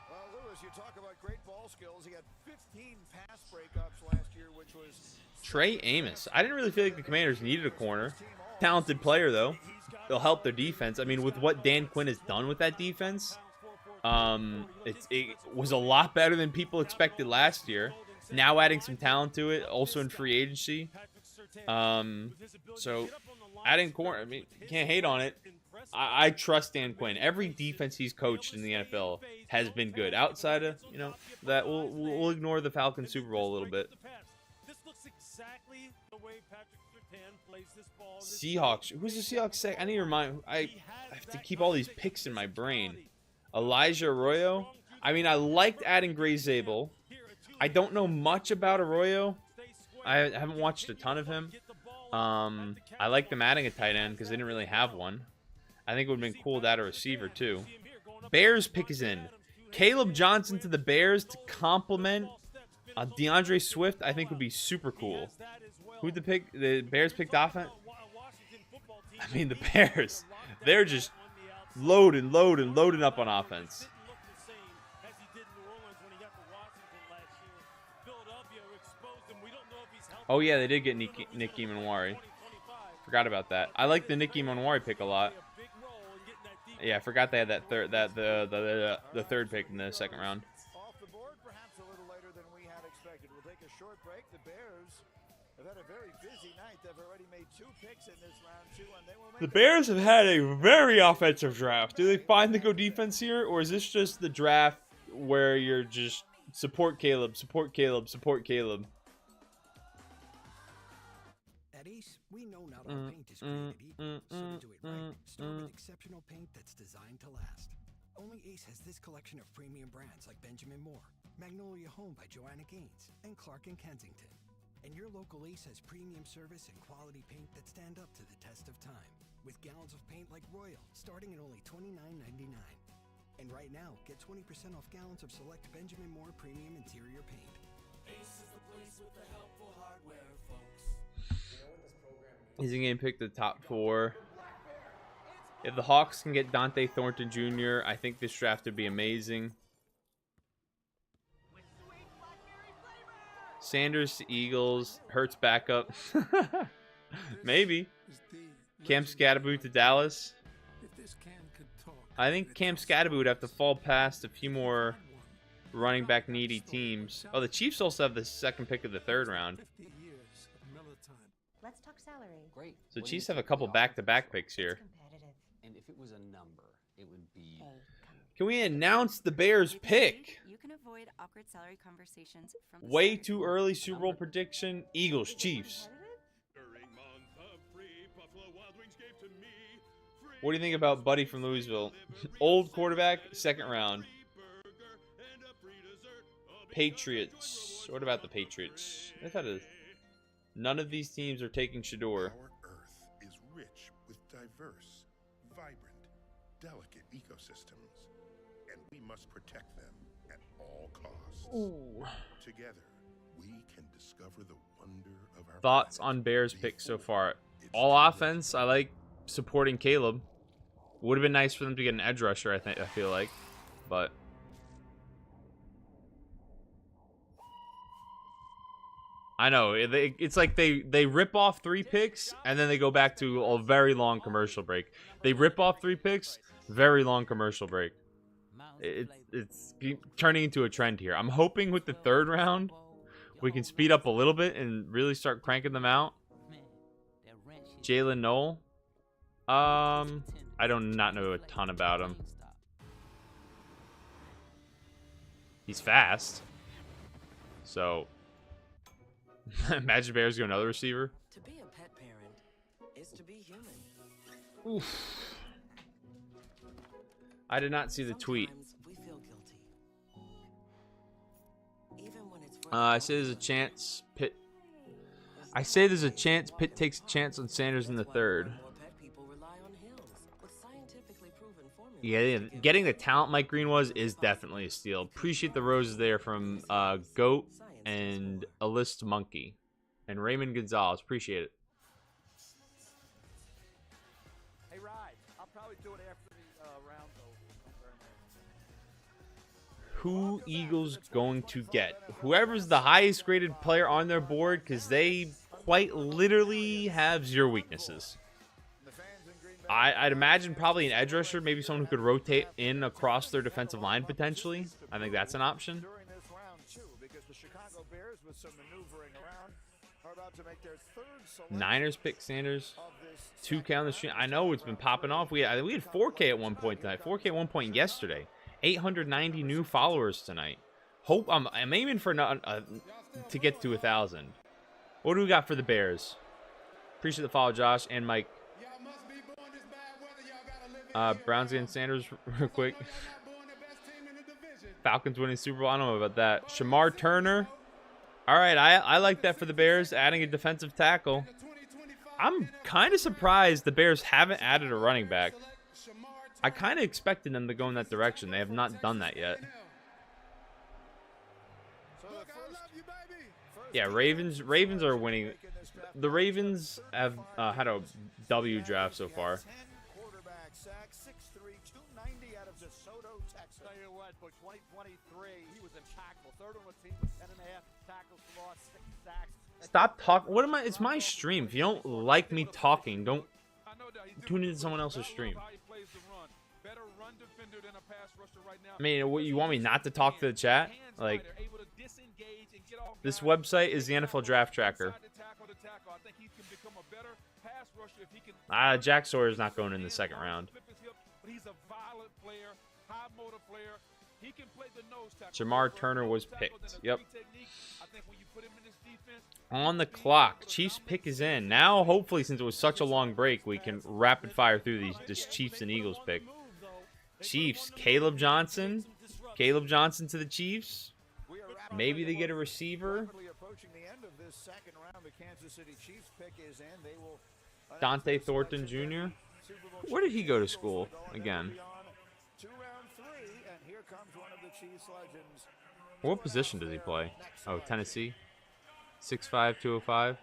Well, Lewis, you talk about great ball skills. He had 15 pass breakups last year, which was... Trey Amos. I didn't really feel like the Commanders needed a corner. Talented player, though. They'll help their defense. I mean, with what Dan Quinn has done with that defense, it was a lot better than people expected last year. Now adding some talent to it, also in free agency. So adding corner, I mean, you can't hate on it. I trust Dan Quinn. Every defense he's coached in the NFL has been good. Outside of, you know, that we'll ignore the Falcons Super Bowl a little bit. Seahawks. Who's the Seahawks sec? I need to remind. I have to keep all these picks in my brain. Elijah Arroyo. I mean, I liked adding Gray Zabel. I don't know much about Arroyo. I haven't watched a ton of him. I like them adding a tight end because they didn't really have one. I think it would have been cool to add a receiver too. Bears pick is in. Caleb Johnson to the Bears to complement DeAndre Swift. I think would be super cool. Who'd the pick? The Bears picked offense. I mean, the Bears. They're just loading up on offense. Oh yeah, they did get Nicky Manwari. Forgot about that. I like the Nicky Manwari pick a lot. Yeah, I forgot they had that the third pick in the second round. Off the board, perhaps a little later than we had expected. We'll take a short break. The Bears have had a very busy night. They've already made 2 picks in this round 2, and they will make The Bears have had a very offensive draft. Do they finally go defense here, or is this just the draft where you're just support Caleb, support Caleb, support Caleb? At Ace, we know not all paint is created equal, so to do it right, start with exceptional paint that's designed to last. Only Ace has this collection of premium brands like Benjamin Moore, Magnolia Home by Joanna Gaines, and Clark & Kensington. And your local Ace has premium service and quality paint that stand up to the test of time, with gallons of paint like Royal, starting at only $29.99. And right now, get 20% off gallons of select Benjamin Moore premium interior paint. Ace is the place with the helpful hardware, folks. He's going to pick the top 4. If the Hawks can get Dante Thornton Jr., I think this draft would be amazing. Sanders to Eagles. Hurts backup. Maybe. Cam Scatterboot to Dallas. I think Cam Scatterboot would have to fall past a few more running back needy teams. Oh, the Chiefs also have the second pick of the 3rd round. Let's talk salary. Great. So Chiefs have a couple back-to-back picks here. And if it was a number, it would be... Can we announce the Bears pick? You can avoid awkward salary conversations from Way too early Super Bowl prediction. Eagles, Chiefs. What do you think about Buddy from Louisville? Old quarterback, 2nd round. Patriots. What about the Patriots? They've had a... None of these teams are taking Shador. Our Earth is rich with diverse, vibrant, delicate ecosystems, and we must protect them at all costs. Ooh. Together, we can discover the wonder of our Thoughts planet. on Bears picks so far? All offense. I like supporting Caleb. Would have been nice for them to get an edge rusher, I feel like. But I know it's like they rip off 3 picks and then they go back to a very long commercial break. They rip off 3 picks, very long commercial break. It's turning into a trend here. I'm hoping with the 3rd round we can speed up a little bit and really start cranking them out. Jalen Noel. I do not know a ton about him. He's fast. So imagine Bears go another receiver. To be a pet parent is to be human. Oof. I did not see the tweet. We feel guilty. Even when it's I say there's a chance Pitt. I say there's a chance Pitt takes a chance on Sanders in the 3rd. Yeah, getting the talent Mike Green is definitely a steal. Appreciate the roses there from Goat and Alist Monkey and Raymond Gonzalez. Appreciate it. who Eagles going to get. Whoever's the highest graded player on their board, because they quite literally have zero weaknesses. I'd imagine probably an edge rusher, maybe someone who could rotate in across their defensive line potentially. I think that's an option. During this round, too, because the Chicago Bears, with some maneuvering around, are about to make their third selection. Niners pick Sanders. 2K on the stream. I know it's been popping off. We had 4K at one point tonight. 4K at one point yesterday. 890 new followers tonight. Hope I'm aiming for to get to 1,000. What do we got for the Bears? Appreciate the follow, Josh and Mike. Browns against Sanders real quick. Falcons winning Super Bowl. I don't know about that. Shamar Turner. All right, I like that for the Bears, adding a defensive tackle. I'm kind of surprised the Bears haven't added a running back. I kind of expected them to go in that direction. They have not done that yet. Yeah, Ravens are winning. The Ravens have had a W draft so far. Quarterback sack, 6'3", 290 out of DeSoto, Texas. Tell you what, for 2023, he was impactful. Third on the team with 10.5 tackles for loss, 6 sacks. Stop talking. What am I? It's my stream. If you don't like me talking, don't tune into someone else's stream. I mean, what, you want me not to talk to the chat? Like, this website is the NFL Draft Tracker. Jack Sawyer's not going in the second round. Jamar Turner was picked. Yep. On the clock. Chiefs pick is in. Now, hopefully, since it was such a long break, we can rapid fire through this Chiefs and Eagles pick. Chiefs, Caleb Johnson. Caleb Johnson to the Chiefs. Maybe they get a receiver. Dante Thornton Jr. Where did he go to school again? What position does he play? Oh, Tennessee. 6'5", 205.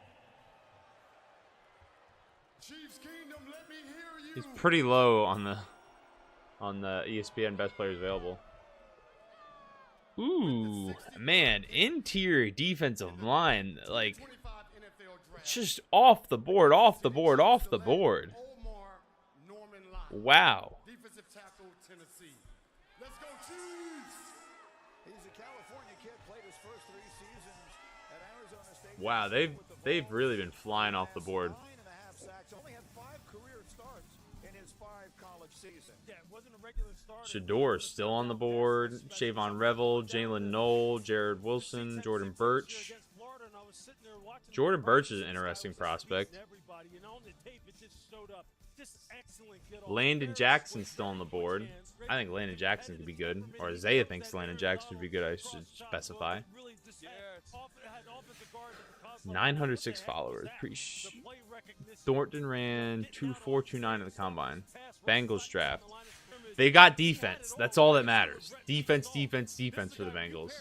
He's pretty low on the ESPN best players available. Ooh, man, interior defensive line, like, just off the board, off the board, off the board. Wow. Defensive tackle, Tennessee. Let's go, Chiefs! He's a California kid, played his first 3 seasons at Arizona State. Wow, they've really been flying off the board. 9.5 sacks, only had 5 career starts in his 5 college seasons. Yeah, it wasn't a regular start. Shador still on the board. Shavon Revel, Jalen Knoll, Jared Wilson, Jordan Birch. Jordan Birch is an interesting prospect. Landon Jackson's still on the board. I think Landon Jackson could be good. Or Isaiah thinks Landon Jackson would be good, I should specify. 906 followers. Thornton ran 2.429 at the combine. Bengals draft. They got defense. That's all that matters. Defense, defense, defense for the Bengals.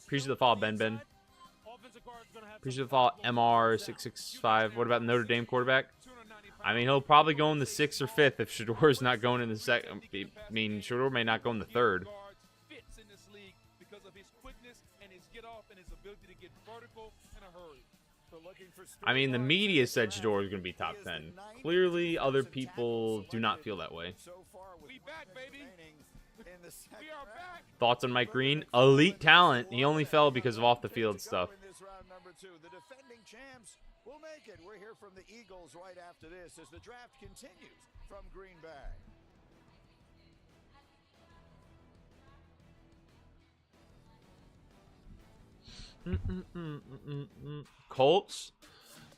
Appreciate the follow, Ben. Appreciate the follow, MR665. What about Notre Dame quarterback? I mean, he'll probably go in the 6th or 5th if Shador's not going in the second. I mean, Shador may not go in the 3rd. I mean, the media said Shador is going to be top 10. Clearly, other people do not feel that way. Thoughts on Mike Green? Elite talent. He only fell because of off-the-field stuff. The defending champs will make it. We're here from the Eagles right after this as the draft continues from Green Bay. Colts.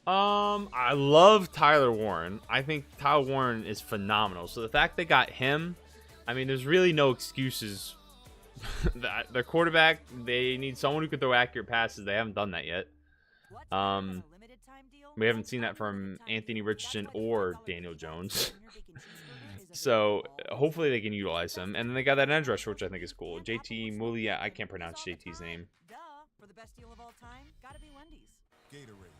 I love Tyler Warren. I think Tyler Warren is phenomenal. So the fact they got him, I mean, there's really no excuses. Their quarterback, they need someone who can throw accurate passes. They haven't done that yet. We haven't seen that from Anthony Richardson or Daniel Jones. So hopefully they can utilize him. And then they got that edge rusher, which I think is cool. JT Moulia. I can't pronounce JT's name. For the best deal of all time, gotta be Wendy's. Gatorade,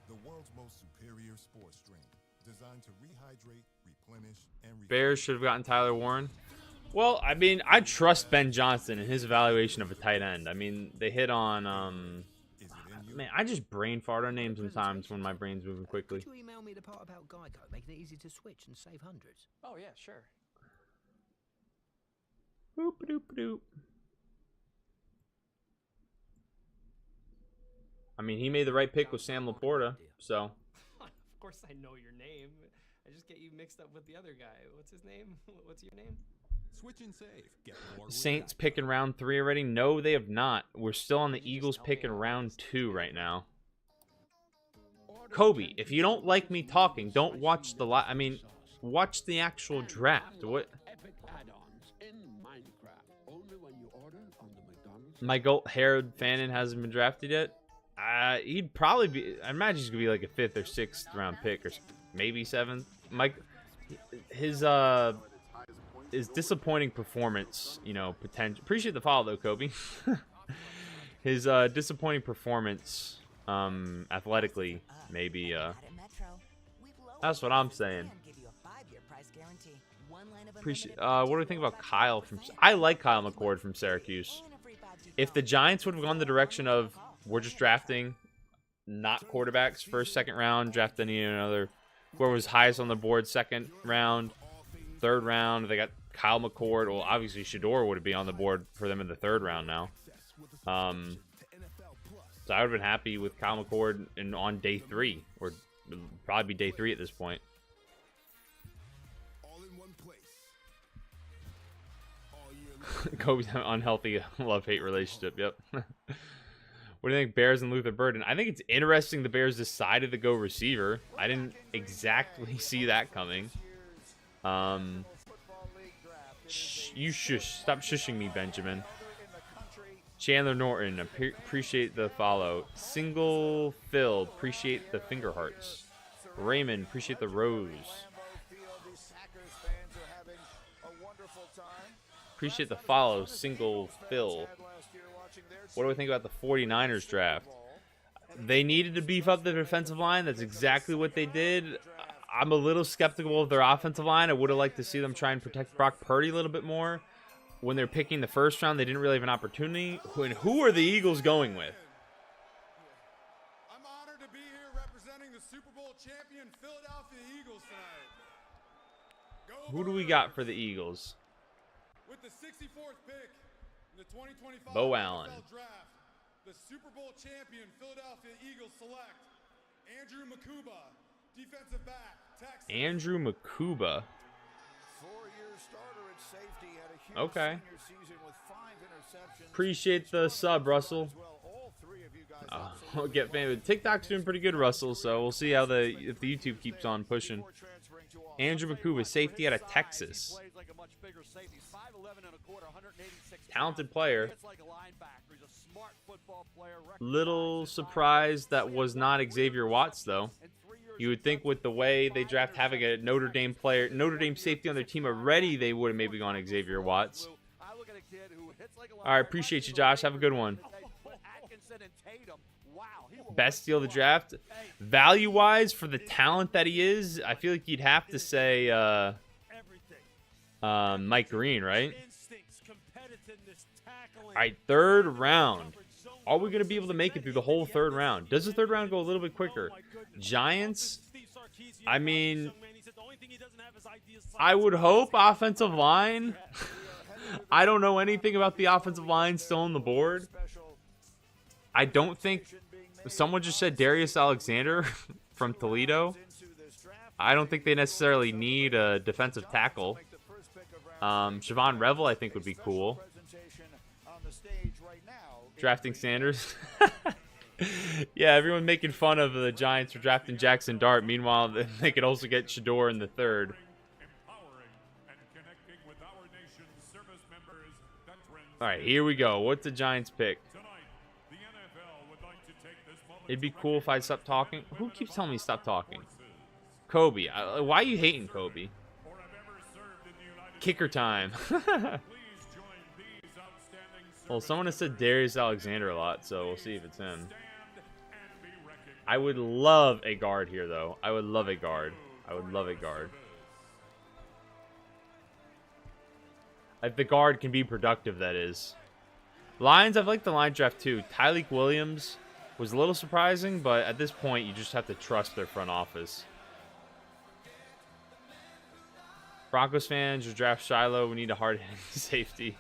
the world's most superior sports drink, designed to rehydrate, replenish, and Bears should have gotten Tyler Warren. Well, I mean, I trust Ben Johnson in his evaluation of a tight end. I mean, they hit on, man, I just brain fart on names sometimes when my brain's moving quickly. Could you email me the part about Geico, making it easy to switch and save hundreds? Oh, yeah, sure. Boop, doop, doop. I mean, he made the right pick with Sam Laporta, so. Of course I know your name. I just get you mixed up with the other guy. What's his name? What's your name? Switch and save. Get more Saints pick in round 3 already? No, they have not. We're still on the Eagles pick in round 2 right now. Kobe, if you don't like me talking, don't watch the I mean, watch the actual draft. What? My goat Harold Fannin hasn't been drafted yet. He'd probably be. I imagine he's gonna be like a 5th or 6th round pick, or maybe 7th. Mike, his disappointing performance, you know, potential. Appreciate the follow though, Kobe. His disappointing performance, athletically, maybe. That's what I'm saying. Appreciate. What do we think about Kyle from? I like Kyle McCord from Syracuse. If the Giants would have gone the direction of we're just drafting, not quarterbacks, first, second round, draft any another, whoever was highest on the board, second round, third round, they got Kyle McCord. Well, obviously Shedeur would be on the board for them in the 3rd round now. So I would have been happy with Kyle McCord on day 3, or probably be day 3 at this point. Kobe's unhealthy love-hate relationship. Yep. What do you think, Bears and Luther Burden? I think it's interesting the Bears decided to go receiver. I didn't exactly see that coming. You shush. Stop shushing me, Benjamin. Chandler Norton, appreciate the follow. Single Phil, appreciate the finger hearts. Raymond, appreciate the rose. Appreciate the follow. Single Phil. What do we think about the 49ers draft? They needed to beef up the defensive line. That's exactly what they did. I'm a little skeptical of their offensive line. I would have liked to see them try and protect Brock Purdy a little bit more. When they're picking the 1st round, they didn't really have an opportunity. And who are the Eagles going with? I'm honored to be here representing the Super Bowl champion Philadelphia Eagles tonight. Who do we got for the Eagles? With the 64th pick in the 2025 Bo Allen. NFL draft, the Super Bowl champion Philadelphia Eagles select Andrew Makuba, defensive back, Texas. Andrew Makuba. Okay. Appreciate the sub, Russell. Get famous. TikTok's doing pretty good, Russell. So we'll see how if the YouTube keeps on pushing. Andrew Makuba, safety out of Texas. Talented player. Little surprised that was not Xavier Watts, though. You would think with the way they draft having a Notre Dame player, Notre Dame safety on their team already, they would have maybe gone Xavier Watts. All right, appreciate you, Josh. Have a good one. Best steal of the draft. Value-wise, for the talent that he is, I feel like you'd have to say Mike Green, right? All right, 3rd round. Are we going to be able to make it through the whole 3rd round? Does the 3rd round go a little bit quicker? Giants, I mean, I would hope offensive line. I don't know anything about the offensive line still on the board. I don't think someone just said Darius Alexander from Toledo. I don't think they necessarily need a defensive tackle. Siobhan Revel, I think, would be cool. Drafting Sanders. Yeah, everyone making fun of the Giants for drafting Jackson Dart. Meanwhile, they could also get Shedeur in the 3rd. All right, here we go. What's the Giants pick? It'd be cool if I stopped talking. Who keeps telling me to stop talking? Kobe. Why are you hating Kobe? Kicker time. Well, someone has said Darius Alexander a lot, so we'll see if it's him. I would love a guard here, though. I would love a guard. I would love a guard. Like, the guard can be productive, that is. Lions, I've liked the Lions draft, too. Tyleek Williams was a little surprising, but at this point, you just have to trust their front office. Broncos fans, your draft Shiloh. We need a hard-hitting safety.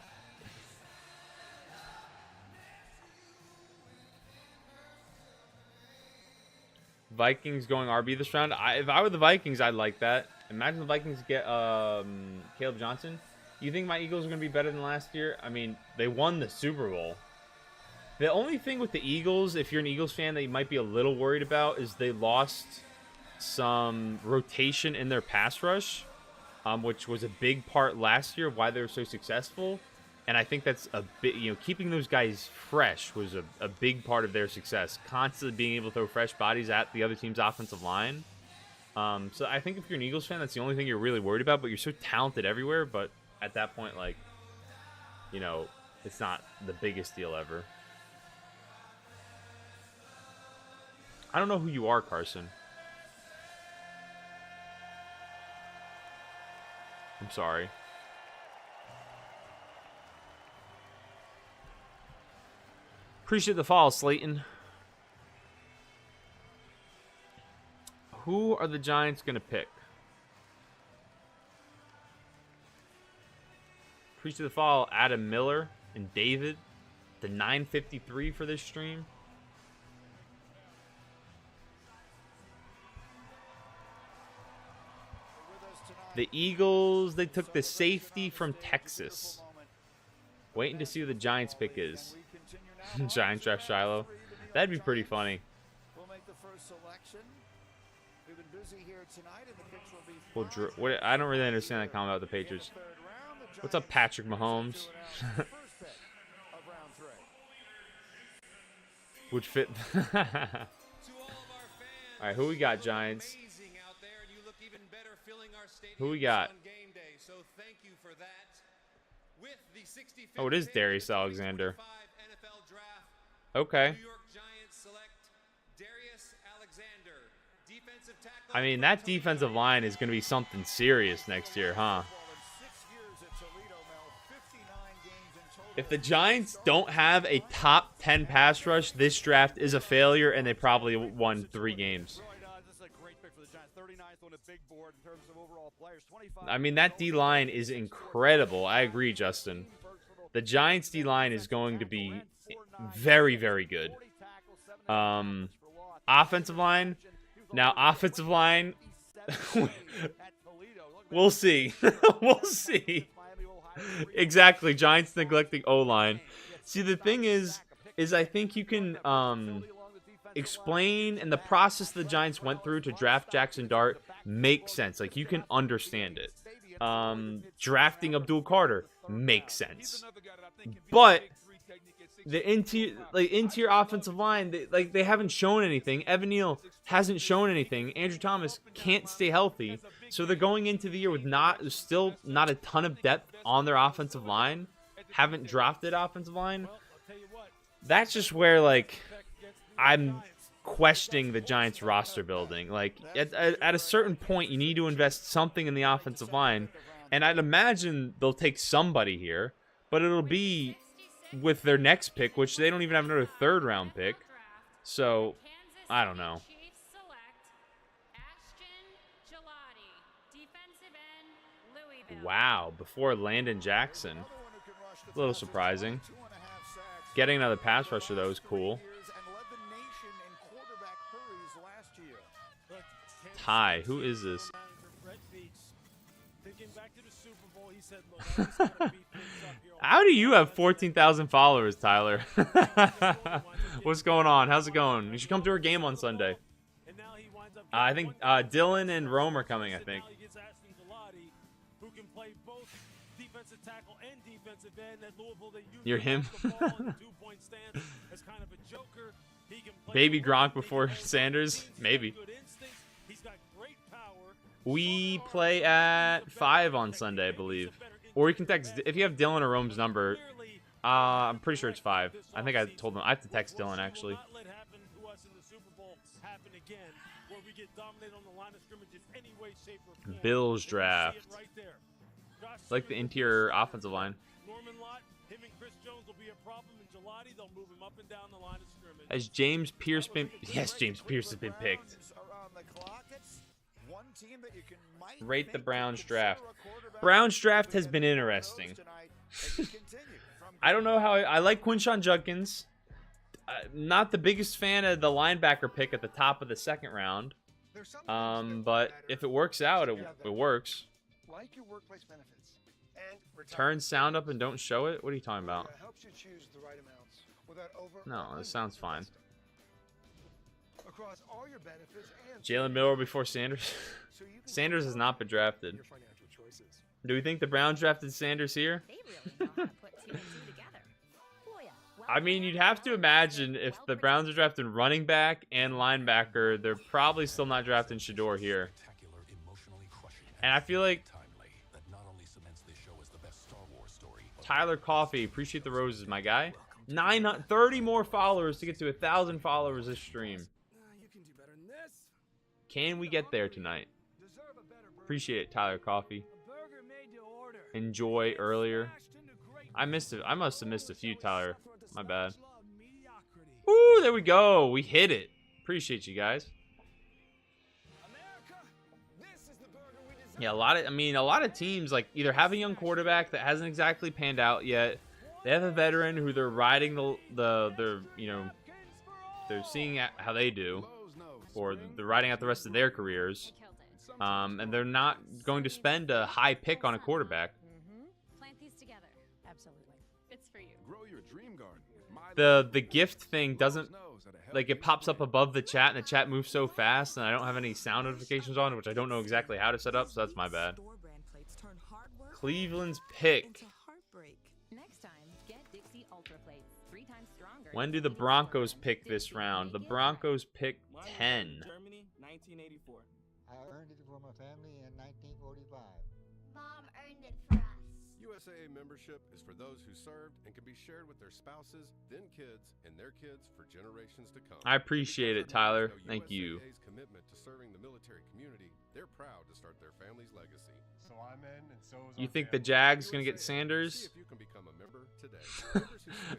Vikings going RB this round. If I were the Vikings, I'd like that. Imagine the Vikings get Caleb Johnson. You think my Eagles are going to be better than last year? I mean, they won the Super Bowl. The only thing with the Eagles, if you're an Eagles fan, that you might be a little worried about is they lost some rotation in their pass rush, which was a big part last year of why they were so successful. And I think that's a bit, keeping those guys fresh was a big part of their success. Constantly being able to throw fresh bodies at the other team's offensive line. So I think if you're an Eagles fan, that's the only thing you're really worried about. But you're so talented everywhere. But at that point, like, it's not the biggest deal ever. I don't know who you are, Carson. I'm sorry. Appreciate the follow, Slayton. Who are the Giants going to pick? Appreciate the follow, Adam Miller and David. The 953 for this stream. The Eagles, they took the safety from Texas. Waiting to see who the Giants pick is. Giants draft Shiloh. That'd be pretty funny. We'll make the first selection. We've been busy here tonight, and the picture will be I don't really understand that comment about the Patriots. What's up, Patrick Mahomes? Would fit. All right, who we got, Giants? Who we got? Oh, it is Darius Alexander. Okay. I mean, that defensive line is going to be something serious next year, huh? If the Giants don't have a top 10 pass rush, this draft is a failure, and they probably won 3 games. I mean, that D-line is incredible. I agree, Justin. The Giants' D-line is going to be very, very good. Offensive line. Now, offensive line. We'll see. We'll see. Exactly. Giants neglecting O-line. See, the thing is I think you can explain, and the process the Giants went through to draft Jackson Dart makes sense. Like, you can understand it. Drafting Abdul Carter makes sense. But the interior offensive line, they haven't shown anything. Evan Neal hasn't shown anything. Andrew Thomas can't stay healthy. So they're going into the year with still not a ton of depth on their offensive line. Haven't drafted offensive line. That's just where, like, I'm questioning the Giants roster building. Like, at a certain point, you need to invest something in the offensive line. And I'd imagine they'll take somebody here, but it'll be with their next pick, which they don't even have another 3rd round pick. So, I don't know. Wow, before Landon Jackson. A little surprising. Getting another pass rusher, though, is cool. Ty, who is this? How do you have 14,000 followers, Tyler? What's going on? How's it going? You should come to our game on Sunday. I think Dylan and Rome are coming, I think. You're him? Baby Gronk before Sanders? Maybe. We play at 5 on Sunday, I believe. Or you can text, if you have Dylan or Rome's number, I'm pretty sure it's 5. I think I told them, I have to text Dylan, actually. Bills draft. Like the interior offensive line. Norman Lott, him and Chris Jones will be a problem in Gelati. They'll move him up and down the line of scrimmage. Has James Pierce been... Yes, James Pierce has been picked. Rate the Browns draft. Browns draft has been interesting. I don't know how... I like Quinshon Judkins. Not the biggest fan of the linebacker pick at the top of the second round. But if it works out, it works. Like your workplace benefits and Turn sound up and don't show it? What are you talking about? helps you choose the right amounts without No, this sounds fine. across all your benefits and Jalen Miller before Sanders. Sanders has not been drafted. your financial choices. Do we think the Browns drafted Sanders here? I mean, you'd have to imagine if the Browns are drafting running back and linebacker, they're probably still not drafting Shador here. And I feel like Tyler Coffey, appreciate the roses, my guy. 30 more followers to get to 1,000 followers this stream. Can we get there tonight? Appreciate it, Tyler Coffey. Enjoy earlier. I missed it. I must have missed a few, Tyler. My bad. Ooh, there we go. We hit it. Appreciate you guys. Yeah, a lot of teams like either have a young quarterback that hasn't exactly panned out yet. They have a veteran who they're riding they're seeing how they do, or they're riding out the rest of their careers. And they're not going to spend a high pick on a quarterback. Plant these together. Absolutely. It's for you. Grow your dream garden. The gift thing doesn't, like, it pops up above the chat, and the chat moves so fast, and I don't have any sound notifications on, which I don't know exactly how to set up, so that's my bad. Cleveland's pick. Next time, get Dixie Ultra Plates. 3 times stronger. When do the Broncos pick this round? The Broncos pick 10. Germany, 1984. I earned it for my family in 1945. Mom earned it for us. USAA membership is for those who served and can be shared with their spouses, then kids, and their kids for generations to come. I appreciate it, Tyler. Thank you. USAA's commitment to serving the military community, they're proud to start their family's legacy. So I'm in, and so is You our think the family. Jags gonna get Sanders? See if you can become a member today.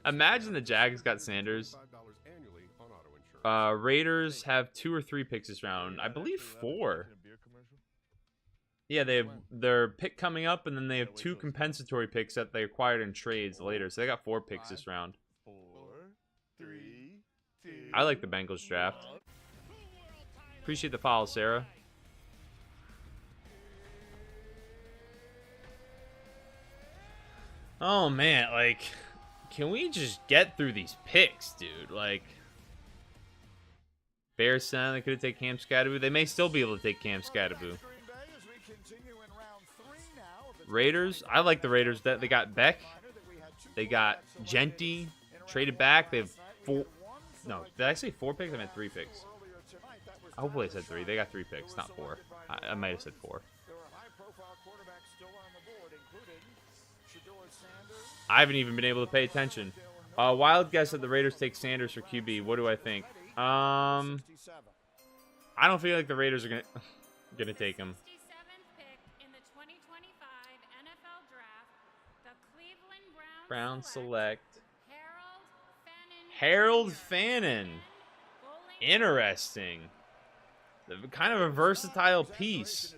Imagine the Jags got Sanders. $5 annually on auto insurance. Raiders have 2 or 3 picks this round. I believe 4. Yeah, they have their pick coming up, and then they have 2 compensatory picks that they acquired in trades later. So they got 4 picks this round. 4, 3, 2. I like the Bengals draft. Appreciate the follow, Sarah. Oh man, like, can we just get through these picks, dude? Like, Bears sound they could have taken Cam Scatterboo. They may still be able to take Cam Scatterboo. Raiders, I like the Raiders. That they got Beck, they got Genty, traded back. They have 4. No, did I say 4 picks? I meant 3 picks. Hopefully I said 3. They got 3 picks, not 4. I might have said 4. I haven't even been able to pay attention. Wild guess that the Raiders take Sanders for QB. What do I think? I don't feel like the Raiders are gonna take him. 67th pick in the 2025 NFL Draft, the Cleveland Browns select Harold Fannin. Interesting. Kind of a versatile piece.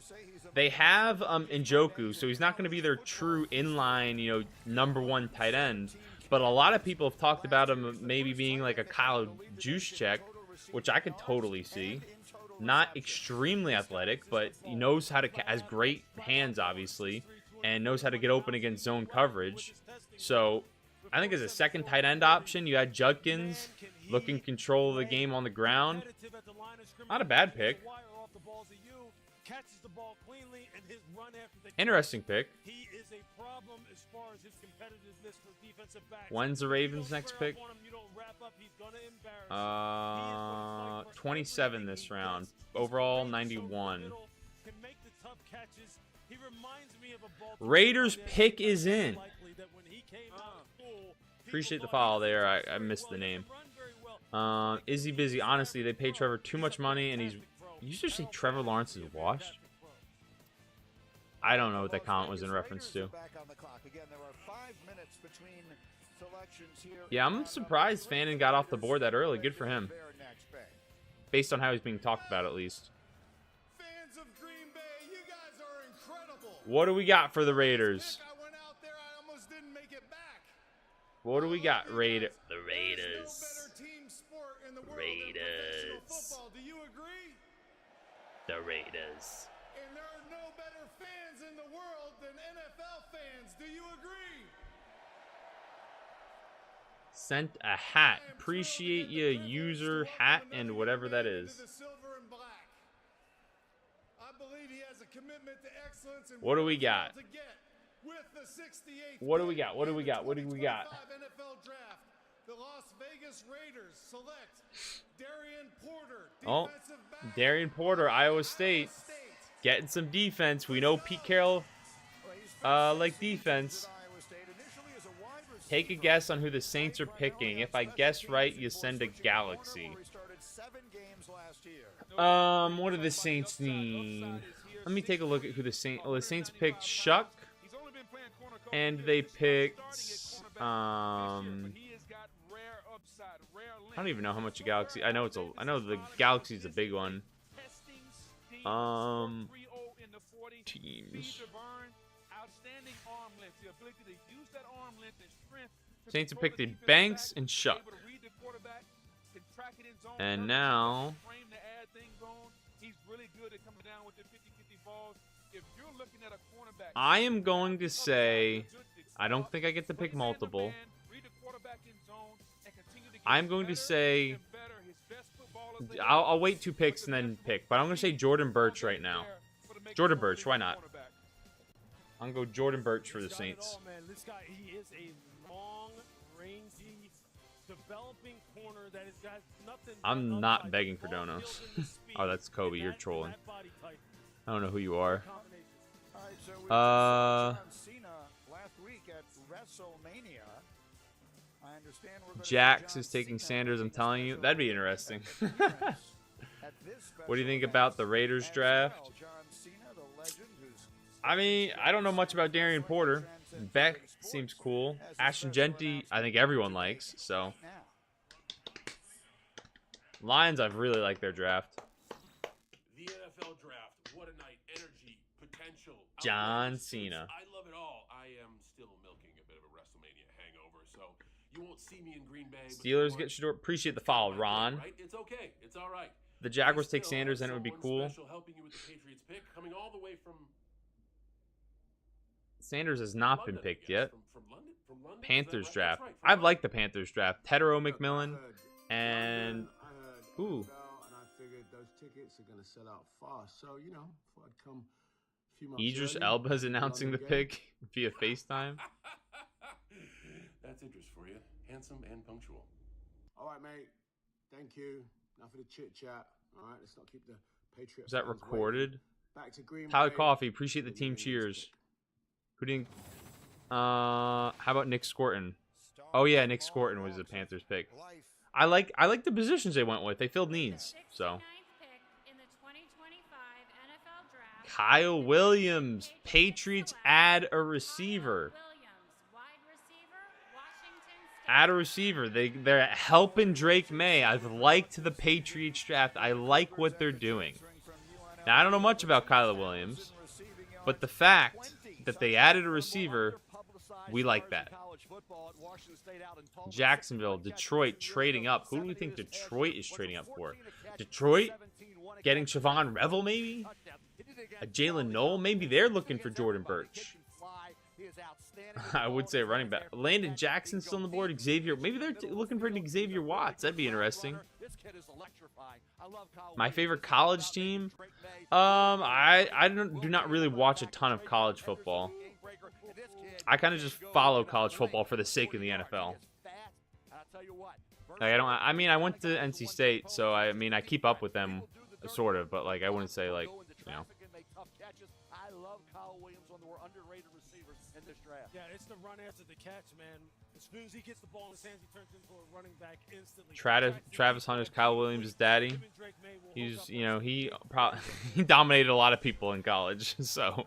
They have Njoku, so he's not going to be their true inline, number 1 tight end. But a lot of people have talked about him maybe being like a Kyle Juszczyk, which I could totally see. Not extremely athletic, but he knows how to has great hands, obviously, and knows how to get open against zone coverage. So I think as a second tight end option, you had Judkins looking control of the game on the ground. Not a bad pick. Interesting pick. When's the Ravens' next pick? 27 this round. Overall, 91. Raiders pick is in. Appreciate the follow there. I missed the name. Izzy Busy. Honestly, they pay Trevor too much money, and he's. You just say Trevor Lawrence is washed? I don't know what that comment was in reference to. Yeah, I'm surprised Fannin got off the board that early. Good for him. Based on how he's being talked about, at least. Fans of Green Bay, you guys are incredible. What do we got for the Raiders? I went out there, I almost didn't make it back. What do we got, The Raiders. There's no better team sport in the world than professional football. Do you agree? The Raiders. And there are no better fans in the world than NFL fans. Do you agree? Sent a hat. Appreciate you, user hat, and whatever that is. What do we got? What do we got? What do we got? What do we got? The Las Vegas Raiders select Darian Porter. Oh, Darian Porter, Iowa State. Getting some defense. We know Pete Carroll like defense. Take a guess on who the Saints are picking. If I guess right, you send a Galaxy. What do the Saints need? Let me take a look at who the Saints... Well, the Saints picked Shuck. And they picked... I don't even know how much a Galaxy... I know the Galaxy's a big one. Teams. Saints have picked Banks and Shuck. And now... I am going to say... I don't think I get to pick multiple. I'm going to say... I'll wait 2 picks and then pick. But I'm going to say Jordan Birch right now. Jordan Birch, why not? I'm going to go Jordan Birch for the Saints. This guy, he is a long-rangy, developing corner that has got nothing. I'm not begging for donos. Oh, that's Kobe. You're trolling. I don't know who you are. Jax is taking Sanders. I'm telling you, that'd be interesting. What do you think about the Raiders draft? I mean, I don't know much about Darian Porter. Beck seems cool. Ashton Genty, I think everyone likes. So, Lions, I've really liked their draft. The NFL draft, what a night! Energy, potential. John Cena. I love it all. I am still milking a bit of a WrestleMania hangover, so you won't see me in Green Bay. Steelers get Shador. Appreciate the follow, Ron. Right? It's okay. It's all right. The Jaguars take Sanders, and it would be cool. Helping you with the Patriots pick, coming all the way from Sanders has not been picked yet. From London? Panthers draft. I've liked the Panthers draft. Tedero McMillan and ooh. And I figured those tickets are going to sell out fast. So, you know, thought I'd come a few months Idris early, Elba's announcing the game. pick via FaceTime. That's interest for you. Handsome and punctual. All right, mate. Thank you. Enough of the chit chat. All right, let's not keep the Patriots. Was that recorded? Back to Green Tyler Bay. Coffee, appreciate the team cheers. Who didn't? How about Nick Scorton? Oh yeah, Nick Scorton was the Panthers pick. I like the positions they went with. They filled needs. So. Kyle Williams, Patriots add a receiver. Add a receiver. They're helping Drake May. I've liked the Patriots draft. I like what they're doing. Now I don't know much about Kyle Williams, but the fact that they added a receiver, we like that. Jacksonville, Detroit trading up. Who do we think Detroit is trading up for? Detroit getting Siobhan Revel maybe? A Jalen Noel? Maybe they're looking for Jordan Birch. I would say running back. Landon Jackson still on the board. Xavier. Maybe they're looking for an Xavier Watts. That'd be interesting. My favorite college team? I do not really watch a ton of college football. I kind of just follow college football for the sake of the NFL. Like, I mean, I went to NC State, so I keep up with them, sort of. But like, I wouldn't say like, you know. love Kyle Williams, one of the more underrated receivers in this draft. Yeah, it's the run after the catch, man. As soon as he gets the ball in his hands, he turns into a running back instantly. Travis Hunter's Kyle Williams' daddy. He's, you know, he probably he dominated a lot of people in college. So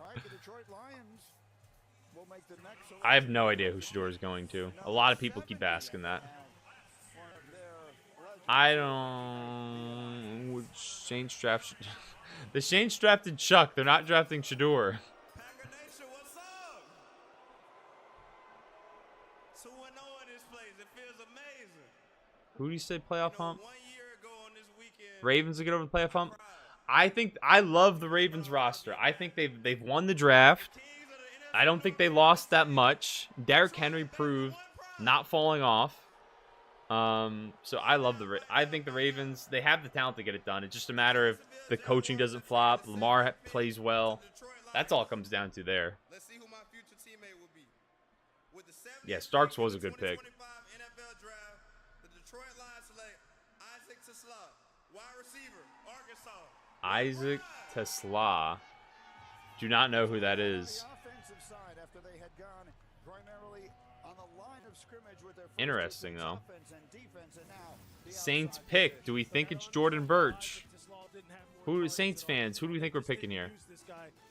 I have no idea who Shador is going to. A lot of people keep asking that. I don't. Would Saints draft? The Saints drafted Chuck. They're not drafting Shador. Who do you say playoff hump? Ravens to get over the playoff hump. I love the Ravens roster. I think they've won the draft. I don't think they lost that much. Derrick Henry proved not falling off. So I love I think the Ravens, they have the talent to get it done. It's just a matter of the coaching doesn't flop. Lamar plays well. That's all it comes down to there. Yeah, Starks was a good pick. Isaac Tesla. Do not know who that is. Interesting, though. Saints pick. Do we think it's Jordan Birch? Who are Saints fans? Who do we think we're picking here?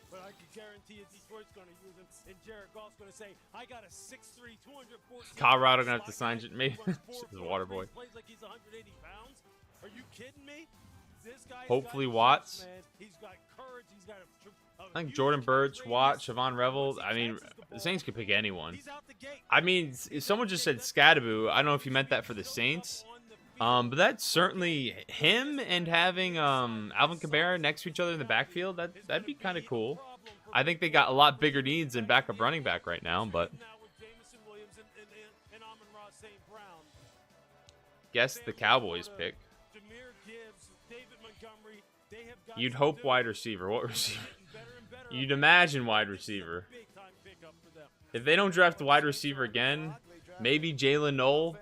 But I can guarantee you Detroit's going to use him, and Jared Goff's going to say, I got a 6'3", 214. Colorado going to have to sign maybe. He's a water boy. Plays like he's 180 pounds. Are you kidding me? This guy's hopefully Watts. Man. He's got courage. He's got I think Jordan Birch, Watt, Siobhan Revel. I mean, the Saints could pick anyone. I mean, someone just said Scadaboo. I don't know if you meant that for the Saints. But that's certainly him and having Alvin Kamara next to each other in the backfield. That'd be kind of cool. I think they got a lot bigger needs than backup running back right now, but guess the Cowboys pick. You'd hope wide receiver. What receiver? You'd imagine wide receiver. If they don't draft the wide receiver again, maybe Jalen Noel.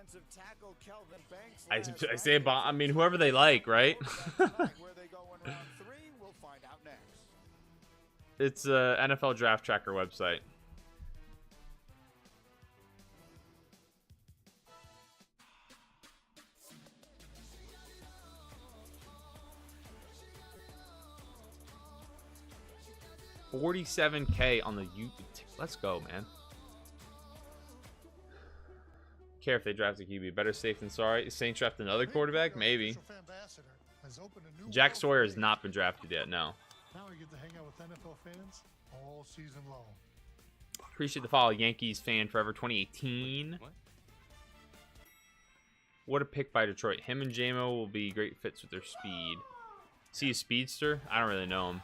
I say, I mean, whoever they like, right? It's a NFL Draft Tracker website. $47K on the YouTube. Let's go, man. Care if they draft a QB. Better safe than sorry. Saints draft another quarterback? Maybe. Jack Sawyer has not been drafted yet, no. Now we get to hang out with NFL fans all season long. Appreciate the follow, Yankees fan forever 2018. What a pick by Detroit. Him and JMO will be great fits with their speed. See a speedster? I don't really know him.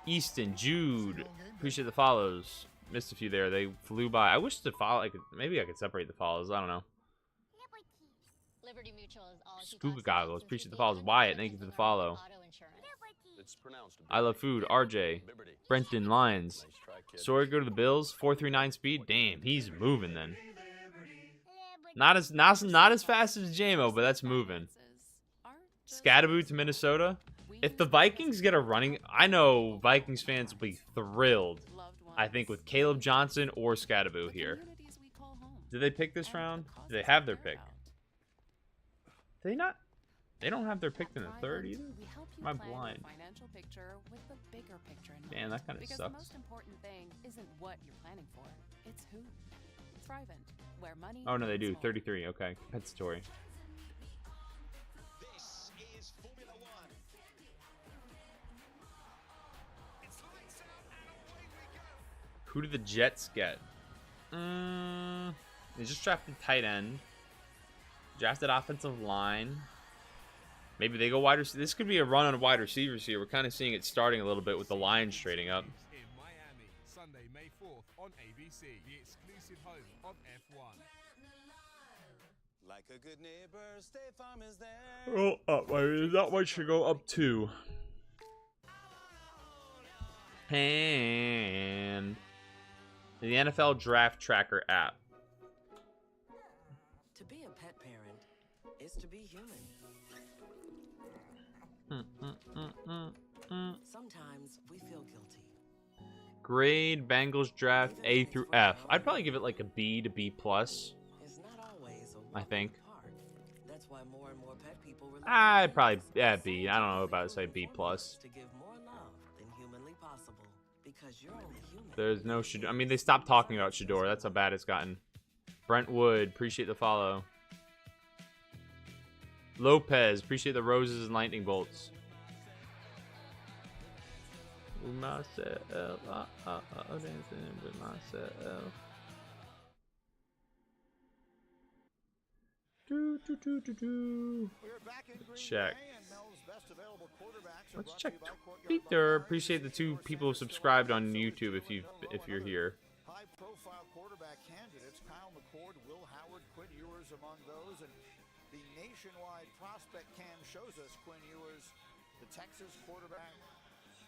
Easton, Jude. Appreciate the follows. Missed a few there. They flew by. I wish to follow. Maybe I could separate the follows. I don't know. Scuba goggles. Appreciate the follows. Wyatt, thank you for the follow. I love food. RJ. Brenton Lyons. Sorry, go to the Bills. 4.39 speed. Damn, he's moving then. Not as fast as JMO, but that's moving. Scadaboo to Minnesota. If the Vikings get a running, I know Vikings fans will be thrilled. I think with Caleb Johnson or Scadaboo here. Did they pick this round? Do they have their pick? They not? They don't have their pick in the third either. Am I blind? Man, that kind of sucks. The most important thing isn't what you're planning for; it's who. Thrivent, where money. Oh no, they do 33. Okay, compensatory. Who do the Jets get? They just drafted tight end. Drafted offensive line. Maybe they go wide receiver. This could be a run on wide receivers here. We're kind of seeing it starting a little bit with the Lions trading up. In Miami, Sunday, May 4th on ABC, the exclusive home of F1. Like a good neighbor, State Farm is there. Oh, up. I mean, not much to go up to. And the NFL Draft Tracker app. To be a pet parent is to be human. Sometimes we feel guilty. Grade Bengals draft A through F. I'd probably give it like a B to B plus. I think. That's why more and more pet people rely I'd probably B. I don't know about to say B plus. to give more love than humanly possible because you're only human. There's no Shador. I mean, they stopped talking about Shador. That's how bad it's gotten. Brentwood, appreciate the follow. Lopez, appreciate the roses and lightning bolts. With myself, dancing with myself. Check. Let's check Twitter. Appreciate the 2 people who subscribed on YouTube if you're here. High-profile quarterback candidates, Kyle McCord, Will Howard, Quinn Ewers among those, and the nationwide prospect cam shows us Quinn Ewers, the Texas quarterback,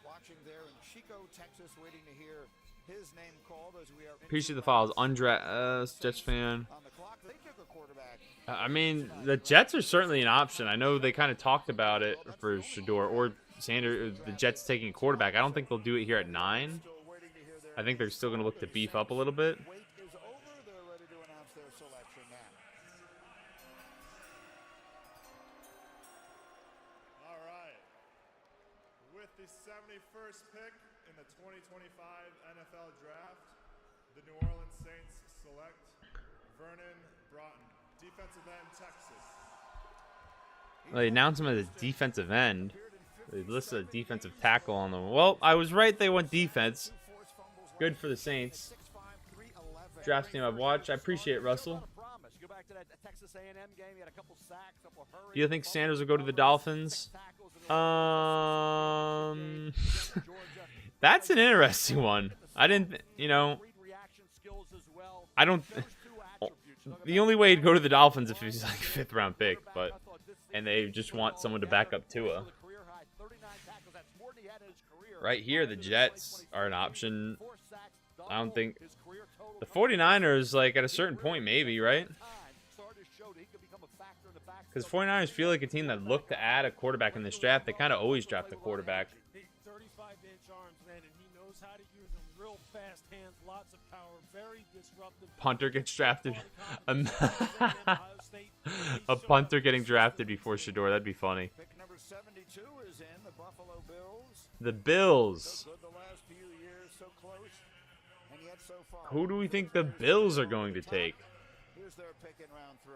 watching there in Chico, Texas, waiting to hear his name called as we are. Appreciate the follows. Jets fan. I mean, the Jets are certainly an option. I know they kind of talked about it for Shador or Sanders. The Jets taking a quarterback. I don't think they'll do it here at 9. I think they're still going to look to beef up a little bit. All right. With the 71st pick in the 2025 NFL Draft, the New Orleans Saints select Vernon Broughton, defensive end, Texas. They announced him as a defensive end. They listed a defensive tackle on them. Well, I was right. They went defense. Good for the Saints. Draft team I've watched. I appreciate it, Russell. Do you think Sanders will go to the Dolphins? That's an interesting one. I didn't, I don't. The only way he'd go to the Dolphins if he's like a 5th round pick, and they just want someone to back up Tua. Right here, the Jets are an option. I don't think the 49ers, like at a certain point, maybe, right? Because 49ers feel like a team that looked to add a quarterback in this draft. They kind of always draft a quarterback. 35-inch arms, man, and he knows how to use them. Real fast hands, lots of power, very disruptive. Punter gets drafted. A punter getting drafted before Shador. That'd be funny. Pick number 72 is in the Buffalo Bills. The Bills. So good the last few years, so close, and yet so far. Who do we think the Bills are going to take? Here's their pick in round 3.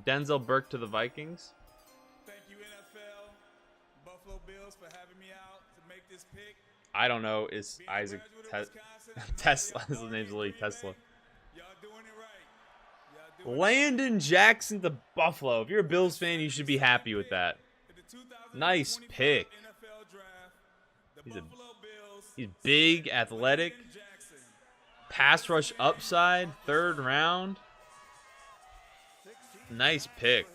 Denzel Burke to the Vikings. Thank you, NFL, Buffalo Bills, for having me out to make this pick. I don't know. Is Isaac Tesla? His name's literally Tesla. Landon Jackson to Buffalo. If you're a Bills fan, you should be happy with that. Nice pick. He's big, athletic. Pass rush upside, 3rd round. Nice pick.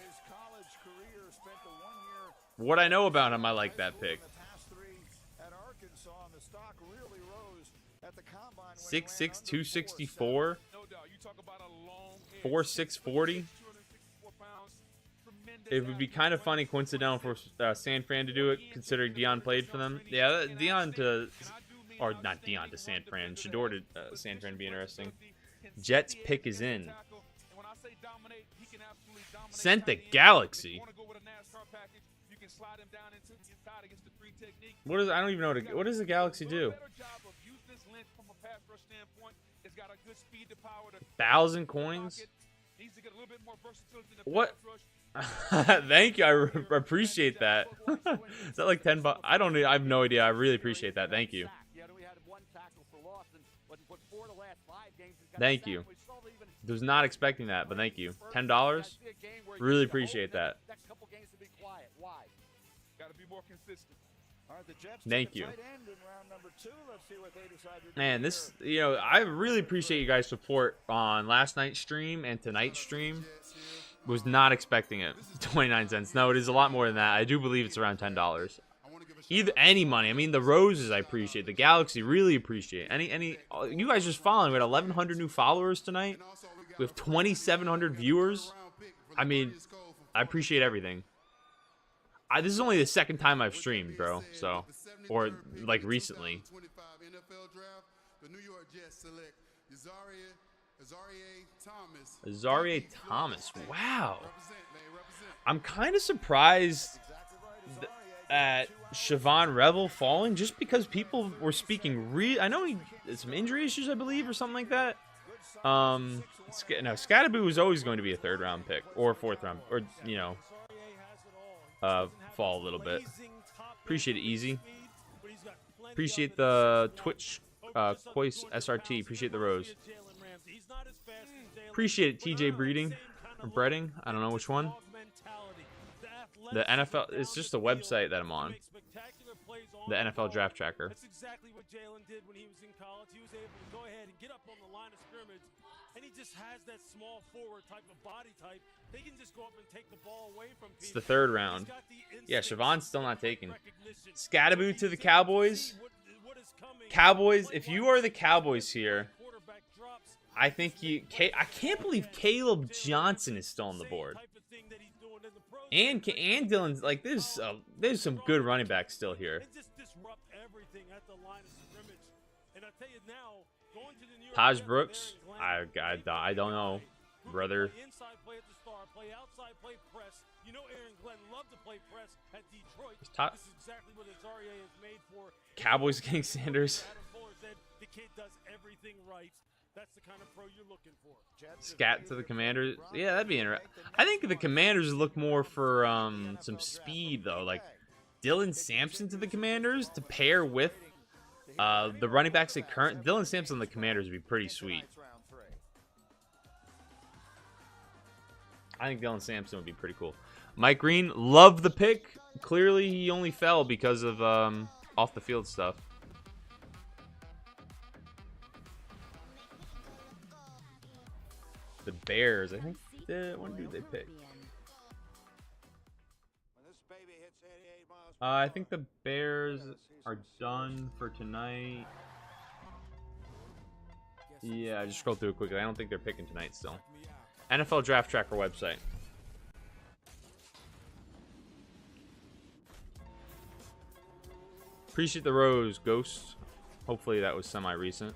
What I know about him, I like that pick. 6'6", 264. 4'6", 40. It would be kind of funny, coincidental for San Fran to do it, considering Dion played for them. Yeah, Dion to, or not Dion to San Fran, Shador to San Fran would be interesting. Jets pick is in. Sent the Galaxy. What is? I don't even know what does the Galaxy do? 1,000 coins. What? Thank you. I appreciate that. Is that like $10? I don't. I have no idea. I really appreciate that. Thank you. Thank you. Was not expecting that, but thank you. $10. Really appreciate that. Thank you. Man, this, I really appreciate you guys' support on last night's stream and tonight's stream. Was not expecting it. 29 cents. No, it is a lot more than that. I do believe it's around $10. Any money. I mean, the roses I appreciate. The Galaxy really appreciate. Any you guys just following. We had 1,100 new followers tonight. We have 2,700 viewers. I mean, I appreciate everything. This is only the 2nd time I've streamed, bro. So, or like recently. NFL draft, the New York Jets select Azareye'h Thomas. Azareye'h Thomas. Wow. I'm kind of surprised at Siobhan Rebel falling just because people were speaking I know he had some injury issues, I believe, or something like that. No, Scatterboo was always going to be a 3rd round pick or 4th round, or you know, fall a little bit. Appreciate it, Easy. Appreciate the Twitch Kois SRT. Appreciate the rose. Appreciate it, TJ Breeding or Breading. I don't know which one. The NFL, it's just a website that I'm on. The NFL Draft Tracker. That's exactly what Jalen did when he was in college. He was able to go ahead and get up on the line of scrimmage, and he just has that small forward type of body type. They can just go up and take the ball away from people. It's the 3rd round. Yeah, Siobhan's still not taken. Scatterboo to the Cowboys. Cowboys, if you are the Cowboys here, I think I can't believe Caleb Johnson is still on the board. And Dylan's like there's some good running backs still here. Taj Brooks, I don't know, brother. Cowboys getting Sanders. That's the kind of pro you're looking for. Scat to the Commanders. Yeah, that'd be interesting. I think the Commanders look more for some speed though, like Dylan Sampson to the Commanders to pair with the running backs at current. Dylan Sampson on the Commanders would be pretty sweet. I think Dylan Sampson would be pretty cool. Mike Green, love the pick. Clearly, he only fell because of off the field stuff. The Bears, I think. When do they pick? I think the Bears are done for tonight. Yeah, I just scrolled through it quickly. I don't think they're picking tonight still. NFL Draft Tracker website. Appreciate the rose, Ghost. Hopefully that was semi-recent.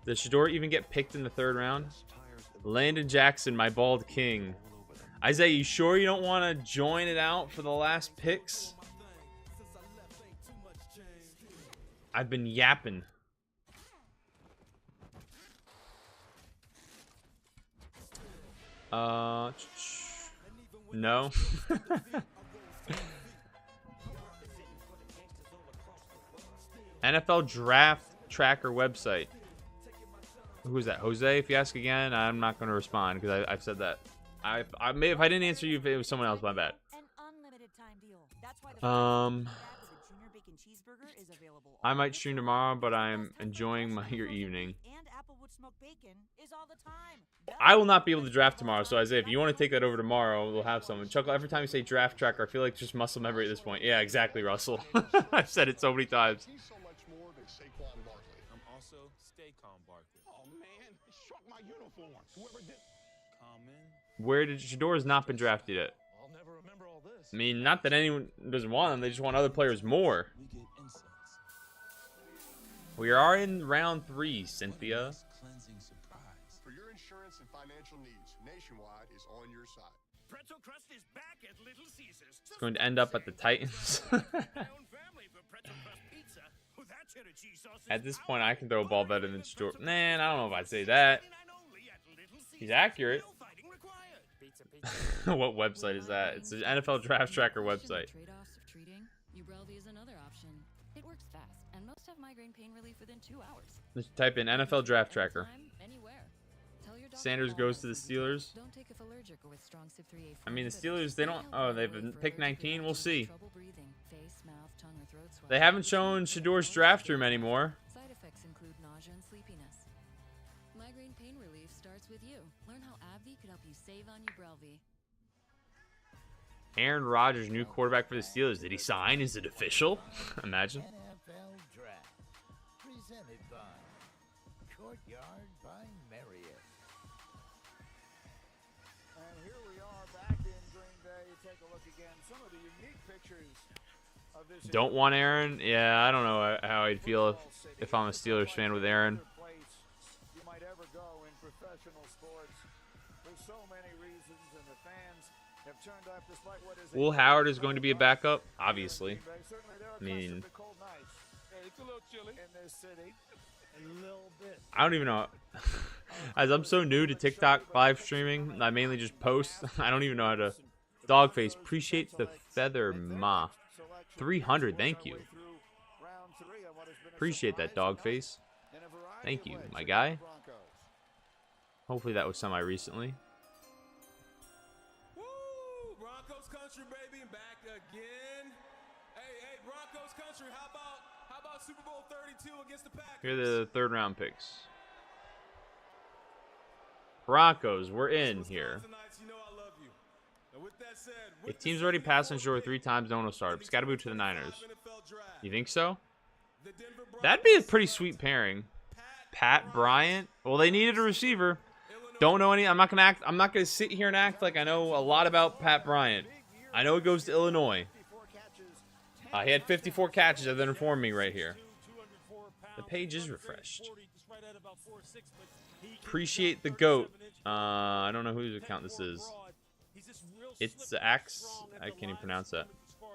Does Shedeur even get picked in the 3rd round? Landon Jackson, my bald king. Isaiah, you sure you don't want to join it out for the last picks? I've been yapping. No. NFL Draft Tracker website. Who is that? Jose? If you ask again, I'm not going to respond because I've said that. I may, if I didn't answer you, if it was someone else, my bad. I might stream tomorrow, but I'm enjoying your evening. I will not be able to draft tomorrow, so Isaiah, if you want to take that over tomorrow, we'll have someone. Chuckle, every time you say draft tracker, I feel like just muscle memory at this point. Yeah, exactly, Russell. I've said it so many times. He's so much more than Saquon Barkley. I'm also Staycon Barkley. Oh man, he struck my uniform. Whoever did. Where did Shedeur's not been drafted yet? I'll never remember all this. I mean, not that anyone doesn't want him, they just want other players more. We are in round 3, Cynthia. For your insurance and financial needs, Nationwide is on your side. Pretzel crust is back at Little Caesars. It's going to end up at the Titans. At this point, I can throw a ball better than Shedeur. Man, I don't know if I'd say that. He's accurate. What website is that? It's the NFL Draft Tracker website. Trade-offs of treating. Ubrelvy is another option. It works fast, and most have migraine pain relief within 2 hours. Let's type in NFL Draft Tracker. Anywhere. Tell your doctor Sanders goes to the Steelers. Don't take if allergic or with strong CYP3A4. I mean, the Steelers, they don't... Oh, they've picked 19. We'll see. They haven't shown Shedeur's draft room anymore. Side effects include nausea and sleepiness. Migraine pain relief starts with you. Learn how AbbVie could help you save on Ubrelvy. Aaron Rodgers, new quarterback for the Steelers. Did he sign? Is it official? Imagine. NFL Draft, presented by Courtyard by Marriott. And here we are back in Green Bay. Take a look again. Some of the unique pictures Don't want Aaron? Yeah, I don't know how I'd feel if I'm a Steelers fan with Aaron. You might ever go in professional sports. There's so many reasons, and the fans have turned up despite what is. Will Howard is going to be a backup, obviously. I mean, It's a little chilly in this city. A little bit. I don't even know. As I'm so new to TikTok live streaming, I mainly just post. I don't even know how to. Dogface, appreciate the feather, ma. 300, thank you. Appreciate that, Dogface. Thank you, my guy. Hopefully that was semi-recently. Woo! Broncos country, baby, back again. Hey, Broncos country, how about Super Bowl 32 against the Packers? Here are the third round picks. Broncos, we're in here. If teams already passed on Shore 3 times, no one will start. Scatterboo to the Niners. You think so? That'd be a pretty sweet pairing. Pat Bryant. Well, they needed a receiver. Don't know any. I'm not gonna sit here and act like I know a lot about Pat Bryant. I know he goes to Illinois. He had 54 catches. That informed me right here. The page is refreshed. Appreciate the GOAT. I don't know whose account this is. It's Axe. I can't even pronounce that.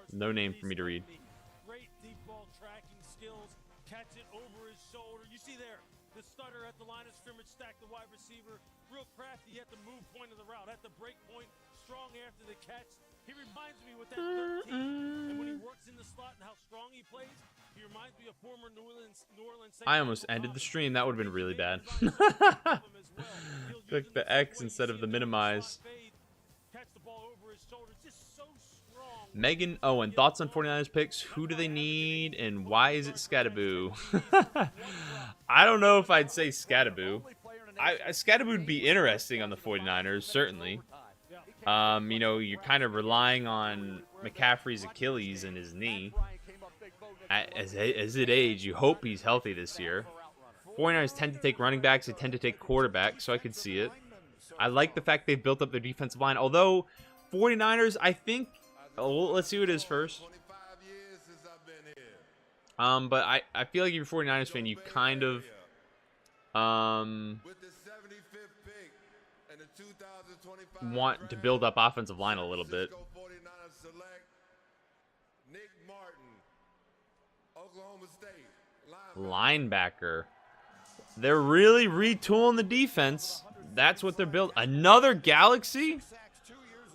No name for me to read. Great deep ball tracking skills. Catch it over his shoulder. You see there, the stutter at the line of scrimmage, stack the wide receiver. Real crafty at the move point of the route, at the break point, strong after the catch. He reminds me with that 13, and when he works in the slot and how strong he plays, he reminds me of former New Orleans. I almost ended the stream. That would have been really bad. Click the X instead of the minimize. Megan Owen, thoughts on 49ers picks? Who do they need and why is it Scatterboo? I don't know if I'd say Scatterboo. Scatterboo would be interesting on the 49ers, certainly. You know, you're kind of relying on McCaffrey's Achilles and his knee. As it age, you hope he's healthy this year. 49ers tend to take running backs, they tend to take quarterbacks, so I could see it. I like the fact they've built up their defensive line, although 49ers, I think... Oh, let's see who it is first. But I feel like if you're a 49ers fan, you kind of want to build up offensive line a little bit. Linebacker. They're really retooling the defense. That's what they're building. Another Galaxy?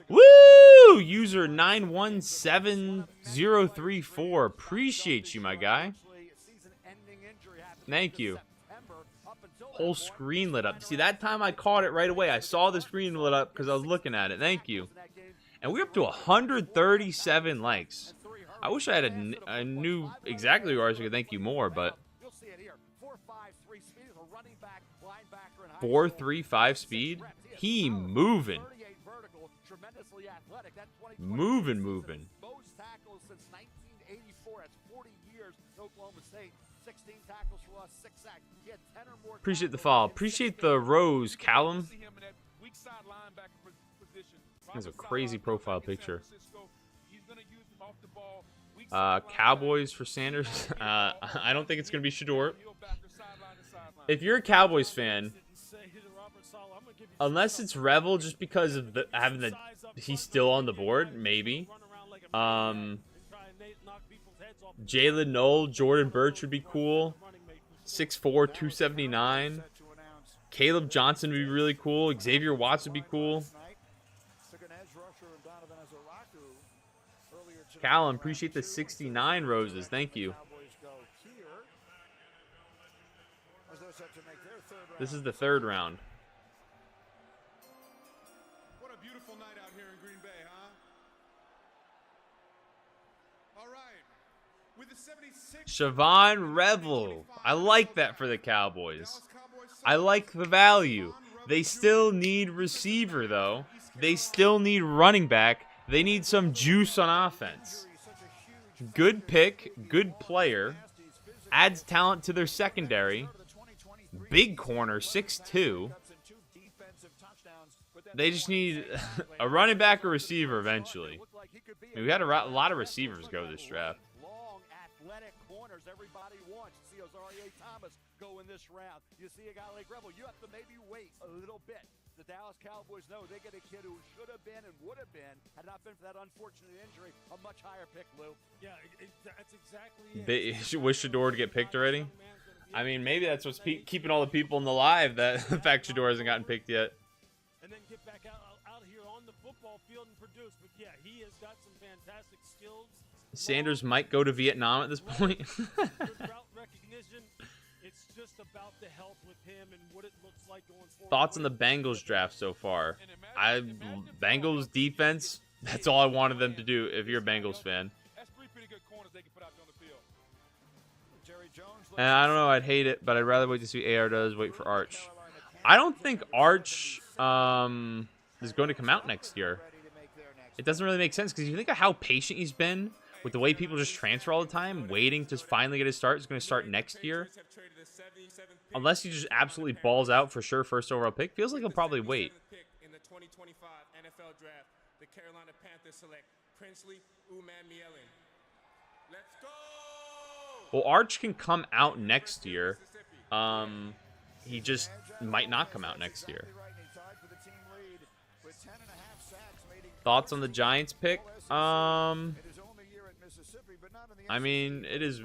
Woo! User 917034. Appreciate you, my guy. Thank you. Whole screen lit up. See, that time I caught it right away. I saw the screen lit up because I was looking at it. Thank you. And we're up to 137 likes. I wish I had I knew exactly who I was going to thank you more, but 4.35 speed. He moving. Moving. Most tackles since 1984. That's 40 years. Oklahoma State. 16 tackles for us, 6 sacks. He had 10 or more. Appreciate the follow. Appreciate the rose, Callum. That's a crazy profile picture. Cowboys for Sanders. I don't think it's going to be Shador. If you're a Cowboys fan, unless it's Revel, just because of he's still on the board, maybe. Jalen Knoll, Jordan Birch would be cool. 6'4", 279. Caleb Johnson would be really cool. Xavier Watts would be cool. Callum, appreciate the 69 roses. Thank you. This is the third round. What a beautiful night out here in Green Bay, huh? All right. With the 76 Siobhan Revel. I like that for the Cowboys. I like the value. They still need receiver, though. They still need running back. They need some juice on offense. Good pick, good player. Adds talent to their secondary. Big corner, 6'2". They just need a running back or receiver eventually. I mean, we had a lot of receivers go this draft. everybody wants to see Ozarie Thomas go in this round. You see a guy like Rebel, you have to maybe wait a little bit. The Dallas Cowboys know they get a kid who should have been and would have been, had not been for that unfortunate injury, a much higher pick, Lou. Yeah, that's exactly it. They wish Shedeur to get picked already. I mean, maybe that's what's keeping all the people in the live, that the fact Shedeur hasn't gotten picked yet. And then get back out here on the football field and produce. But yeah, he has got some fantastic skills. Sanders might go to Vietnam at this point. Good route recognition. It's just about the health with him and what it looks like going forward. Thoughts on the Bengals draft so far? Bengals defense, that's all I wanted them to do if you're a Bengals fan. And I don't know, I'd hate it, but I'd rather wait to see what AR does, wait for Arch. I don't think Arch is going to come out next year. It doesn't really make sense because you think of how patient he's been with the way people just transfer all the time, waiting to finally get his start. Is going to start next year. Unless he just absolutely balls out for sure, first overall pick. Feels like he'll probably wait. In the 2025 NFL Draft, the Carolina Panthers select Princely Umanmielen. Let's go! Well, Arch can come out next year. He just might not come out next year. Thoughts on the Giants pick? I mean, it is.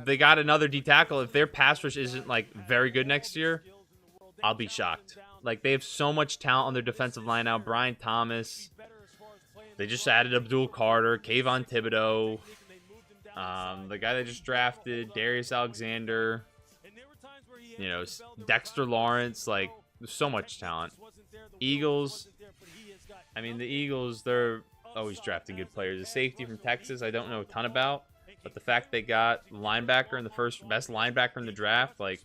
They got another D tackle. If their pass rush isn't like very good next year, I'll be shocked. Like, they have so much talent on their defensive line now. Brian Thomas. They just added Abdul Carter, Kayvon Thibodeau. The guy they just drafted, Darius Alexander. You know, Dexter Lawrence. Like, there's so much talent. Eagles. I mean, the Eagles, they're always drafting good players. The safety from Texas, I don't know a ton about. But the fact they got linebacker and the first best linebacker in the draft, like,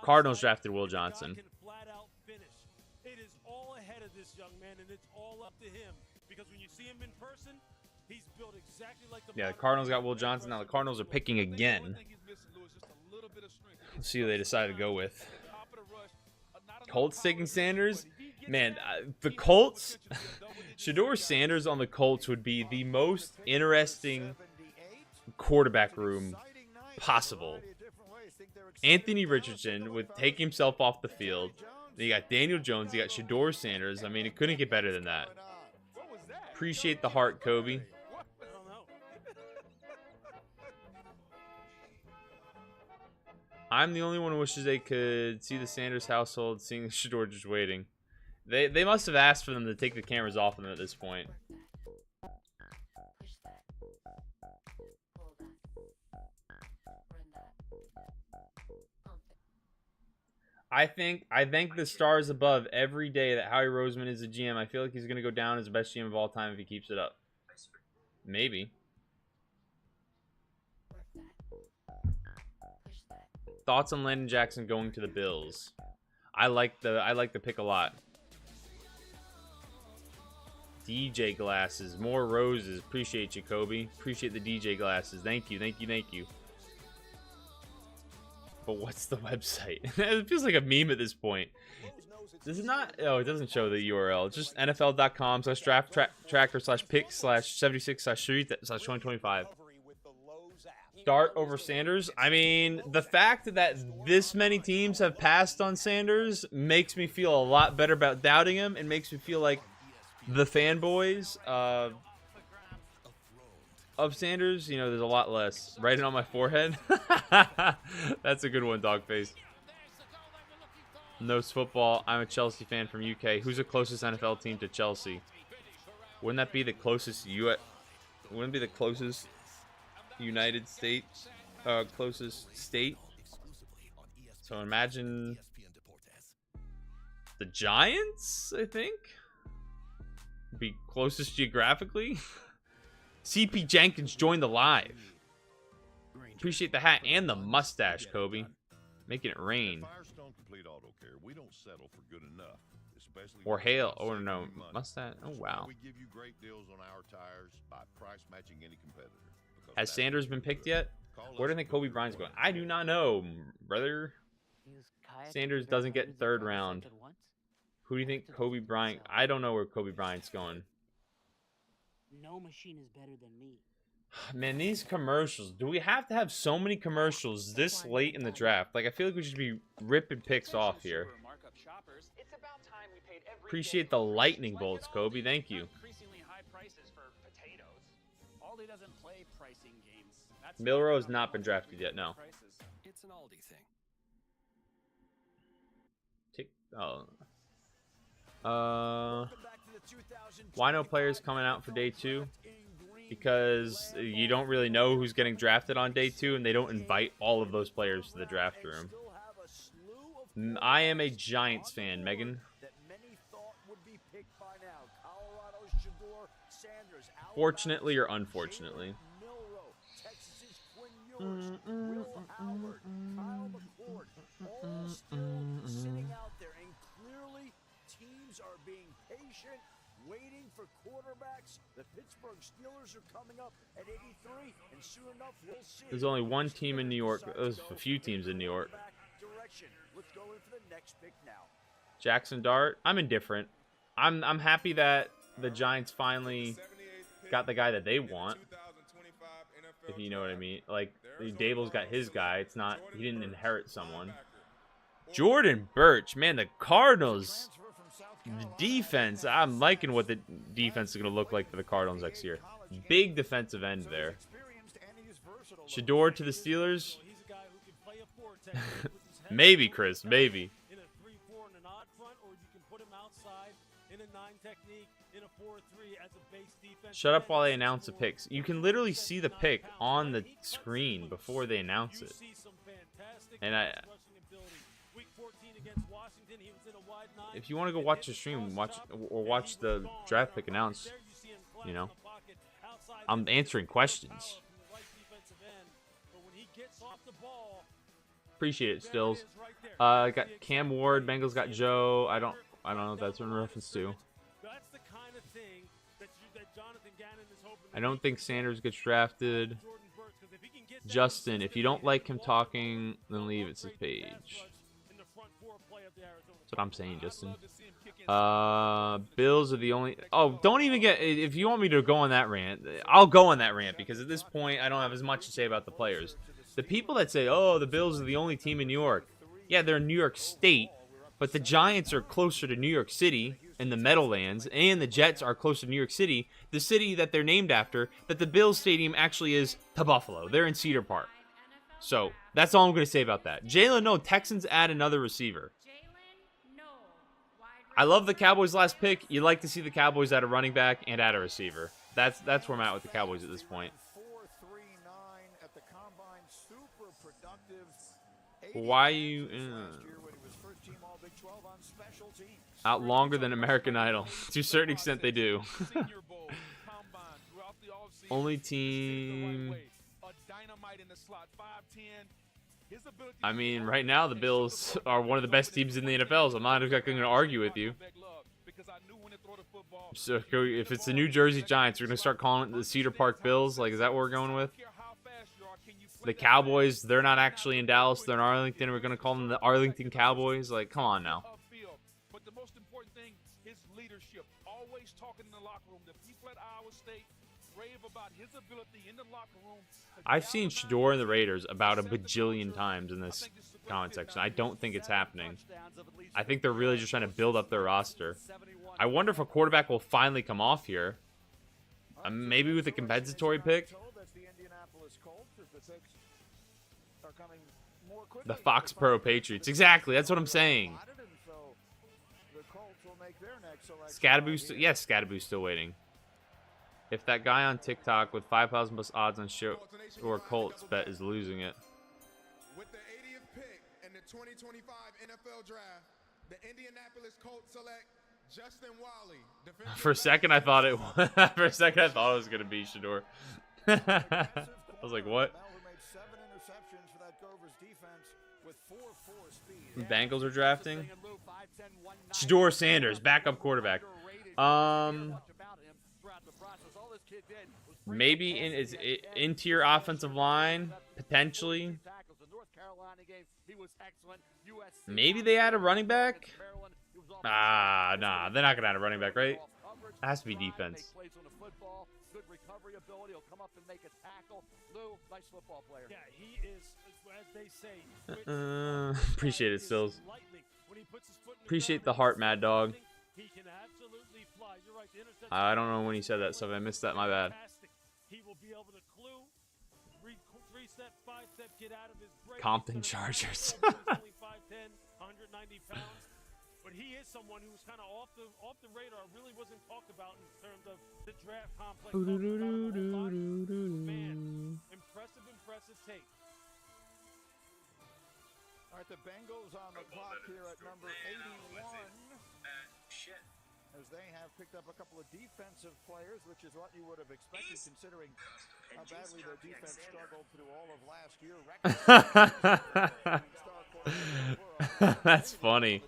Cardinals drafted Will Johnson. It is all ahead of this young man, and it's all up to him. Because when you see him in person, he's built exactly like the... Yeah, the Cardinals got Will Johnson. Now the Cardinals are picking again. Let's see who they decide to go with. Colts taking Sanders? Man, the Colts... Shedeur Sanders on the Colts would be the most interesting quarterback room possible. Anthony Richardson would take himself off the field. Then you got Daniel Jones. You got Shedeur Sanders. I mean, it couldn't get better than that. Appreciate the heart, Kobe. I'm the only one who wishes they could see the Sanders household seeing Shedeur just waiting. They must have asked for them to take the cameras off of them at this point. I think the stars above every day that Howie Roseman is a GM. I feel like he's going to go down as the best GM of all time if he keeps it up. Maybe. Thoughts on Landon Jackson going to the Bills? I like the pick a lot. DJ glasses, more roses. Appreciate you, Kobe. Appreciate the DJ glasses. Thank you, thank you, thank you. But what's the website? It feels like a meme at this point. This is not. Oh, it doesn't show the URL. It's just NFL.com/draft-tracker/76/street/2025. Start over Sanders. I mean, the fact that this many teams have passed on Sanders makes me feel a lot better about doubting him, and makes me feel like the fanboys of Sanders, you know, there's a lot less. Writing on my forehead. That's a good one, Dogface. Knows football. I'm a Chelsea fan from UK. Who's the closest NFL team to Chelsea? Wouldn't that be the closest wouldn't it be the closest United States closest state? So imagine the Giants, I think. Be closest geographically. CP Jenkins joined the live. Appreciate the hat and the mustache, Kobe. Making it rain. Or hail. Oh no, mustache. Oh wow. Has Sanders been picked yet? Where do you think Kobe Bryant's going? I do not know, brother. Sanders doesn't get third round. Who do you think Kobe Bryant? I don't know where Kobe Bryant's going. No machine is better than me. Man, these commercials. Do we have to have so many commercials this late in the draft? Like, I feel like we should be ripping picks off here. Appreciate the lightning bolts, Kobe. Thank you. Milrow has not been drafted yet, no. It's an Aldi thing. Why no players coming out for day 2? Because you don't really know who's getting drafted on day 2, and they don't invite all of those players to the draft room. I am a Giants fan, Megan. Fortunately or unfortunately. Sitting out there, and clearly teams are being patient, waiting for quarterbacks. The Pittsburgh Steelers are coming up at 83, and soon enough we'll see. There's only one team in New York. There's a few teams in New York. Let's go in for the next pick now. Jackson Dart. I'm indifferent. I'm happy that the Giants finally got the guy that they want. If you know what I mean. Like, Dable's got his guy. It's not, he didn't inherit someone. Jordan Birch. Man, the Cardinals. The defense. I'm liking what the defense is going to look like for the Cardinals next year. Big defensive end there. Shador to the Steelers. Maybe, Chris. Maybe. Shut up while they announce the picks. You can literally see the pick on the screen before they announce it. And if you want to go watch the stream, watch the draft pick announced, you know. I'm answering questions. Appreciate it, Stills. Got Cam Ward. Bengals got Joe. I don't know if that's in reference to. I don't think Sanders gets drafted. Justin, if you don't like him talking, then leave. It's his page. That's what I'm saying, Justin. Bills are the only... Oh, don't even get... If you want me to go on that rant, I'll go on that rant, because at this point, I don't have as much to say about the players. The people that say, oh, the Bills are the only team in New York. Yeah, they're in New York State, but the Giants are closer to New York City in the Meadowlands, and the Jets are closer to New York City, the city that they're named after, that the Bills Stadium actually is to Buffalo. They're in Cedar Park. So, that's all I'm going to say about that. Jalen, no, Texans add another receiver. I love the Cowboys' last pick. You like to see the Cowboys add a running back and add a receiver. That's where I'm at with the Cowboys at this point. Why you out longer than American Idol? To a certain extent, they do. Only team. I mean, right now the Bills are one of the best teams in the NFL, so I'm not exactly going to argue with you. So if it's the New Jersey Giants, we're going to start calling it the Cedar Park Bills? Like, is that what we're going with? The Cowboys, they're not actually in Dallas, they're in Arlington. We're going to call them the Arlington Cowboys? Like, come on now. But the most important thing is leadership. Always talking in the locker room. The people at Iowa State rave about his ability in the locker room. I've seen Shador and the Raiders about a bajillion times in this comment section. I don't think it's happening. I think they're really just trying to build up their roster. I wonder if a quarterback will finally come off here. Maybe with a compensatory pick. The Fox Pro Patriots. Exactly. That's what I'm saying. Scadaboo. Yes, Scadaboo's still waiting. If that guy on TikTok with 5,000 plus odds on show or Colts bet is losing it. With the 80th pick in the 2025 NFL Draft, the Indianapolis Colts select Justin Wally. For a second, I thought it. For a second, I thought it was gonna be Shador. I was like, what? Bengals are drafting. Shador Sanders, backup quarterback. Maybe in his interior offensive line, potentially. Maybe they add a running back. Nah, they're not gonna add a running back, right? Has to be defense. Plays on the football, good recovery ability. He'll come up and make a tackle. Lou, nice football player. Yeah, he is, as they say. Appreciate it, Stills. Appreciate the heart, Mad Dog. He can absolutely fly. You're right. The interception. I don't know when he said that, so if I missed that, my bad. He will be able to clue, three-step, five-step, get out of his break. Compton Chargers. Only 5'10", 190 pounds. But he is someone who's kind of off the radar. Really wasn't talked about in terms of the draft complex. Man, impressive tape. All right, the Bengals on the clock here at number 81. As they have picked up a couple of defensive players, which is what you would have expected considering how badly their defense struggled through all of last year. That's funny.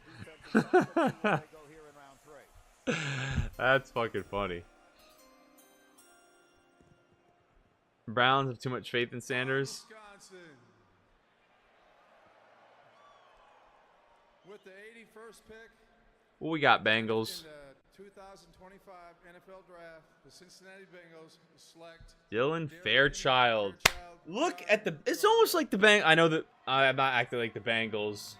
That's fucking funny. Browns have too much faith in Sanders. Wisconsin. With the 81st pick. What we got, Bengals? In the 2025 NFL Draft, the Cincinnati Bengals select Dylan Fairchild. Look at the. It's almost like the Bang. I know that I'm not acting like the Bengals.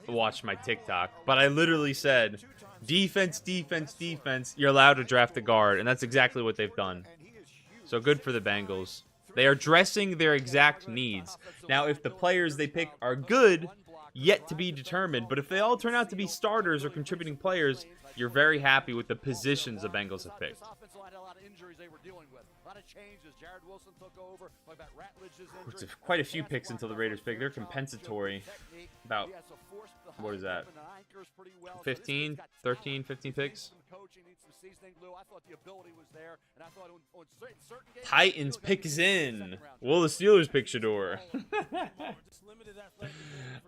Watch my TikTok, but I literally said, defense, defense, defense. You're allowed to draft a guard, and that's exactly what they've done. So good for the Bengals. They are dressing their exact needs. Now, if the players they pick are good, yet to be determined. But if they all turn out to be starters or contributing players, you're very happy with the positions the Bengals have picked. It's quite a few picks until the Raiders pick. They're compensatory. About, what is that? 15 picks? Titans pick is in. Will the Steelers pick Shador?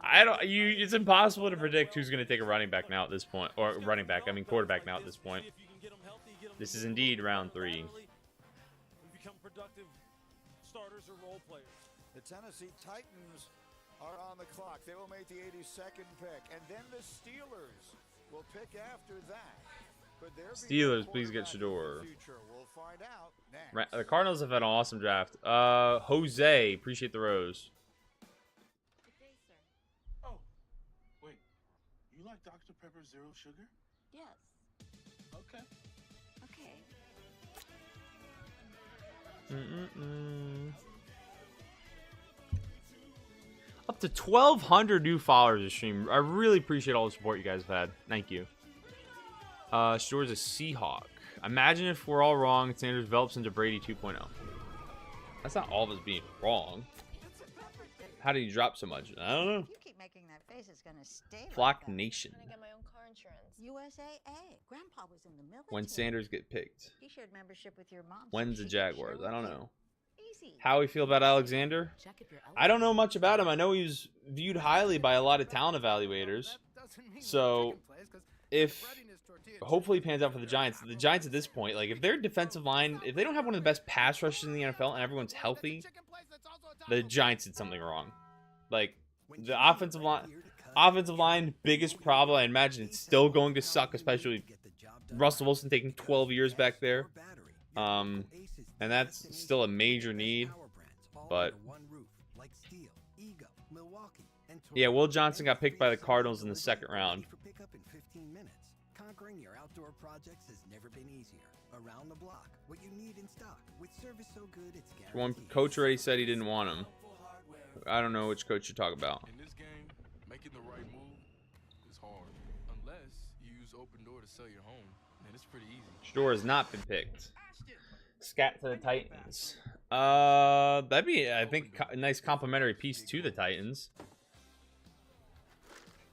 It's impossible to predict who's going to take a running back now at this point. Or quarterback now at this point. This is indeed round 3. Become productive starters or role players. The Tennessee Titans are on the clock. They will make the 82nd pick. And then the Steelers will pick after that. Steelers, please get Shador. We'll find out next. The Cardinals have had an awesome draft. Jose, appreciate the rose. Good day, sir. Oh, wait. You like Dr. Pepper Zero Sugar? Yes. Okay. Okay. Up to 1,200 new followers this stream. I really appreciate all the support you guys have had. Thank you. Shador's a Seahawk. Imagine if we're all wrong and Sanders develops into Brady 2.0. That's not all of us being wrong. How did he drop so much? I don't know. You keep making that face, it's gonna stay. Flock Nation. I got my own car insurance. USAA. Grandpa was in the military. When Sanders get picked. He shared membership with your mom. When's the Jaguars? I don't know. Easy. How we feel about Alexander? I don't know much about him. I know he was viewed highly by a lot of talent evaluators. So if hopefully he pans out for the Giants at this point, like if their defensive line, if they don't have one of the best pass rushes in the NFL and everyone's healthy, the Giants did something wrong. Like the offensive line, biggest problem. I imagine it's still going to suck, especially Russell Wilson taking 12 years back there. And that's still a major need. But yeah, Will Johnson got picked by the Cardinals in the 2nd round. Conquering your outdoor projects has never been easier. Around the block, what you need in stock with service so good it's guaranteed. One coach already said he didn't want him. I don't know which coach you're talking about. In this game, making the right move is hard. Unless you use Open Door to sell your home, then it's pretty easy. Shador has not been picked. Scat to the Titans. That'd be, I think, a nice complimentary piece to the Titans.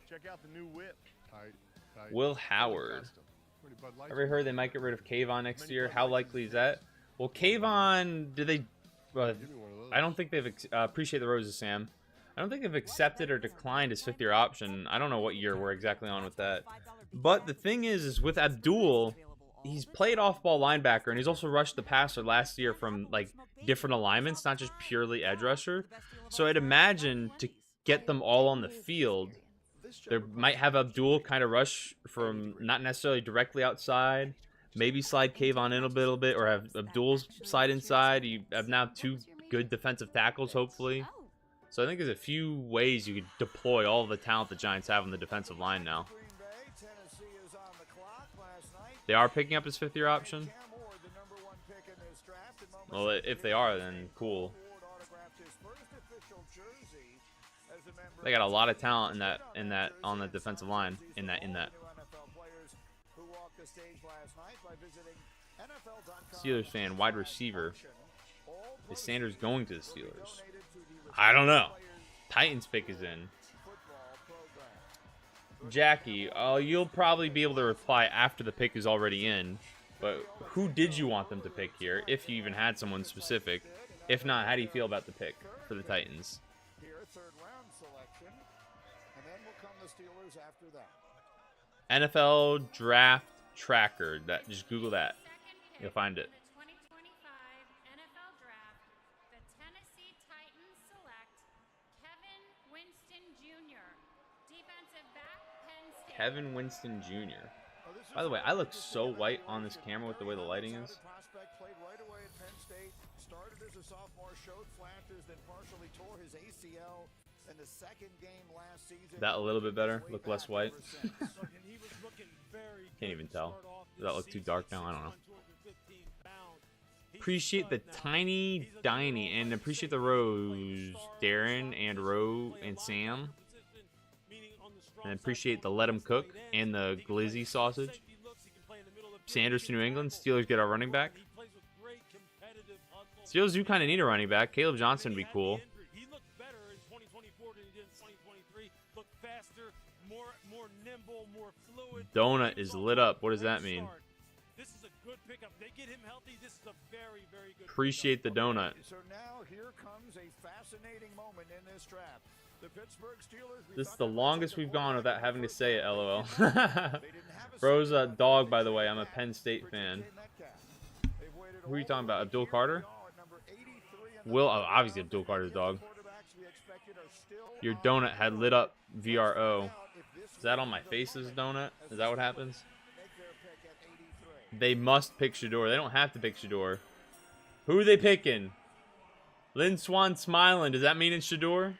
Check out the new whip. Will Howard. Ever heard they might get rid of Kayvon next year? How likely is that? Well, Kayvon, I don't think they've appreciate the roses, Sam. I don't think they've accepted or declined his 5th-year option. I don't know what year we're exactly on with that. But the thing is with Abdul, he's played off-ball linebacker, and he's also rushed the passer last year from like different alignments, not just purely edge rusher. So I'd imagine to get them all on the field, they might have Abdul kind of rush from not necessarily directly outside, Maybe slide Kayvon in a little bit, or have Abdul slide inside. You have now 2 good defensive tackles, hopefully. So I think there's a few ways you could deploy all the talent the Giants have on the defensive line now. They are picking up his 5th-year option. Well, if they are, then cool. They got a lot of talent in that on the defensive line in that. Steelers fan, wide receiver. Is Sanders going to the Steelers? I don't know. Titans pick is in. Jackie, you'll probably be able to reply after the pick is already in. But who did you want them to pick here, if you even had someone specific? If not, how do you feel about the pick for the Titans? NFL Draft Tracker. Just Google that. You'll find it. Kevin Winston Jr. By the way, I look so white on this camera with the way the lighting is. That a little bit better? Look less white? Can't even tell. Does that look too dark now? I don't know. Appreciate the tiny Diney and appreciate the Rose, Darren and Ro and Sam. And appreciate the Let 'em Cook and the glizzy sausage. Sanders to New England. Steelers get our running back. Steelers do kind of need a running back. Caleb Johnson would be cool. Donut is lit up. What does that mean? Appreciate the donut. So now here comes a fascinating moment in this draft. The Pittsburgh Steelers. This is the longest we've gone without having to say it, LOL. Bro's a dog, by the way. I'm a Penn State fan. Who are you talking about? Abdul Carter? Will, obviously Abdul Carter's dog. Your donut had lit up VRO. Is that on my face's donut? Is that what happens? They must pick Shador. They don't have to pick Shador. Who are they picking? Lynn Swan smiling. Does that mean it's Shador?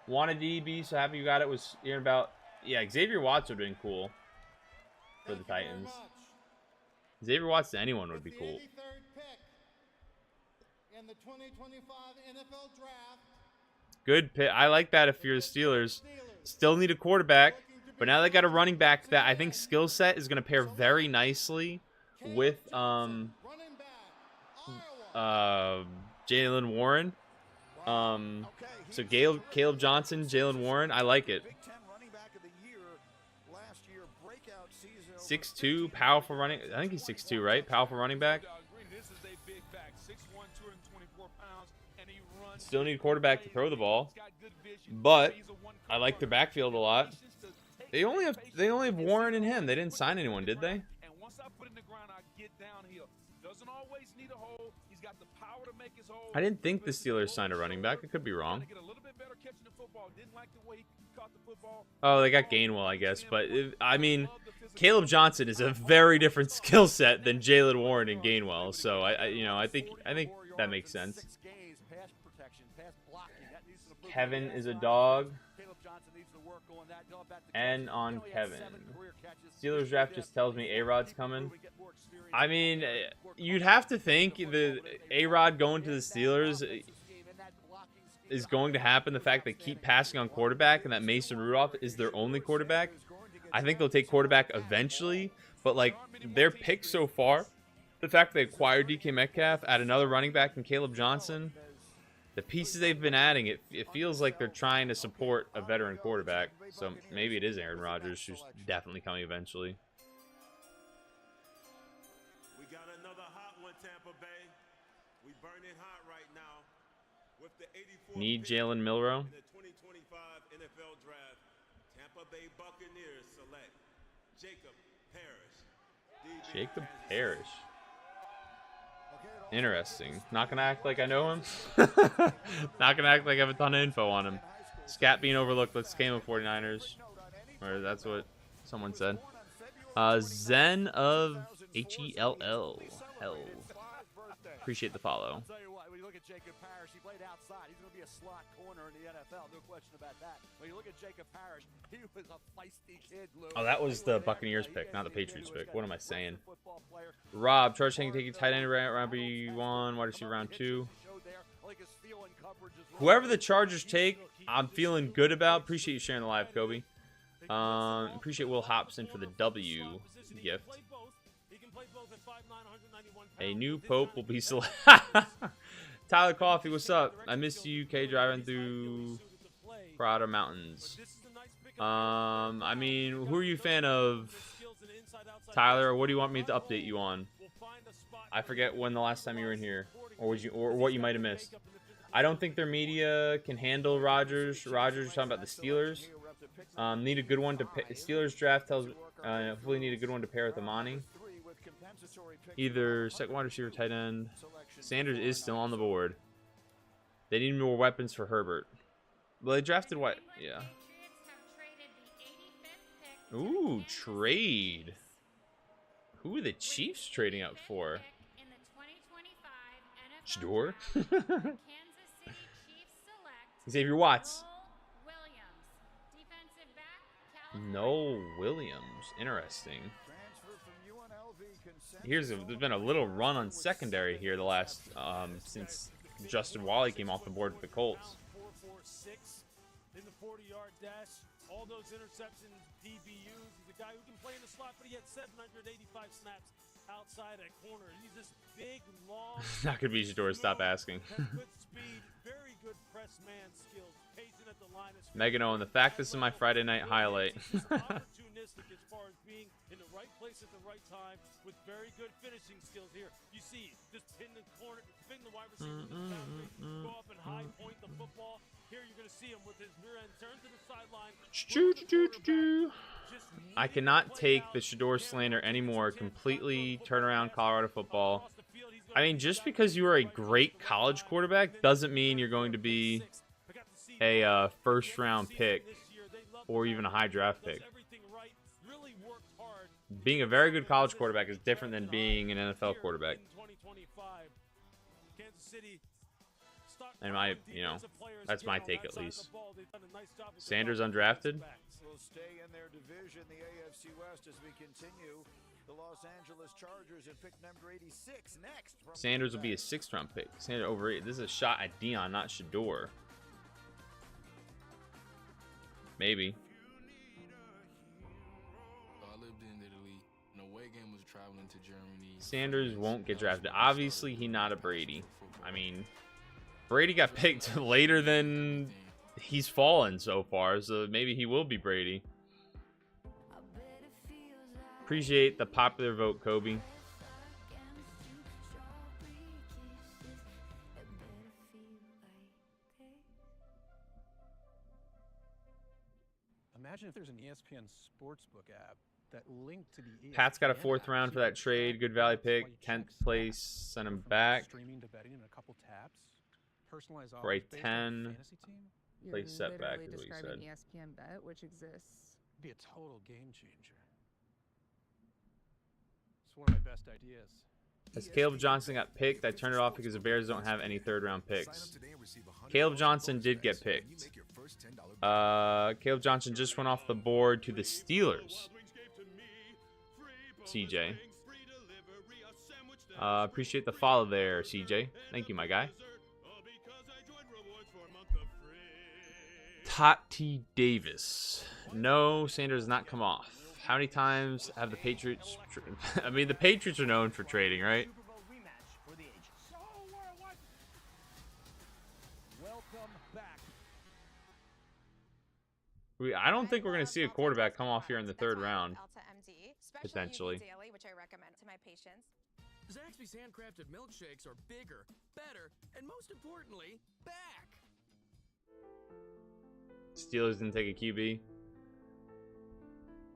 Wanted DB, so happy you got it. Was hearing about, yeah, Xavier Watts would have been cool for the Titans. Xavier Watts to anyone would be cool. In the 2025 NFL Draft. Good pick. I like that if you're the Steelers. Still need a quarterback, but now they got a running back that I think skill set is going to pair very nicely with Jaylen Warren. So Caleb Johnson, Jaylen Warren, I like it. 6'2", powerful running. I think he's 6'2", right? Powerful running back. Still need a quarterback to throw the ball, but I like their backfield a lot. They only have Warren and him. They didn't sign anyone, did they? I didn't think the Steelers signed a running back. I could be wrong. Oh, they got Gainwell, I guess. But I mean, Caleb Johnson is a very different skill set than Jaylen Warren and Gainwell. So I think that makes sense. Kevin is a dog. And on Kevin. Steelers draft just tells me A-Rod's coming. I mean, you'd have to think the A-Rod going to the Steelers is going to happen. The fact they keep passing on quarterback and that Mason Rudolph is their only quarterback. I think they'll take quarterback eventually. But, like, their pick so far, the fact they acquired DK Metcalf, add another running back in Caleb Johnson, the pieces they've been adding, it feels like they're trying to support a veteran quarterback. So maybe it is Aaron Rodgers, who's definitely coming eventually. We got another hot one, Tampa Bay. We burning hot right now with the 84th Need Jalen Milrow. in the 2025 NFL Draft. Tampa Bay Buccaneers select Jacob Parrish. Jacob Parrish. Interesting. Not gonna act like I know him. Not gonna act like I have a ton of info on him. Scat being overlooked. Let's game of 49ers. Or that's what someone said. Zen of HELL. Hell. Appreciate the follow. I'll tell you what, when you look at Jacob Parrish, he played outside. He's going to be a slot corner in the NFL. No question about that. When you look at Jacob Parrish, he was a feisty kid, Lou. Oh, that was the Buccaneers pick, not the Patriots pick. What am I saying? Rob, Charge Tank taking tight end round B1, wide receiver round 2. Whoever the Chargers take, I'm feeling good about. Appreciate you sharing the live, Kobe. Appreciate Will Hobson for the W gift. A new pope will be selected. Tyler Coffee, what's up? I miss you, K, driving through Prada Mountains. I mean, who are you a fan of, Tyler? Or what do you want me to update you on? I forget when the last time you were in here, or what you might have missed. I don't think their media can handle Rodgers. Rodgers, talking about the Steelers. Need a good one to Steelers draft tells. Hopefully, need a good one to pair with Amani. Either second wide receiver, tight end. Sanders is still on the board. They need more weapons for Herbert. Well, they drafted what? Yeah. Ooh, trade. Who are the Chiefs trading up for? Shador? Xavier Watts. No Williams. Interesting. There's been a little run on secondary here the last since Justin Wally came off the board for the Colts. 4.46 in the 40-yard dash. All those interceptions, DBUs. He's a guy who can play in the slot, but he had 785 snaps outside at corner. He's this big, long. Not gonna be Shador. Stop asking. Good speed, very good press man skills. Patient at the line. Megan Owen, the fact this is my Friday night highlight. Opportunistic as far as being in the right place at the right time with very good finishing skills here. You see, just pin the corner, pin the wide receiver, go up and high point the football. Here you're going to see him with his rear end turn to the sideline. I cannot take the Shador slander anymore. Completely turn around Colorado football. I mean, just because you are a great college quarterback doesn't mean you're going to be a first-round pick or even a high draft pick. Being a very good college quarterback is different than being an NFL quarterback. And that's my take at least. Sanders undrafted. Will stay in their division, the AFC West, as we continue. The Los Angeles Chargers at pick number 86 next. Sanders will be a 6th-round pick. Sanders over 8. This is a shot at Dion, not Shador. Maybe. I lived in Italy. An away game was traveling to Germany. Sanders won't get drafted. Obviously, he's not a Brady. I mean, Brady got picked later than he's fallen so far, so maybe he will be Brady. Appreciate the popular vote, Kobe. Imagine if there's an ESPN Sportsbook app that linked to the ESPN. Pat's got a 4th round for that trade. Good value pick. 10th place. Send him back. Streaming to betting in a couple taps. Personalized for a offers based on 10. fantasy team. Play setback is what he said. ESPN Bet, which exists. Be a total game changer. It's one of my best ideas. As Caleb Johnson got picked, I turned it off because the Bears don't have any 3rd-round picks. Caleb Johnson did get picked. Caleb Johnson just went off the board to the Steelers. CJ. Appreciate the follow there, CJ. Thank you, my guy. Tati Davis. No, Sanders has not come off. How many times have the Patriots... I mean, the Patriots are known for trading, right? I don't think we're going to see a quarterback come off here in the 3rd round. Potentially. Daily, which I recommend to my patients. Zaxby's handcrafted milkshakes are bigger, better, and most importantly, back. Steelers didn't take a QB.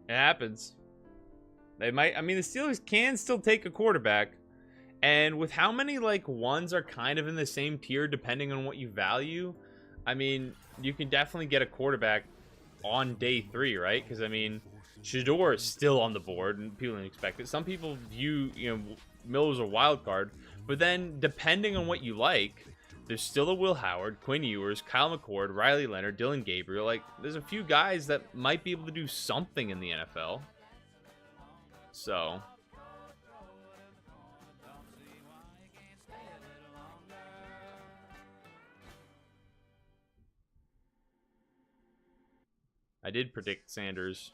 It happens. They might. I mean, the Steelers can still take a quarterback. And with how many, ones are kind of in the same tier depending on what you value, I mean, you can definitely get a quarterback on day 3, right? Because, I mean, Shador is still on the board, and people didn't expect it. Some people view, Miller as a wild card, but then depending on what you like, there's still a Will Howard, Quinn Ewers, Kyle McCord, Riley Leonard, Dylan Gabriel. Like, there's a few guys that might be able to do something in the NFL. So, I did predict Sanders.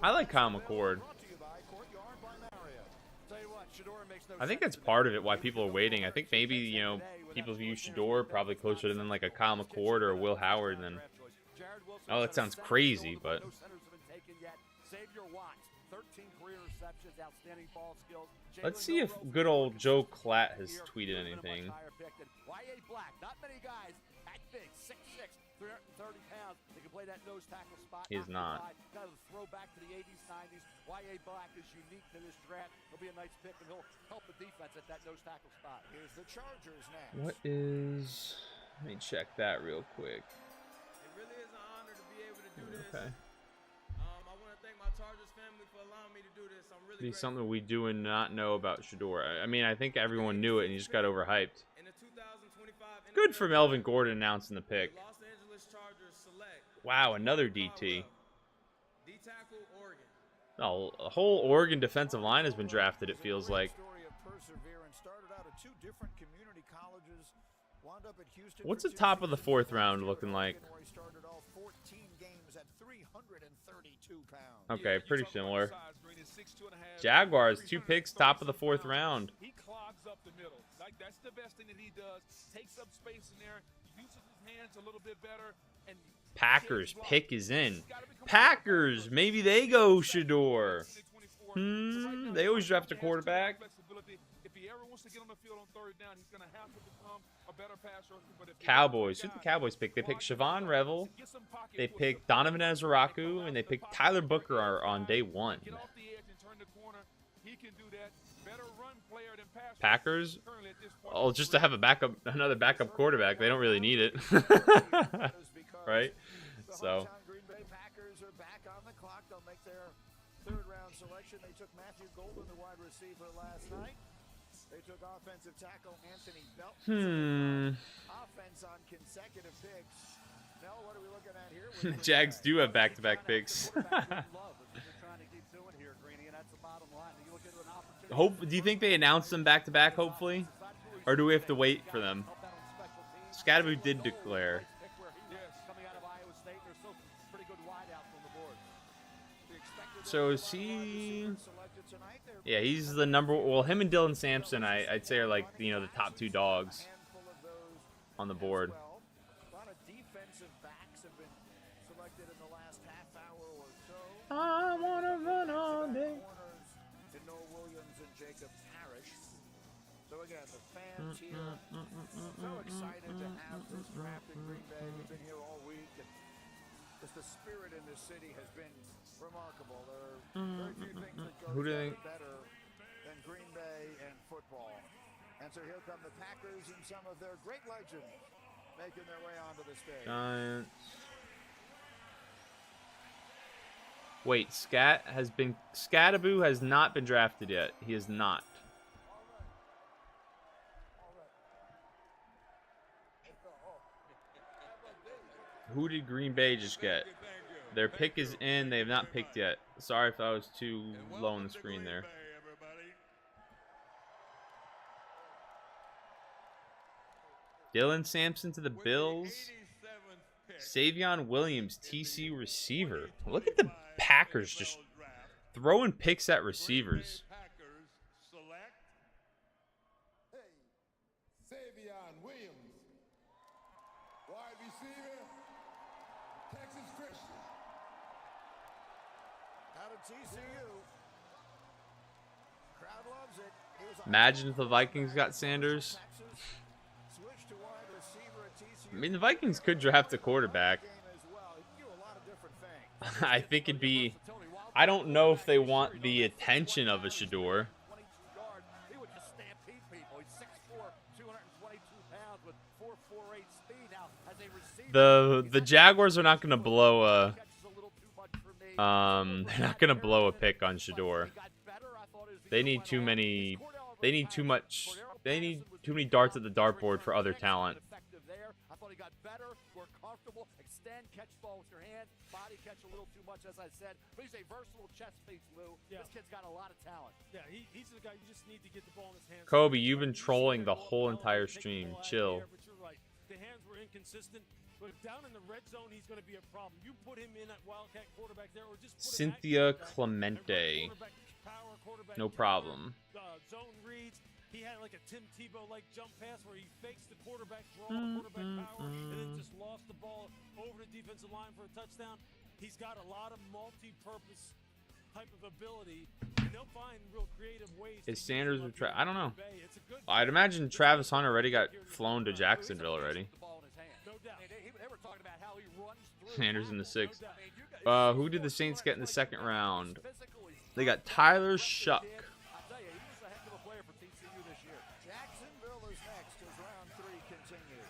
I like Kyle McCord. I think that's part of it, why people are waiting. I think maybe, people view Shador probably closer than like a Kyle McCord or a Will Howard than... Oh, that sounds crazy, but... Let's see if good old Joe Klatt has tweeted anything. He's not. Kind of a throwback to the 80s, 90s. Y.A. Black is unique to this draft. He'll be a nice pick, and he'll help the defense at that nose tackle spot. Here's the Chargers next. What is... Let me check that real quick. It really is an honor to be able to do this. Okay. I want to thank my Chargers family for allowing me to do this. I'm really Be grateful. something we do and not know about Shador. I mean, I think everyone knew it, and he just got overhyped. In the 2025 Good for Melvin Gordon announcing the pick. Los Angeles Chargers select Wow, another DT. D-tackle Oregon. Oh, a whole Oregon defensive line has been drafted, it feels like. What's the top of the 4th round looking like? Okay, pretty similar. Jaguars, 2 picks, top of the 4th round. He clogs up the middle. Like, that's the best thing that he does. Takes up space in there, uses his hands a little bit better, and Packers pick is in. Packers, maybe they go Shador. They always draft a quarterback. If he ever wants to get on the field on 3rd down, he's going to have to become a better passer. Cowboys. Who did the Cowboys pick? They picked Siobhan Revel. They picked Donovan Ezraku, and they picked Tyler Booker on day 1. Packers? Oh, just to have a backup, another backup quarterback. They don't really need it. Right? So. Green Bay Packers are back on the clock. They'll make their 3rd round selection. They took Matthew Golden, the wide receiver, last night. They took offensive tackle Anthony Belton. Offense on consecutive picks. Mel, what are we looking at here? The Jags do have back-to-back picks. Do you think they announced them back-to-back, hopefully? Or do we have to wait for them? Scadaboo did declare. So is he... Yeah, he's the number... Well, him and Dylan Sampson, I'd say, are like, the top 2 dogs on the board. I want to run all day. So again, the fans here, so excited to have this draft in Green Bay. We've been here all week, and just the spirit in this city has been remarkable. There are very few things that go better than Green Bay and football. And so here come the Packers and some of their great legends making their way onto the stage. Giants. Wait, Scadaboo has not been drafted yet. He is not. Who did Green Bay just get? Their pick is in. They have not picked yet. Sorry if I was too low on the screen there. Dylan Sampson to the Bills. Savion Williams, TCU receiver. Look at the Packers just throwing picks at receivers. Savion Williams, wide receiver, Texas Christian. Out of TCU. Crowd loves it. Imagine if the Vikings got Sanders. I mean, the Vikings could draft a quarterback. I think it'd be... I don't know if they want the attention of a Shador. The Jaguars are not going to blow They're not gonna blow a pick on Shador. They need too many. They need too much. They need too many darts at the dartboard for other talent. I thought he got better, more comfortable, extend, catch ball with your hand, body catch a little too much, as I said. But he's a versatile chest piece, Lou. Yeah. This kid's got a lot of talent. Yeah, he's the guy you just need to get the ball in his hands. Kobe, you've been trolling the whole entire stream. Chill. But you're right. The hands were inconsistent. But down in the red zone, he's going to be a problem. You put him in at Wildcat quarterback there, or just put Cynthia Clemente. No problem. Zone reads. He had like a Tim Tebow-like jump pass where he fakes the quarterback draw, quarterback power, and then just lost the ball over the defensive line for a touchdown. He's got a lot of multi-purpose type of ability, and they'll find real creative ways. Is Sanders with I don't know. I'd imagine Travis Hunter already got flown to Jacksonville already. Sanders in the 6th. Who did the Saints get in the 2nd round? They got Tyler Shuck. Jacksonville is next as round 3 continues.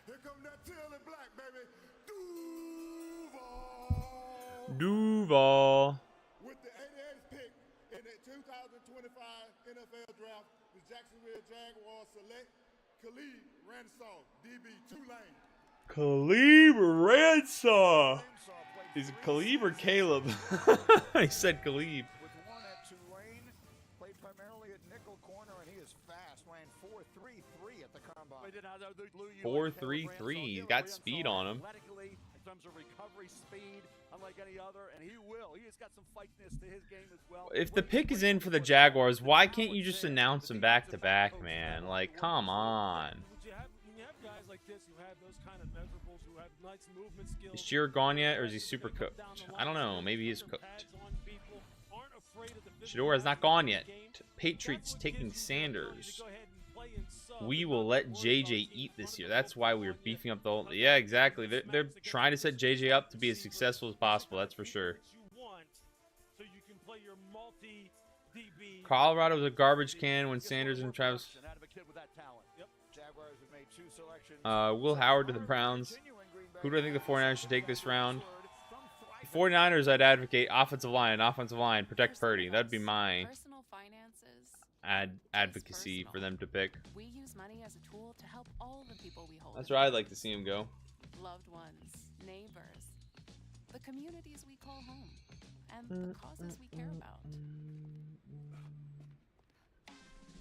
Here come that tail in black, baby. Duval. With the 88th pick in the 2025 NFL Draft, the Jacksonville Jaguars select Khalid Ransom, DB, Tulane. Khalid Ransom. Is it Khalid or Caleb? He said Khalid. With one at Tulane, played primarily at nickel corner, and he is fast. Ran 4.33 at the combine. 4.33. He's got speed on him. In terms of recovery speed, unlike any other, and he will. He has got some feistiness to his game as well. If the pick is in for the Jaguars, why can't you just announce them back to back, man? Like, come on. When you have guys like this who have those kind of measurables, who have nice movement skills. Is Shearer gone yet, or is he super cooked? I don't know. Maybe he's cooked. Shador has not gone yet. Patriots taking Sanders. We will let JJ eat this year. That's why we were beefing up the whole... Yeah, exactly. They're trying to set JJ up to be as successful as possible. That's for sure. Colorado's a garbage can when Sanders and Travis... Will Howard to the Browns. Who do I think the 49ers should take this round? The 49ers, I'd advocate offensive line, protect Purdy. That'd be my advocacy for them to pick. We use money as a tool to help all the people we hold. That's where I'd like to see him go. Loved ones, neighbors, the communities we call home, and the causes we care about.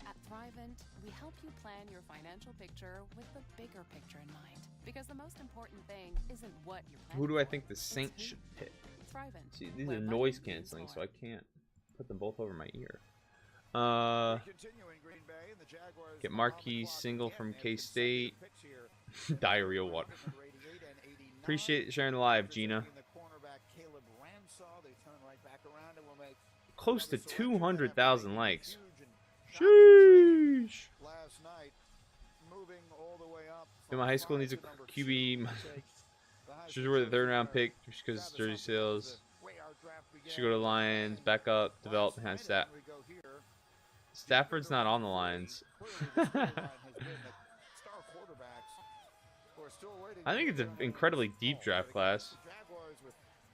At Thrivent, we help you plan your financial picture with the bigger picture in mind. Because the most important thing isn't what you're planning. Who do I think the Saints should pick? Thrivent. See, these are noise canceling, so I can't put them both over my ear. Get Marquise Single from K-State. Diarrhea water. Appreciate sharing the live, Gina. Close to 200,000 likes. Sheesh. My high school needs a QB. Should wear the 3rd round pick just because jersey sales. Should go to Lions, back up, develop behind Stafford. Stafford's not on the Lions. I think it's an incredibly deep draft class.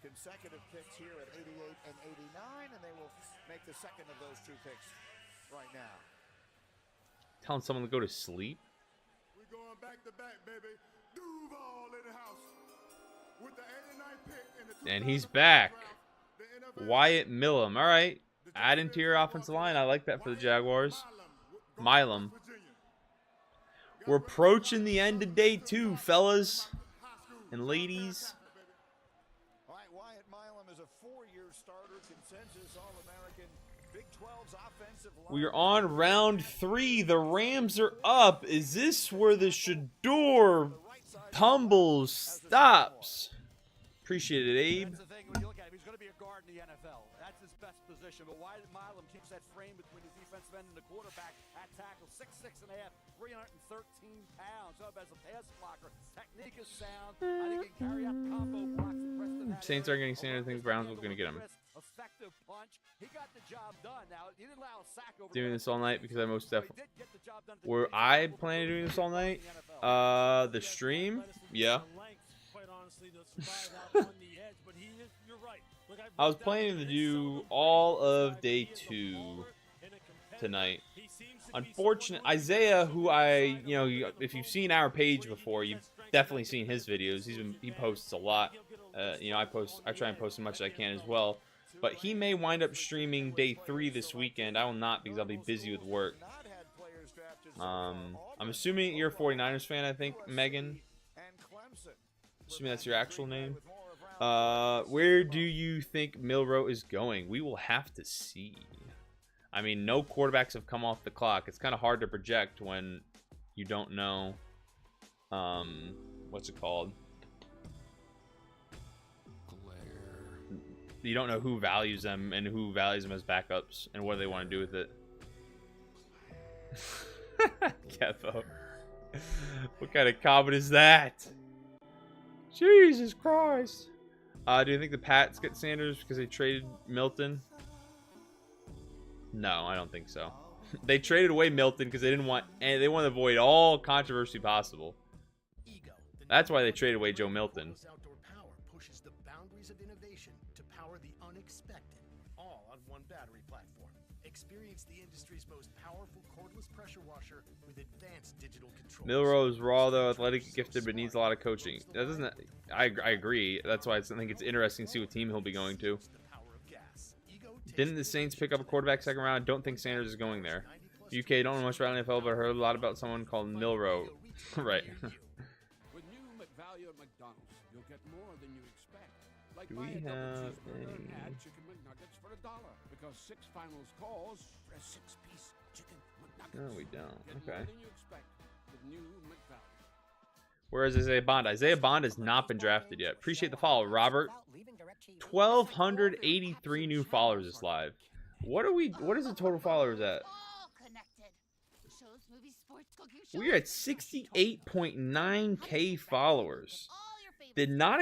Consecutive picks here at 88 and 89, and they will make the 2nd of those 2 picks right now. Telling someone to go to sleep? We're going back to back, baby. Duval in the house. With the 89th pick in the And he's back. Wyatt Millum. All right. Add interior offensive line. I like that for the Jaguars. Milam. We're approaching the end of day 2, fellas and ladies. All right, Wyatt Milam is a 4-year starter, consensus All-American, Big 12's offensive line. We are on round 3. The Rams are up. Is this where the Shador tumbles stops? Appreciate it, Abe. That's the thing when you look at him. He's going to be a guard in the NFL. That's his best position. But Wyatt Milam keeps that frame between the defensive end and the quarterback at tackle. 6'6.5", 313 pounds. Up as a pass blocker. Technique is sound. I think he can carry out combo blocks. Saints are getting Sanders. I think Browns are going to get him. Effective punch. He got the job done. Now he didn't allow a sack over. Doing this all night because I most definitely. Were I planning on doing this all night? The stream, yeah. obviously to survive out on the edge, but you're right. Look, I was planning to do all of day 2 tonight. Unfortunate, Isaiah, who if you've seen our page before, you've definitely seen his videos. He posts a lot. I try and post as much as I can as well. But he may wind up streaming day 3 this weekend. I will not, because I'll be busy with work. I'm assuming you're a 49ers fan, I think, Megan. Assuming that's your actual name. Where do you think Milroe is going? We will have to see. I mean, no quarterbacks have come off the clock. It's kind of hard to project when you don't know, what's it called? You don't know who values them and who values them as backups and what they want to do with it. Kevo. What kind of comment is that? Jesus Christ. Do you think the Pats get Sanders because they traded Milton? No, I don't think so. They traded away Milton because they wanted to avoid all controversy possible. That's why they traded away Joe Milton. Outdoor power pushes the boundaries of innovation to power the unexpected, all on one battery platform. Experience the industry's most powerful cordless pressure washer with advanced digital controls. Milroe's raw though, athletic, gifted, but needs a lot of coaching. That doesn't. I agree. That's why I think it's interesting to see what team he'll be going to. Didn't the Saints pick up a quarterback second round? Don't think Sanders is going there. UK don't know much about NFL, but I heard a lot about someone called Milroe. Right. With new McValue at McDonald's, you'll get more than you expect. Like Do buy we a double have cheeseburger and a- add chicken McNuggets for $1 because 6 finals calls for a 6-piece chicken McNuggets. No, we don't. Get Okay. more than you expect with new McValue. Where is Isaiah Bond? Isaiah Bond has not been drafted yet. Appreciate the follow, Robert. 1,283 new followers this live. What is the total followers at? We're at 68.9k followers. Did not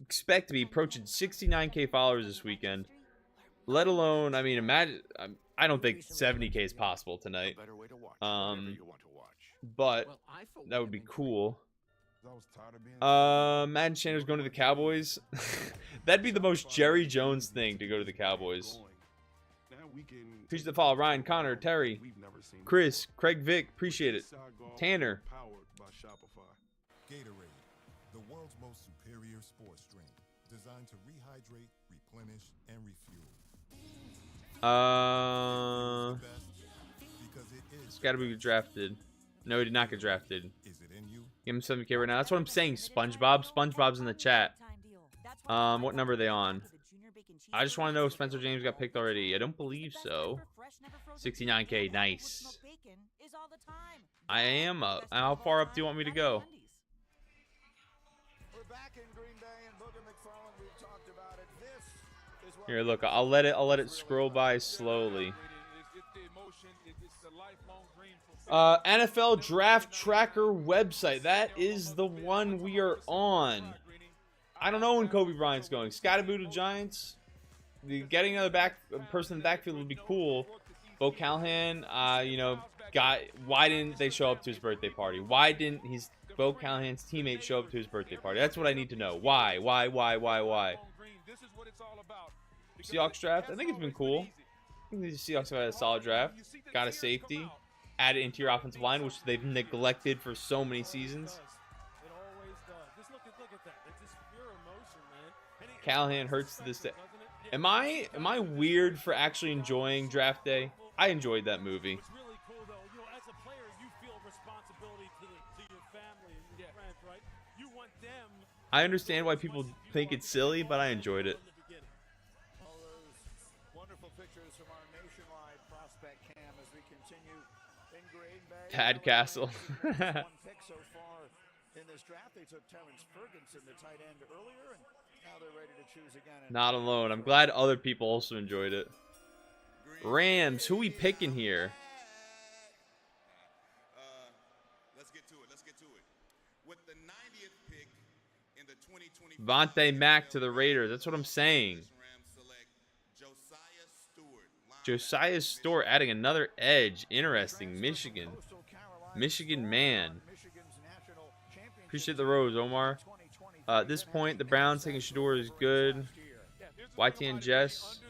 expect to be approaching 69k followers this weekend. Let alone, I mean, imagine. I don't think 70k is possible tonight. But that would be cool. Madden Chandler's going to the Cowboys. That'd be the most Jerry Jones thing to go to the Cowboys. Appreciate the follow. Ryan, Connor, Terry, Chris, Craig Vick, appreciate it. Tanner. Gatorade, the world's most superior sports drink, designed to rehydrate, replenish, and refuel. It's got to be drafted. No, he did not get drafted. Give him 7k right now. That's what I'm saying, SpongeBob. SpongeBob's in the chat. What number are they on? I just want to know if Spencer James got picked already. I don't believe so. 69k, nice. I am up. How far up do you want me to go? Here, look. I'll let it scroll by slowly. NFL Draft Tracker website. That is the one we are on. I don't know when Kobe Bryant's going. Scatterboodle Giants. Getting another person in the backfield would be cool. Bo Callahan, why didn't they show up to his birthday party? Why didn't Bo Callahan's teammate show up to his birthday party? That's what I need to know. Why? Seahawks draft. I think it's been cool. I think the Seahawks have had a solid draft. Got a safety. Added interior offensive line, which they've neglected for so many seasons. Callahan hurts to this day. Am I weird for actually enjoying Draft Day? I enjoyed that movie. I understand why people think it's silly, but I enjoyed it. Tad Castle. Not alone. I'm glad other people also enjoyed it. Rams, who we picking here? Let's get to it. With the 90th pick in the 2020 Vontae Mack to the Raiders. That's what I'm saying. Josiah Stewart adding another edge. Interesting. Michigan man. Appreciate the rose, Omar. At this point, the Browns taking Shador is good. YTN Jess.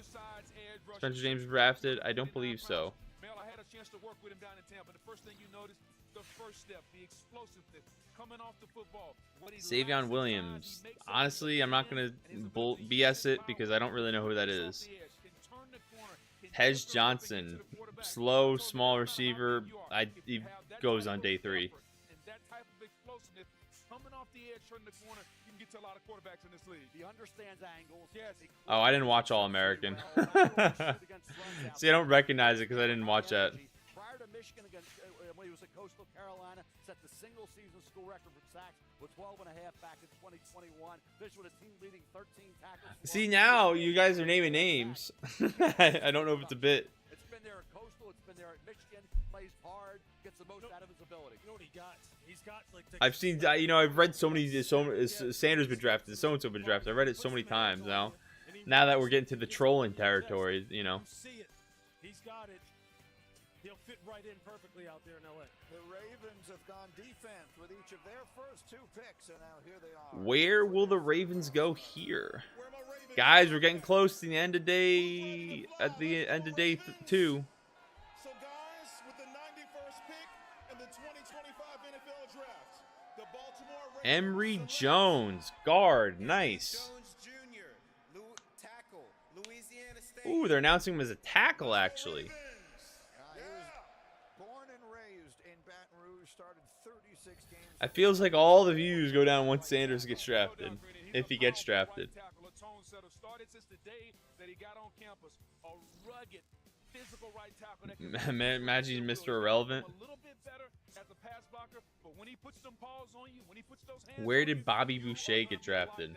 Spencer James drafted. I don't believe so. Mel, I had a chance to work with him down in Tampa. The first thing you notice, the first step, the explosiveness coming off the football. Savion Williams. Honestly, I'm not going to BS it because I don't really know who that is. Tej Johnson. Slow, small receiver. He goes on day 3. And that type of explosiveness coming off the edge, turning the corner, you can get to a lot of quarterbacks in this league. He understands angles. Yes. Oh, I didn't watch All-American. See, I don't recognize it because I didn't watch that. Prior to Michigan, when he was at Coastal Carolina, set the single-season school record for sacks with 12.5 back in 2021. Finished with a team-leading 13 tackles. See, now you guys are naming names. I don't know if it's a bit. It's been there at Coastal. It's been there at Michigan. Plays hard. Gets the most out of his ability. You know what he got? He's got like. I've seen, you know, I've read so many. Sanders been drafted. So and so been drafted. I read it so many times now. Now that we're getting to the trolling territory, you know. See it. He's got it. He'll fit right in perfectly out there in LA. The Ravens have gone defense with each of their first 2 picks, and now here they are. Where will the Ravens go here? Guys, we're getting close to the end of day. At the end of day 2. So guys, with the 91st pick in the 2025 NFL Draft, the Baltimore Ravens Emory Jones, guard, nice. Ooh, they're announcing him as a tackle, actually. He was born and raised in Baton Rouge, started 36 games. It feels like all the views go down once Sanders gets drafted, if he gets drafted. Imagine Mr. Irrelevant. Where did Bobby Boucher get drafted?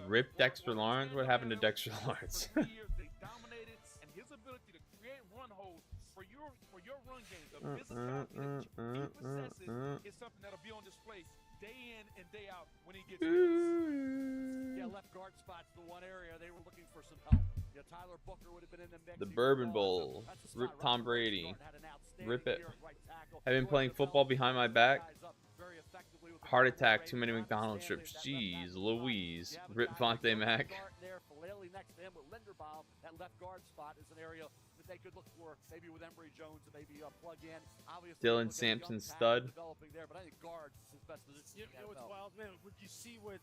Rip Dexter Lawrence? What happened to Dexter Lawrence? Yeah, left guard spot's the one area they were looking for some help. Yeah, Tyler Booker would have been in the mix. The Bourbon Bowl. Rip Tom Brady. Rip it. I've been playing football behind my back. Heart attack, too many McDonald's trips. Jeez Louise. Rip Vontae Mack. Next to him with Linderbaum, that left guard spot is an area that they could look for, maybe with Emory Jones and maybe plug in. Obviously, Dylan Sampson stud. Developing there, but I think guard is his best position. You know what's wild, man? Would you see what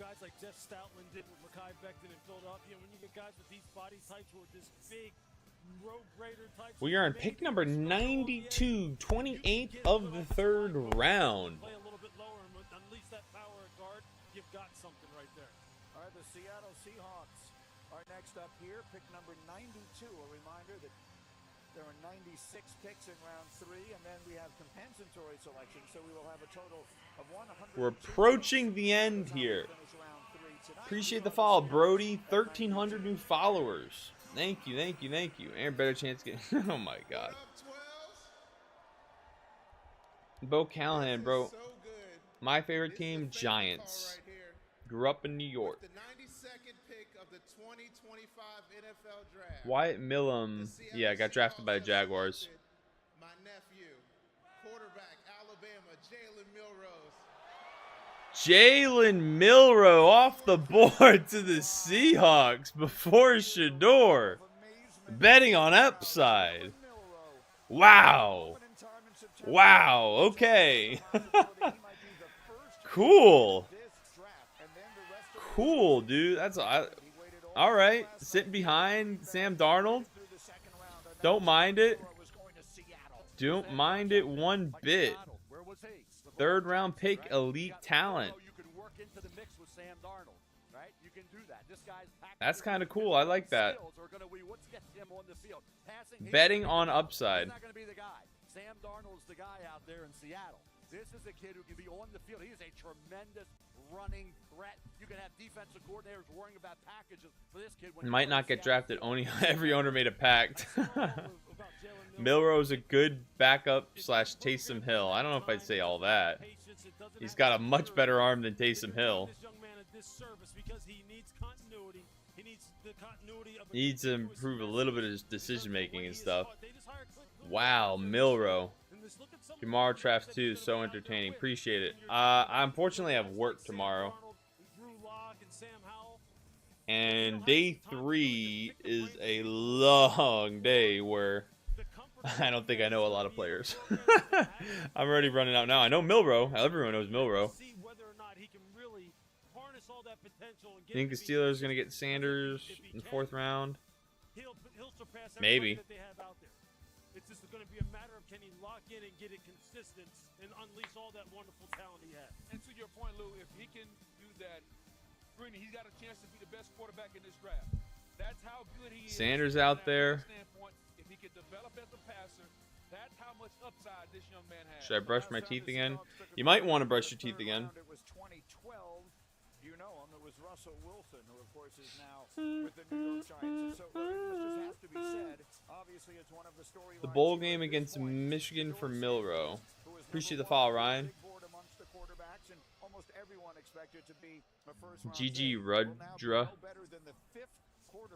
guys like Jeff Stoutland did with Mekhi Becton in Philadelphia? When you get guys with these body types with this big road grader types. We are on pick number 92, 28th of the 3rd round. Play a little bit lower and unleash that power at guard. You've got something right there. All right, the Seattle Seahawks are next up here, pick number 92. A reminder that there are 96 picks in round 3, and then we have compensatory selection, so we will have a total of 100. We're approaching the end here. Appreciate the follow, Brody. 1,300 new followers. Thank you, thank you, thank you. And better chance to get. Oh my God. Bo Callahan, bro. My favorite team, Giants. Grew up in New York. The 92nd pick of the 2025 NFL Draft. Wyatt Millum, yeah, got drafted by the Jaguars. My nephew, quarterback, Alabama, Jalen Jalen Milroe. Milroe off the board to the Seahawks before Shador. Betting on upside. Wow. Wow, okay. Cool. Cool, dude. That's all right. Sitting behind Sam Darnold. Don't mind it. Don't mind it one bit. 3rd round pick, elite talent. That's kind of cool. I like that. Betting on upside. Sam Darnold's the guy out there in Seattle. This is a kid who can be on the field. He is a tremendous running threat. You can have defensive coordinators worrying about packages for this kid. Might not get drafted. Only every owner made a pact. Milroe's a good backup / Taysom Hill. I don't know if I'd say all that. He's got a much better arm than Taysom Hill. He needs to improve a little bit of his decision making and stuff. Wow, Milroe. this. Look at some Tomorrow Traps 2 is so entertaining. Appreciate it. I unfortunately have work tomorrow. And day 3 is a long day where I don't think I know a lot of players. I'm already running out now. I know Milrow. Everyone knows Milrow. I think the Steelers are going to get Sanders in the 4th round. Maybe. It's just going to be a matter of can he lock in and get it consistent and unleash all that wonderful talent he has. And to your point, Lou, if he can do that, he's got a chance to be the best quarterback in this draft. That's how good he is. Sanders out there. If he can develop as a passer, that's how much upside this young man has. Should I brush my teeth again? You might want to brush your teeth again. It was 2012. You know him. It was Russell Wilson, who of course is now with the New York Giants. And so this just has to be said. Obviously, it's one of the storylines. The bowl game against Michigan for Milrow. Appreciate the follow, Ryan. GG Rudra.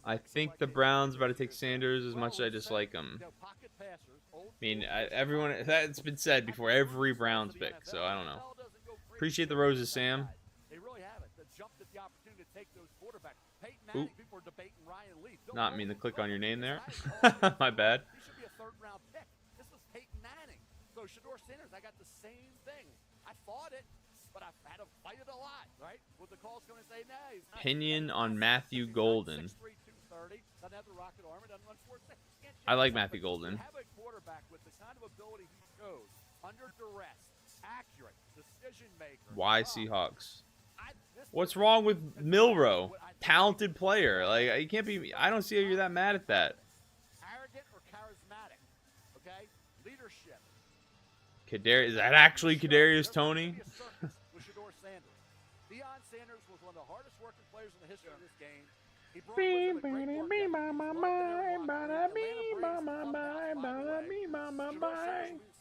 I think the Browns about to take Sanders as much as I dislike them. I mean, everyone, that's been said before every Browns pick, so I don't know. Appreciate the roses, Sam. Ooh. Not mean to click on your name there. My bad. He should be a 3rd-round pick. This was Peyton Manning. So Shedeur Sanders, I got the same thing. I fought it, but I've had to fight it a lot, right? With the calls going to say, nah, he's not. Opinion on Matthew Golden. 6'3", 230, doesn't have the rocket arm, doesn't run 4.6. I like Matthew Golden. Have a quarterback with the kind of ability he shows, under duress, accurate, decision maker. Why Seahawks? What's wrong with Milrow? Talented player. Like, you can't be. I don't see how you're that mad at that. Arrogant or charismatic? Okay, leadership. Is that actually Kadarius Toney? With Shedeur Sanders. Deion Sanders was one of the hardest working players in the history of this game. He brought with him a great work ethic.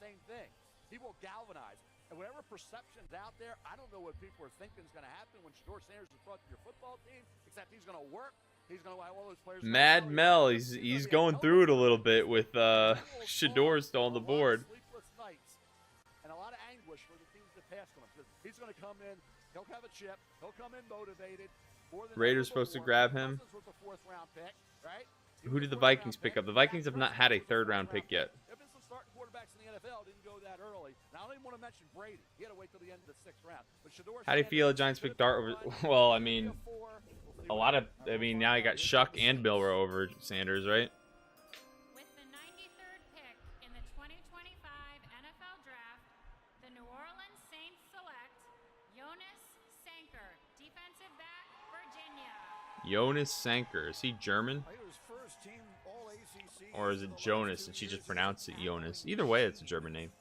Same thing. He will galvanize. And whatever perception's out there, I don't know what people are thinking is going to happen when Shedeur Sanders is brought to your football team, except he's going to work. He's going to have all those players. Mad Mel, he's going through it a little bit with Shedeur still on the board. Sleepless nights and a lot of anguish for the teams that pass on him. He's going to come in, he'll have a chip, he'll come in motivated. Raiders supposed to grab him. Who did the Vikings pick up? The Vikings have not had a 3rd-round pick yet. How do you feel the Giants picked Dart over? Well, I mean, now you got Shuck and Milrow over Sanders, right? With the 93rd pick in the 2025 NFL Draft, the New Orleans Saints select Jonas Sanker, defensive back, Virginia. Jonas Sanker. Is he German? Or is it Jonas and she just pronounced it Jonas? Either way, it's a German name.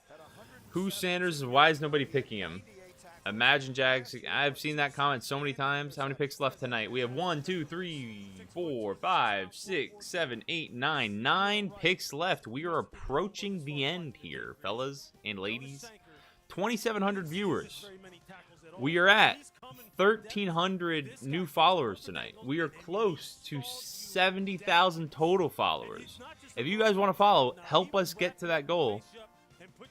Who's Sanders? Why is nobody picking him? Imagine Jags. I've seen that comment so many times. How many picks left tonight? We have 1, 2, 3, 4, 5, 6, 7, 8, 9. 9 picks left. We are approaching the end here, fellas and ladies. 2,700 viewers. We are at 1,300 new followers tonight. We are close to 70,000 total followers. If you guys want to follow, help us get to that goal.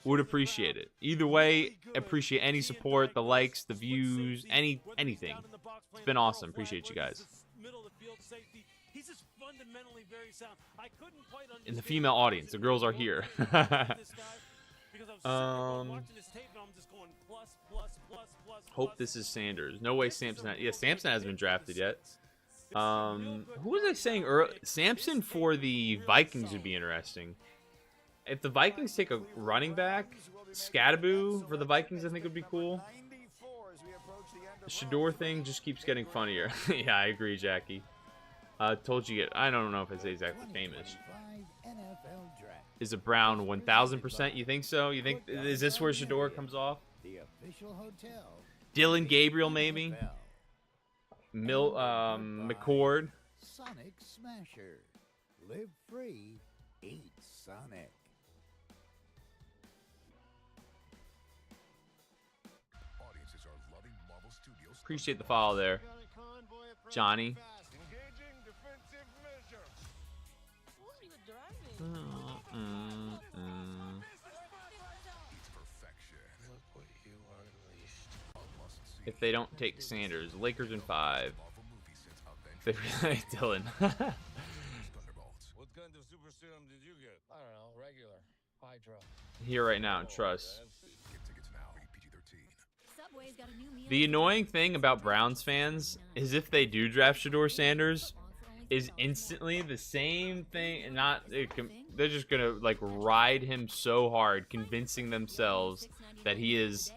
Would appreciate it. Either way, appreciate any support, the likes, the views, anything. It's been awesome. Appreciate you guys. In the female audience, the girls are here. Hope this is Sanders. No way Sampson. Yeah, Sampson hasn't been drafted yet. Who was I saying earlier? Sampson for the Vikings would be interesting. If the Vikings take a running back, Scadaboo for the Vikings I think would be cool. The Shedeur thing just keeps getting funnier. Yeah, I agree, Jackie. Told you I don't know if it's exactly famous. Is it Brown 1,000%? You think so? You think is this where Shedeur comes off? The official hotel. Dylan Gabriel maybe. McCord. Sonic Smasher. Live free. Eat Sonic. Appreciate the follow there, Johnny. if they don't take Sanders. Lakers in 5. They really Dylan. What kind of super serum did you get? I don't know, regular. Hydro. Here right now, trust. The annoying thing about Browns fans is if they do draft Shedeur Sanders, is instantly the same thing, and they're just gonna like ride him so hard, convincing themselves that he is,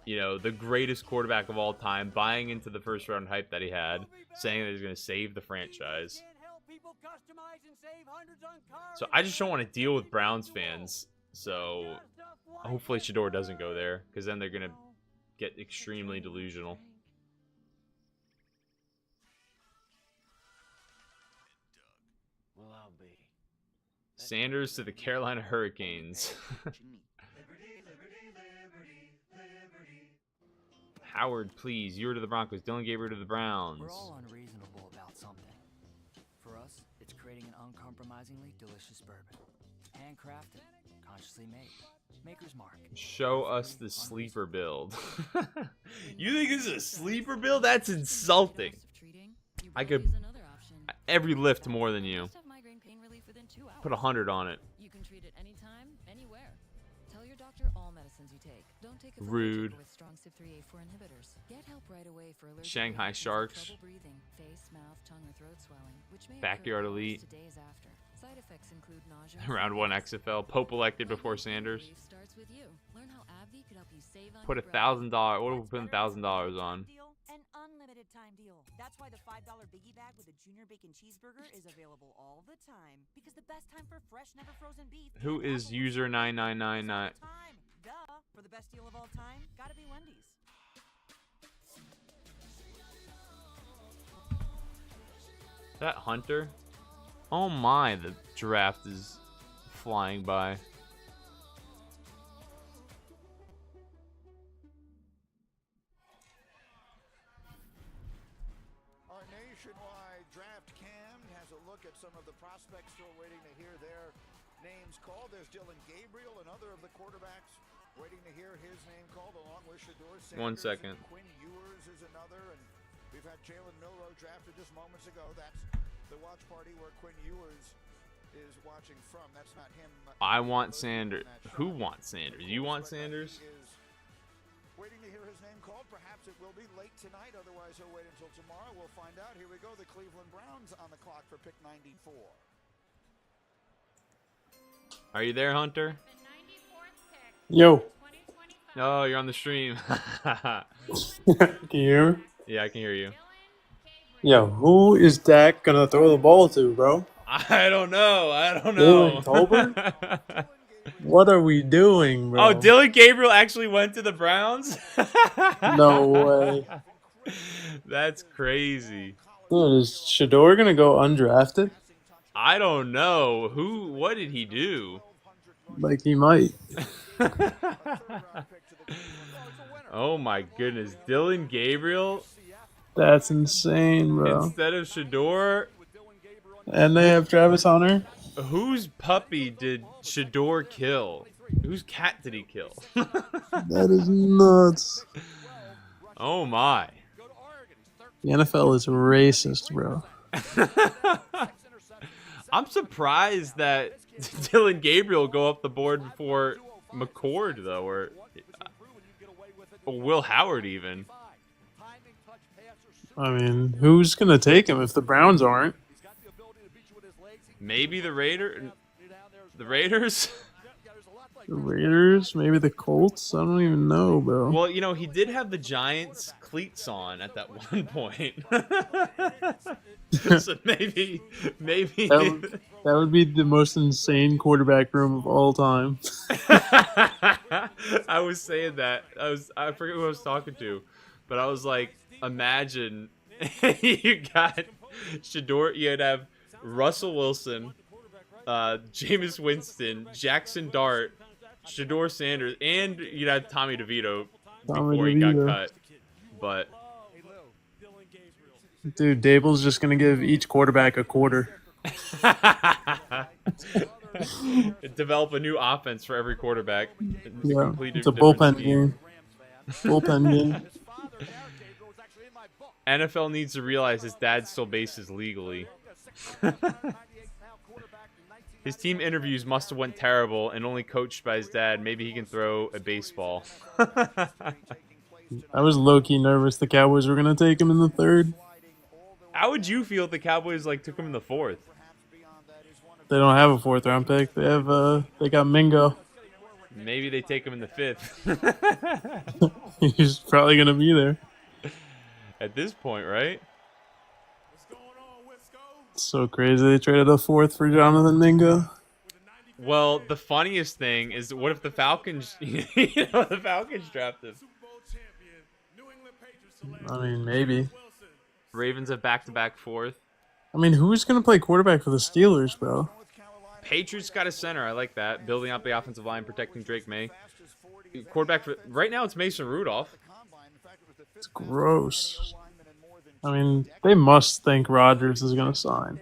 you know, the greatest quarterback of all time, buying into the first round hype that he had, saying that he's gonna save the franchise. So I just don't want to deal with Browns fans. So hopefully Shedeur doesn't go there, because then they're gonna get extremely delusional. Sanders to the Carolina Hurricanes. Howard, please. You're to the Broncos. Dylan Gabriel to the Browns. We're all unreasonable about something. For us, it's creating an uncompromisingly delicious bourbon. Handcrafted, consciously made. Maker's Mark. Show us the sleeper build. You think this is a sleeper build? That's insulting. I could every lift more than you. Put 100 on it. You can treat it anytime, anywhere. Tell your doctor all medicines you take. Don't take a Rude. with strong CYP3A4 inhibitors. Get help right away for allergic Shanghai reactions, Sharks. trouble breathing, face, mouth, tongue, or throat swelling, which may Backyard occur Elite. to days after. Side effects include nausea. Round 1 XFL. Pope elected before Sanders. Starts with you. Learn how AbbVie could help you save on Put your breath. $1,000. What do we put $1,000 on? An unlimited time deal. That's why the $5 biggie bag with a junior bacon cheeseburger is available all the time. Because the best time for fresh, never frozen beef. Who is user 9999? Duh. For the best deal of all time, gotta be Wendy's. That Hunter? Oh my, the draft is flying by. Our nationwide draft cam has a look at some of the prospects still waiting to hear their names called. There's Dylan Gabriel, another of the quarterbacks, waiting to hear his name called, along with Shedeur Sanders. 1 second. Quinn Ewers is another, and we've had Jalen Milroe drafted just moments ago. That's the watch party where Quinn Ewers is watching from. That's not him. I want Sanders. Who wants Sanders? You want Sanders? Waiting to hear his name called. Perhaps it will be late tonight. Otherwise, he'll wait until tomorrow. We'll find out. Here we go. The Cleveland Browns on the clock for pick 94. Are you there, Hunter? Yo. Oh, you're on the stream. Can you hear me? Yeah, I can hear you. Yo, who is Dak gonna throw the ball to, bro? I don't know. Dylan Tolbert? What are we doing, bro? Oh, Dylan Gabriel actually went to the Browns? No way. That's crazy. Dude, is Shedeur gonna go undrafted? I don't know. What did he do? Like, he might. Oh my goodness. Dylan Gabriel That's insane, bro. instead of Shedeur. And they have Travis Hunter. Whose puppy did Shedeur kill? Whose cat did he kill? That is nuts. Oh my. The NFL is racist, bro. I'm surprised that Dylan Gabriel go up the board before McCord, though, or Will Howard even. I mean, who's going to take him if the Browns aren't? Maybe the Raiders? The Raiders? Maybe the Colts? I don't even know, bro. Well, you know, he did have the Giants cleats on at that one point. So maybe That would be the most insane quarterback room of all time. I was saying that. I forget who I was talking to, but I was like, imagine you got Shedeur, you'd have Russell Wilson, Jameis Winston, Jackson Dart, Shedeur Sanders, and you'd have Tommy DeVito before he got cut. But dude, Dable's just gonna give each quarterback a quarter. Develop a new offense for every quarterback. Yeah, it's a bullpen game. Bullpen game. NFL needs to realize his dad still bases legally. His team interviews must have went terrible and only coached by his dad. Maybe he can throw a baseball. I was low-key nervous the Cowboys were going to take him in the 3rd. How would you feel if the Cowboys took him in the 4th? They don't have a 4th-round pick. They got Mingo. Maybe they take him in the 5th. He's probably going to be there. At this point, right? It's so crazy. They traded a 4th for Jonathan Mingo. Well, the funniest thing is, what if the Falcons, the Falcons draft him? I mean, maybe. Ravens have back-to-back 4th. I mean, who's going to play quarterback for the Steelers, bro? Patriots got a center. I like that. Building up the offensive line, protecting Drake May. Quarterback for right now, it's Mason Rudolph. It's gross. I mean, they must think Rodgers is going to sign.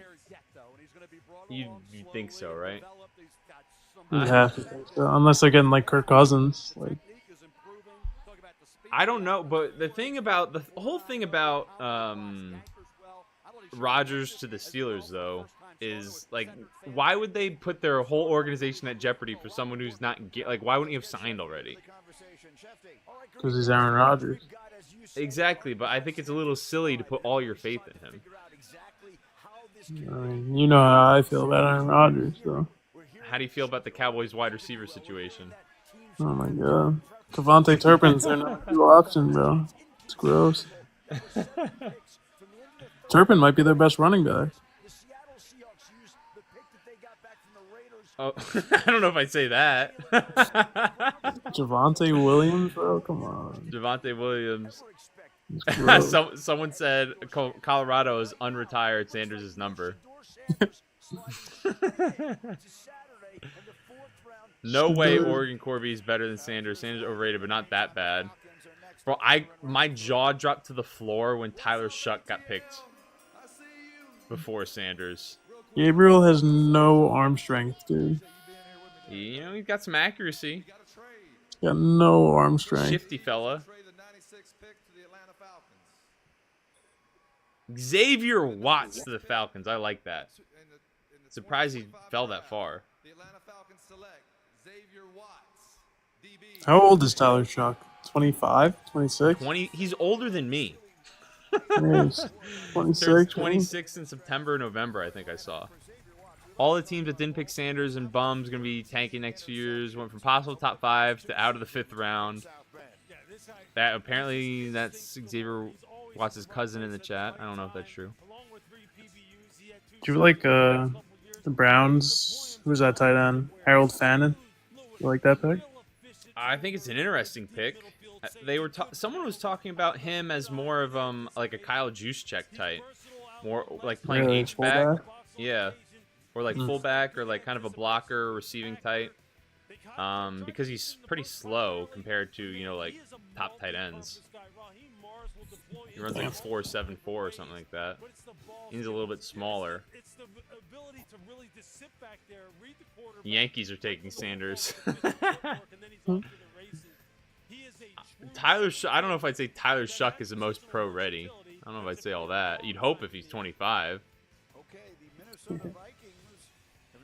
You think so, right? You have to think so. Unless they're getting Kirk Cousins. I don't know, but the whole thing about Rodgers to the Steelers, though, is why would they put their whole organization at jeopardy for someone who's not why wouldn't you have signed already? Because he's Aaron Rodgers. Exactly, but I think it's a little silly to put all your faith in him. I mean, you know how I feel about Aaron Rodgers, though. How do you feel about the Cowboys wide receiver situation? Oh my god. Devontae Turpin's their number 2 option, bro. It's gross. Turpin might be their best running back. Oh, I don't know if I'd say that. Javonte Williams, bro, come on. Javonte Williams. Someone said Colorado is unretired Sanders' number. No way Oregon Corby is better than Sanders. Sanders overrated, but not that bad. Bro, my jaw dropped to the floor when Tyler Shuck got picked before Sanders. Gabriel has no arm strength, dude. You know, he's got some accuracy. Got no arm strength. Shifty fella. Xavier Watts to the Falcons. I like that. Surprised he fell that far. How old is Tyler Shuck? 25? 26? 20. He's older than me. He's 26. 26 in September, November, I think I saw. All the teams that didn't pick Sanders and bums going to be tanking next few years. Went from possible top 5 to out of the 5th round. That apparently that's Xavier Watts' cousin in the chat. I don't know if that's true. Do you like the Browns? Who's that tight end? Harold Fannin. You like that pick? I think it's an interesting pick. They were someone was talking about him as more of like a Kyle Juszczyk type, more like playing H-back. Yeah, or like fullback or like kind of a blocker receiving type. Because he's pretty slow compared to like top tight ends. He runs like a 4.74 or something like that. He's a little bit smaller. Yankees are taking Sanders. Tyler Shuck, I don't know if I'd say Tyler Shuck is the most pro-ready. I don't know if I'd say all that. You'd hope if he's 25.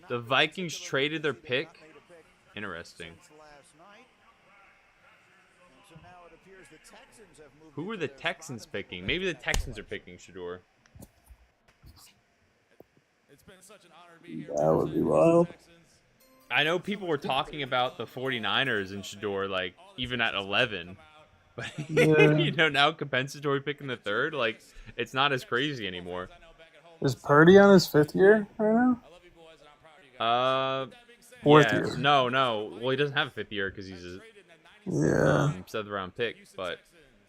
The Vikings traded their pick. Interesting. Who were the Texans picking? Maybe the Texans are picking Shador. That would be wild. I know people were talking about the 49ers and Shador, like, even at 11. But, Yeah. now compensatory pick in the 3rd, like, it's not as crazy anymore. Is Purdy on his 5th year right now? Fourth Yeah. year. No. Well, he doesn't have a 5th year because he's a 7th round pick, but...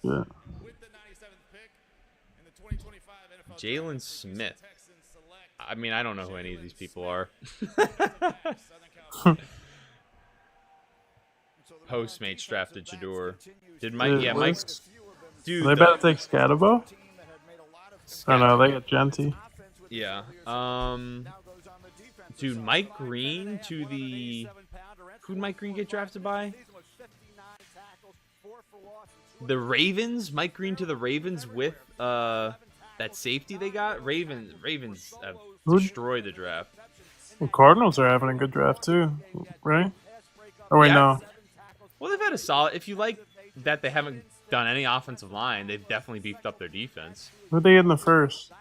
Yeah. Jalen Smith. I mean, I don't know who any of these people are. Postmates drafted Shador. Did Mike? Yeah, Mike. Dude, They better take Scatabo? Oh no, they got Genty. Yeah. Dude, Mike Green to the. Who'd Mike Green get drafted by? The Ravens, Mike Green to the Ravens with that safety they got. Ravens have destroyed the draft. The Cardinals are having a good draft too, right? Oh wait, no. Well, they've had a solid. If you like that, they haven't done any offensive line. They've definitely beefed up their defense. Who they in the first?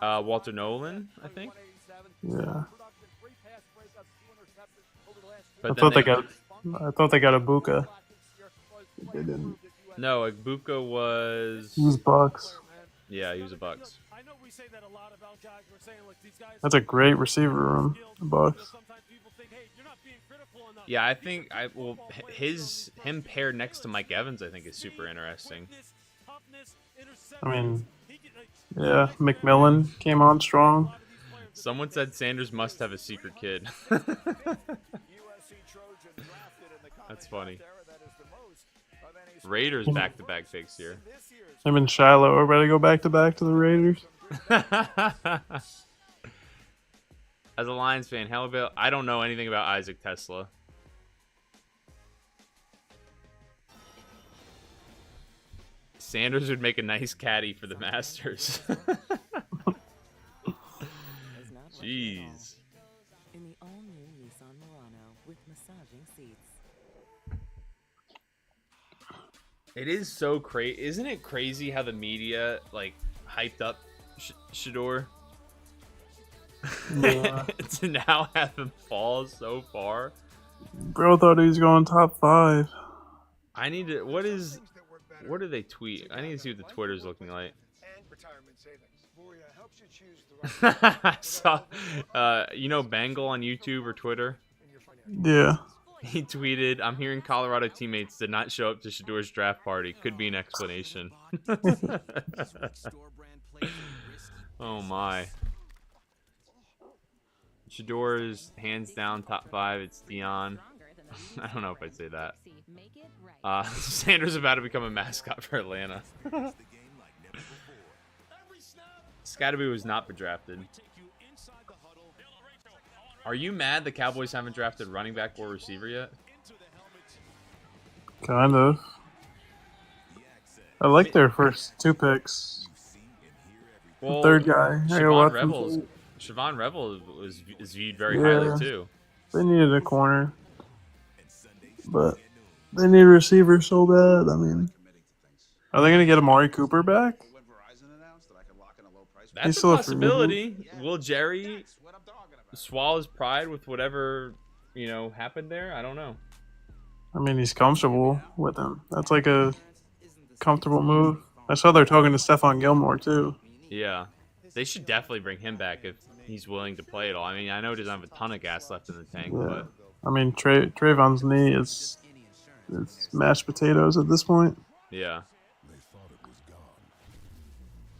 Walter Nolan, I think. Yeah. But I thought they got Ibuka. They didn't. No, Ibuka was. He was Bucks. Yeah, he was a Bucks. That's a great receiver room, the Bucks. Yeah, I think him paired next to Mike Evans, I think is super interesting. I mean, yeah, McMillan came on strong. Someone said Sanders must have a secret kid. That's funny. Raiders back-to-back picks here. Him and Shiloh are ready to go back-to-back to the Raiders. As a Lions fan, I don't know anything about Isaac Tesla. Sanders would make a nice caddy for the Masters. Jeez. In the all-new Nissan Murano with massaging seats. It is so crazy. Isn't it crazy how the media like hyped up Shedeur? Yeah. To now have him fall so far. Bro thought he was going top 5. I need to. What do they tweet? I need to see what the Twitter's looking like. I saw, Bangle on YouTube or Twitter. Yeah. He tweeted, "I'm hearing Colorado teammates did not show up to Shedeur's draft party. Could be an explanation." Oh my. Shedeur is hands down top 5. It's Dion. I don't know if I'd say that. Sanders about to become a mascot for Atlanta. Scottaboo was not drafted. Are you mad the Cowboys haven't drafted running back or receiver yet? Kind of. I like their first 2 picks. Well, the third guy. Siobhan Revel is viewed very highly too. They needed a corner. But they need a receiver so bad. I mean, are they going to get Amari Cooper back? That's a possibility. Will Jerry swallow his pride with whatever, happened there? I don't know. I mean, he's comfortable with him. That's like a comfortable move. I saw they're talking to Stephon Gilmore, too. Yeah. They should definitely bring him back if he's willing to play at all. I mean, I know he doesn't have a ton of gas left in the tank, but... I mean, Trayvon's knee is mashed potatoes at this point. Yeah.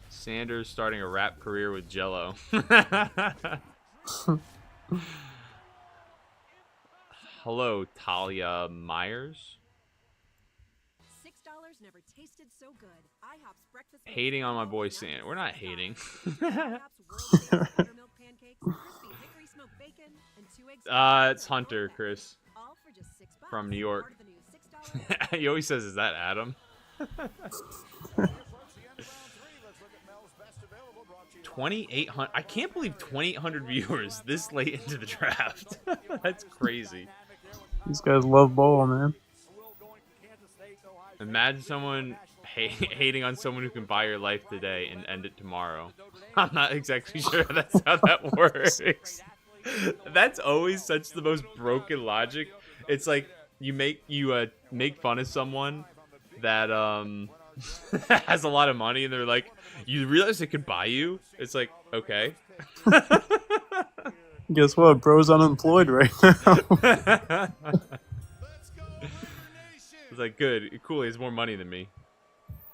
Sanders starting a rap career with Jello. Hello, Talia Myers. $6 never tasted so good. IHOP's breakfast. Hating on my boy Sanders. We're not hating. It's Hunter, Chris. From New York. He always says, "Is that Adam?" 2,800. I can't believe 2,800 viewers this late into the draft. That's crazy. These guys love ball, man. Imagine someone hating on someone who can buy your life today and end it tomorrow. I'm not exactly sure that's how that works. That's always such the most broken logic. It's like you make fun of someone that has a lot of money, and they're like, "You realize it could buy you?" It's like, okay. Guess what? Bro's unemployed right now. It's like, good, cool. He has more money than me.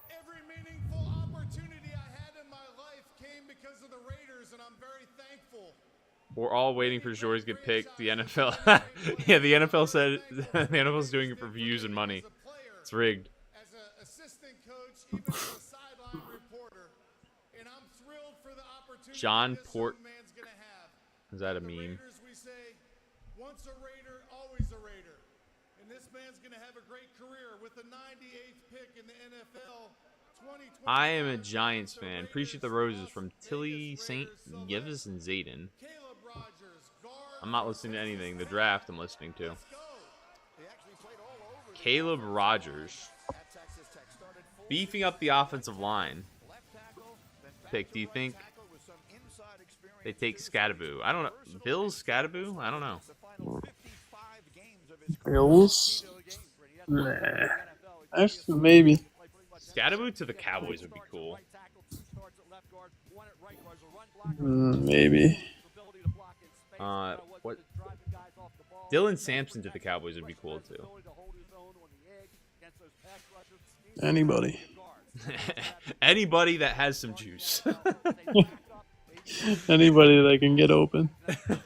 Every meaningful opportunity I had in my life came because of the Raiders, and I'm very thankful. We're all waiting for George to get picked. The NFL, yeah, the NFL said the NFL's doing it for views and money. It's rigged. As an assistant coach, even as a sideline reporter, and I'm thrilled for the opportunity John this Port. young man's gonna have. Is that a The meme? Raiders, we say, once a Raider, always a Raider. And this man's going to have a great career with the 98th pick in the NFL 2020. I am a Giants fan. Appreciate the roses from Tilly St. Gives and Zayden. I'm not listening to anything. The draft I'm listening to. Caleb Rogers. Beefing up the offensive line. Pick, do you think they take Scadaboo? I don't know. Bills Scadaboo? I don't know. Bills? Nah. Actually, maybe. Scadaboo to the Cowboys would be cool. Maybe. What? Dylan Sampson to the Cowboys would be cool too. Anybody. Anybody that has some juice. Anybody that can get open.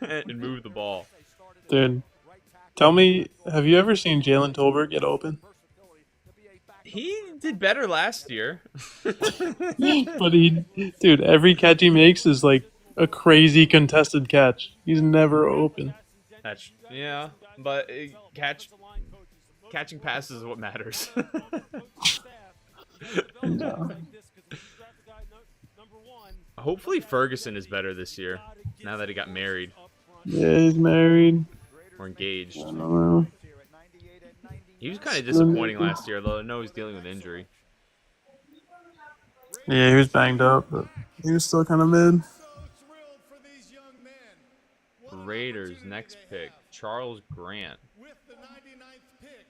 And move the ball. Dude, tell me, have you ever seen Jalen Tolbert get open? He did better last year. But dude, every catch he makes is like a crazy contested catch. He's never open. Yeah, but catching passes is what matters. No. Hopefully Ferguson is better this year, now that he got married. Yeah, he's married. Or engaged. I don't know. He was kind of disappointing last year, though I know he's dealing with injury. Yeah, he was banged up, but he was still kind of mid. Raiders, next pick, Charles Grant. With the 99th pick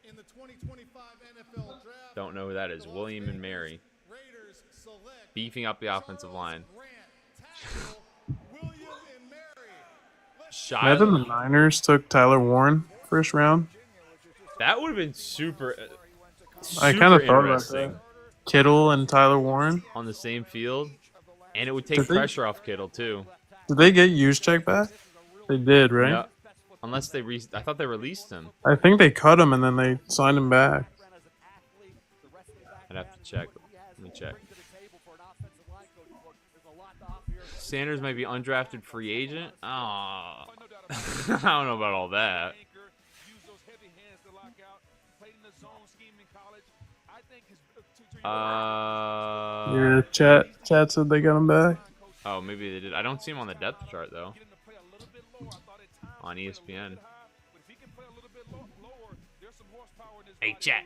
in the 2025 NFL draft. Don't know who that is. William and Mary. Raiders select Beefing up the offensive line. Imagine the Niners took Tyler Warren first round. That would have been super I kind of thought about interesting. that. Kittle and Tyler Warren On the same field. And it would take pressure off Kittle, too. Did they get Juszczyk back? They did, right? Yeah. Unless they I thought they released him. I think they cut him and then they signed him back. I'd have to check. Let me check. Sanders might be undrafted free agent. Oh, I don't know about all that. Yeah, chat said they got him back. Oh, maybe they did. I don't see him on the depth chart though. On ESPN. Hey, chat.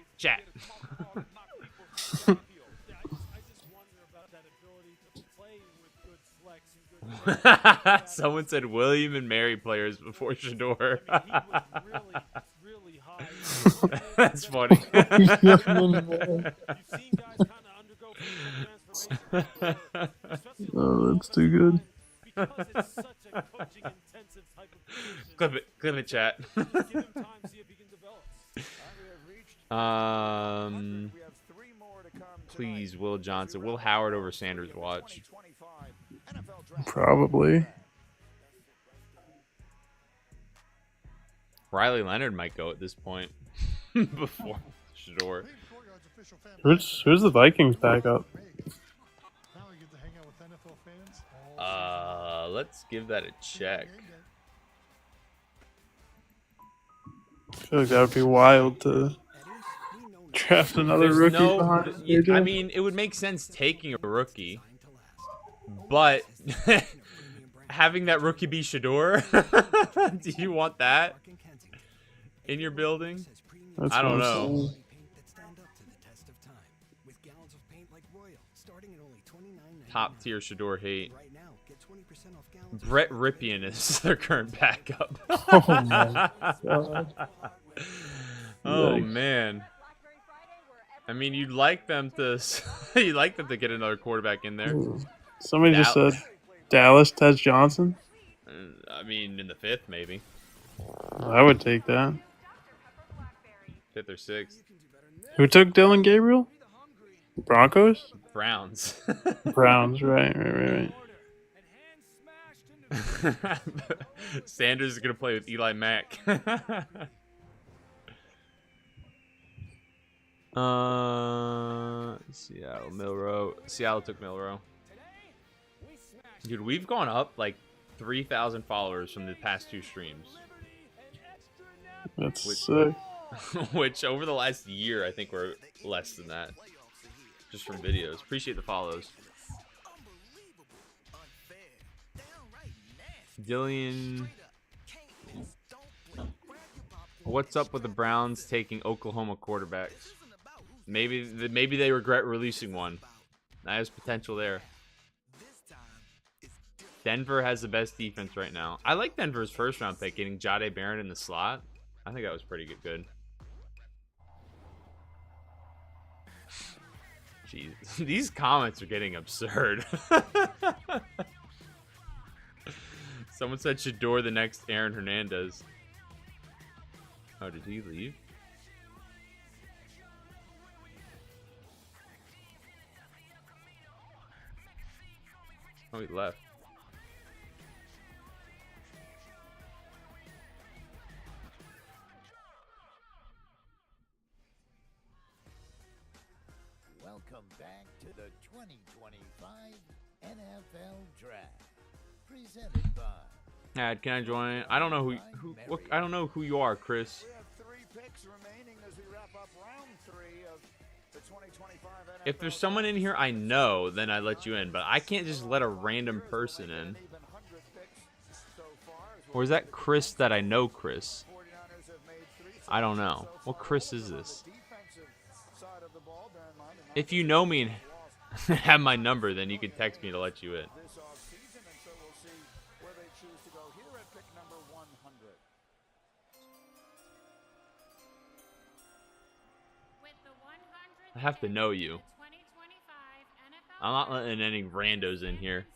Someone said William and Mary players before Shador. That's funny. Oh, that's too good. Clip it, chat. Please, Will Johnson. Will Howard over Sanders watch. Probably. Riley Leonard might go at this point. Before Shador. Who's the Vikings backup? Let's give that a check. I feel like that would be wild to draft another rookie behind AJ. I mean, it would make sense taking a rookie, but having that rookie be Shador, do you want that in your building? That's I don't what I'm know. saying. Top tier Shador hate. Brett Ripien is their current backup. Oh my God. Oh Yikes. man. I mean, you'd like them to get another quarterback in there. Somebody just said Dallas Tez Johnson. I mean, in the 5th maybe. I would take that. 5th or 6th. Who took Dylan Gabriel? Broncos? Browns. Browns, right. Sanders is gonna play with Eli Mack. Seattle, Milrow. Seattle took Milrow. Dude, we've gone up like 3,000 followers from the past 2 streams. That's sick. which over the last year, I think we're less than that. Just from videos. Appreciate the follows. Dillian. What's up with the Browns taking Oklahoma quarterbacks? Maybe they regret releasing one. There's potential there. Denver has the best defense right now. I like Denver's first round pick, getting Jahdae Barron in the slot. I think that was pretty good. Jeez, these comments are getting absurd. Someone said Shador the next Aaron Hernandez. Oh, did he leave? Oh, he left. Welcome back to the 2025 NFL Draft, presented by. Can I join? I don't know I don't know who you are, Chris. We have 3 picks remaining as we wrap up round 3 of the 2025 NFL. If there's someone in here I know, then I let you in, but I can't just let a random person in. Or is that Chris that I know, Chris? I don't know. What Chris is this? If you know me and have my number, then you can text me to let you in. I have to know you. I'm not letting any randos in here.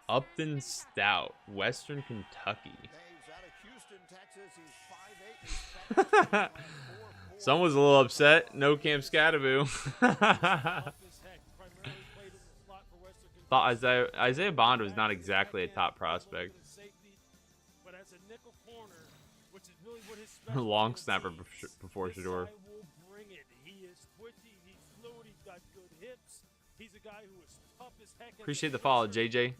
Upton Stout, Western Kentucky. Someone was a little upset. No Cam Scatteroo. Thought Isaiah Bond was not exactly a top prospect. Long snapper before Shador. Appreciate the follow, JJ.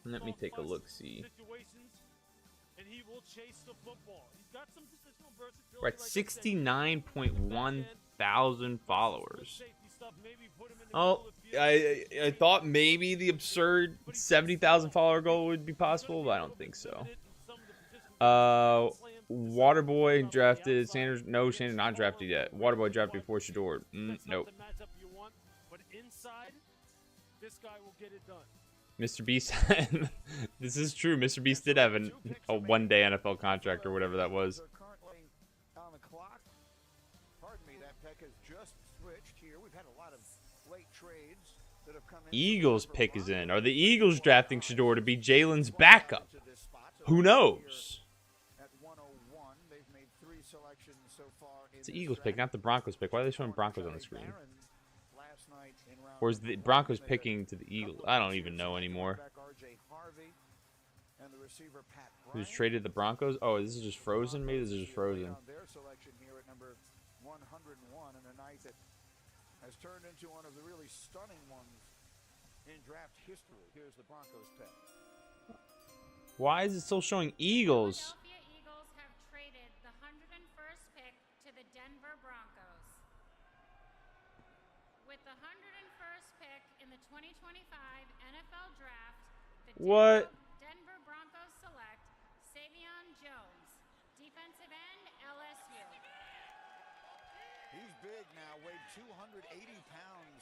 Let me take a look. See. We're at 69.1 thousand followers. Oh, I thought maybe the absurd 70,000 follower goal would be possible, but I don't think so. Waterboy drafted. Sanders, no, Sanders not drafted yet. Waterboy drafted before Shador. Nope. Mr. Beast. This is true. Mr. Beast did have a one-day NFL contract or whatever that was. Eagles pick is in. Are the Eagles drafting Shador to be Jalen's backup? Who knows? It's the Eagles pick, not the Broncos pick. Why are they showing Broncos on the screen? Or is the Broncos picking to the Eagles? I don't even know anymore. Who's traded the Broncos? Oh, this is just frozen? Maybe this is just frozen. Has turned into one of the really stunning ones in draft history. Here's the Broncos pick. Why is it still showing Eagles? Philadelphia Eagles have traded the 101st pick to the Denver Broncos. With the 101st pick in the 2025 NFL Draft, the Denver Broncos select Savion Jones, defensive end, LSU. He's big now, weighed 280 pounds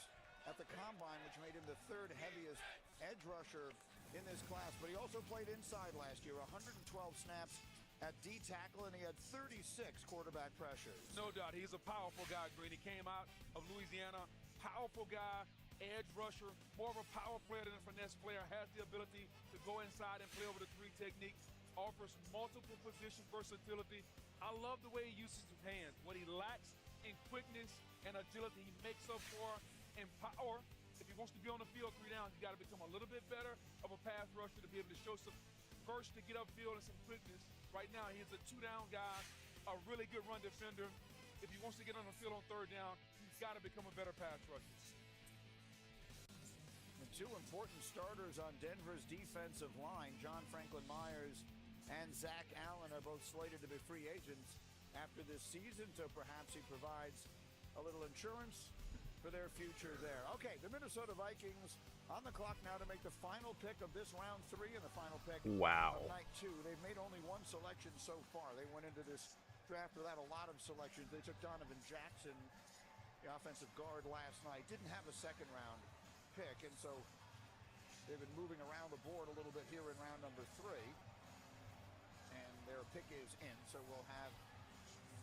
at the combine, which made him the 3rd heaviest edge rusher in this class. But he also played inside last year, 112 snaps at D-tackle, and he had 36 quarterback pressures. No doubt, he's a powerful guy, Green. He came out of Louisiana, powerful guy, edge rusher, more of a power player than a finesse player, has the ability to go inside and play over the 3 technique, offers multiple position versatility. I love the way he uses his hands. What he lacks in quickness and agility, he makes up for in power. If he wants to be on the field 3 downs, he's got to become a little bit better of a pass rusher to be able to show some burst to get upfield and some quickness. Right now, he's a 2-down guy, a really good run defender. If he wants to get on the field on 3rd down, he's got to become a better pass rusher. two important starters on Denver's defensive line. John Franklin Myers and Zach Allen are both slated to be free agents after this season, so perhaps he provides a little insurance for their future there. Okay, the Minnesota Vikings on the clock now to make the final pick of this round 3 and the final pick of night 2. They've made only one selection so far. They went into this draft without a lot of selections. They took Donovan Jackson, the offensive guard, last night. Didn't have a second round pick, and so they've been moving around the board a little bit here in round number 3. And their pick is in, so we'll have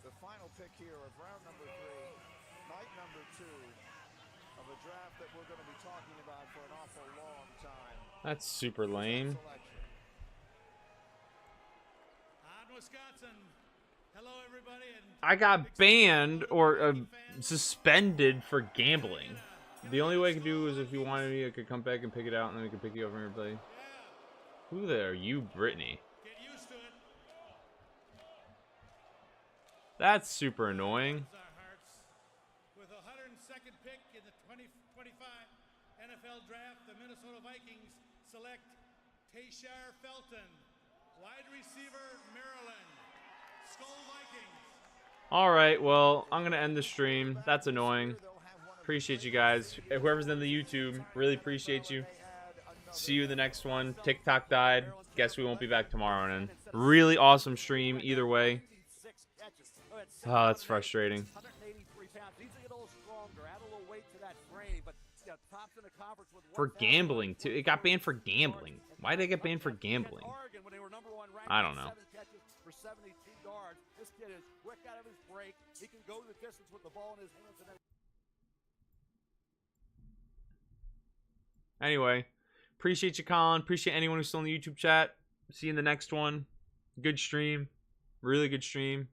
the final pick here of round number 3, night number 2 of a draft that we're going to be talking about for an awful long time. That's super lame. On Wisconsin. Hello, everybody. And I got banned or suspended for gambling. The only way I could do is if you wanted me, I could come back and pick it out, and then we could pick you over and play. Who the are you, Brittany? Get used to it. That's super annoying. With the 102nd pick in the 2025 NFL Draft, the Minnesota Vikings select Tashar Felton, wide receiver, Maryland. Skull Vikings. All right, well, I'm going to end the stream. That's annoying. Appreciate you guys. Whoever's in the YouTube, really appreciate you. See you in the next one. TikTok died. Guess we won't be back tomorrow then. Really awesome stream either way. Oh, that's frustrating. For gambling, too. It got banned for gambling. Why did it get banned for gambling? I don't know. For 72 yards. This kid is quick out of his break. He can go the distance with the ball in his hands. Anyway, appreciate you, Colin. Appreciate anyone who's still in the YouTube chat. See you in the next one. Good stream. Really good stream.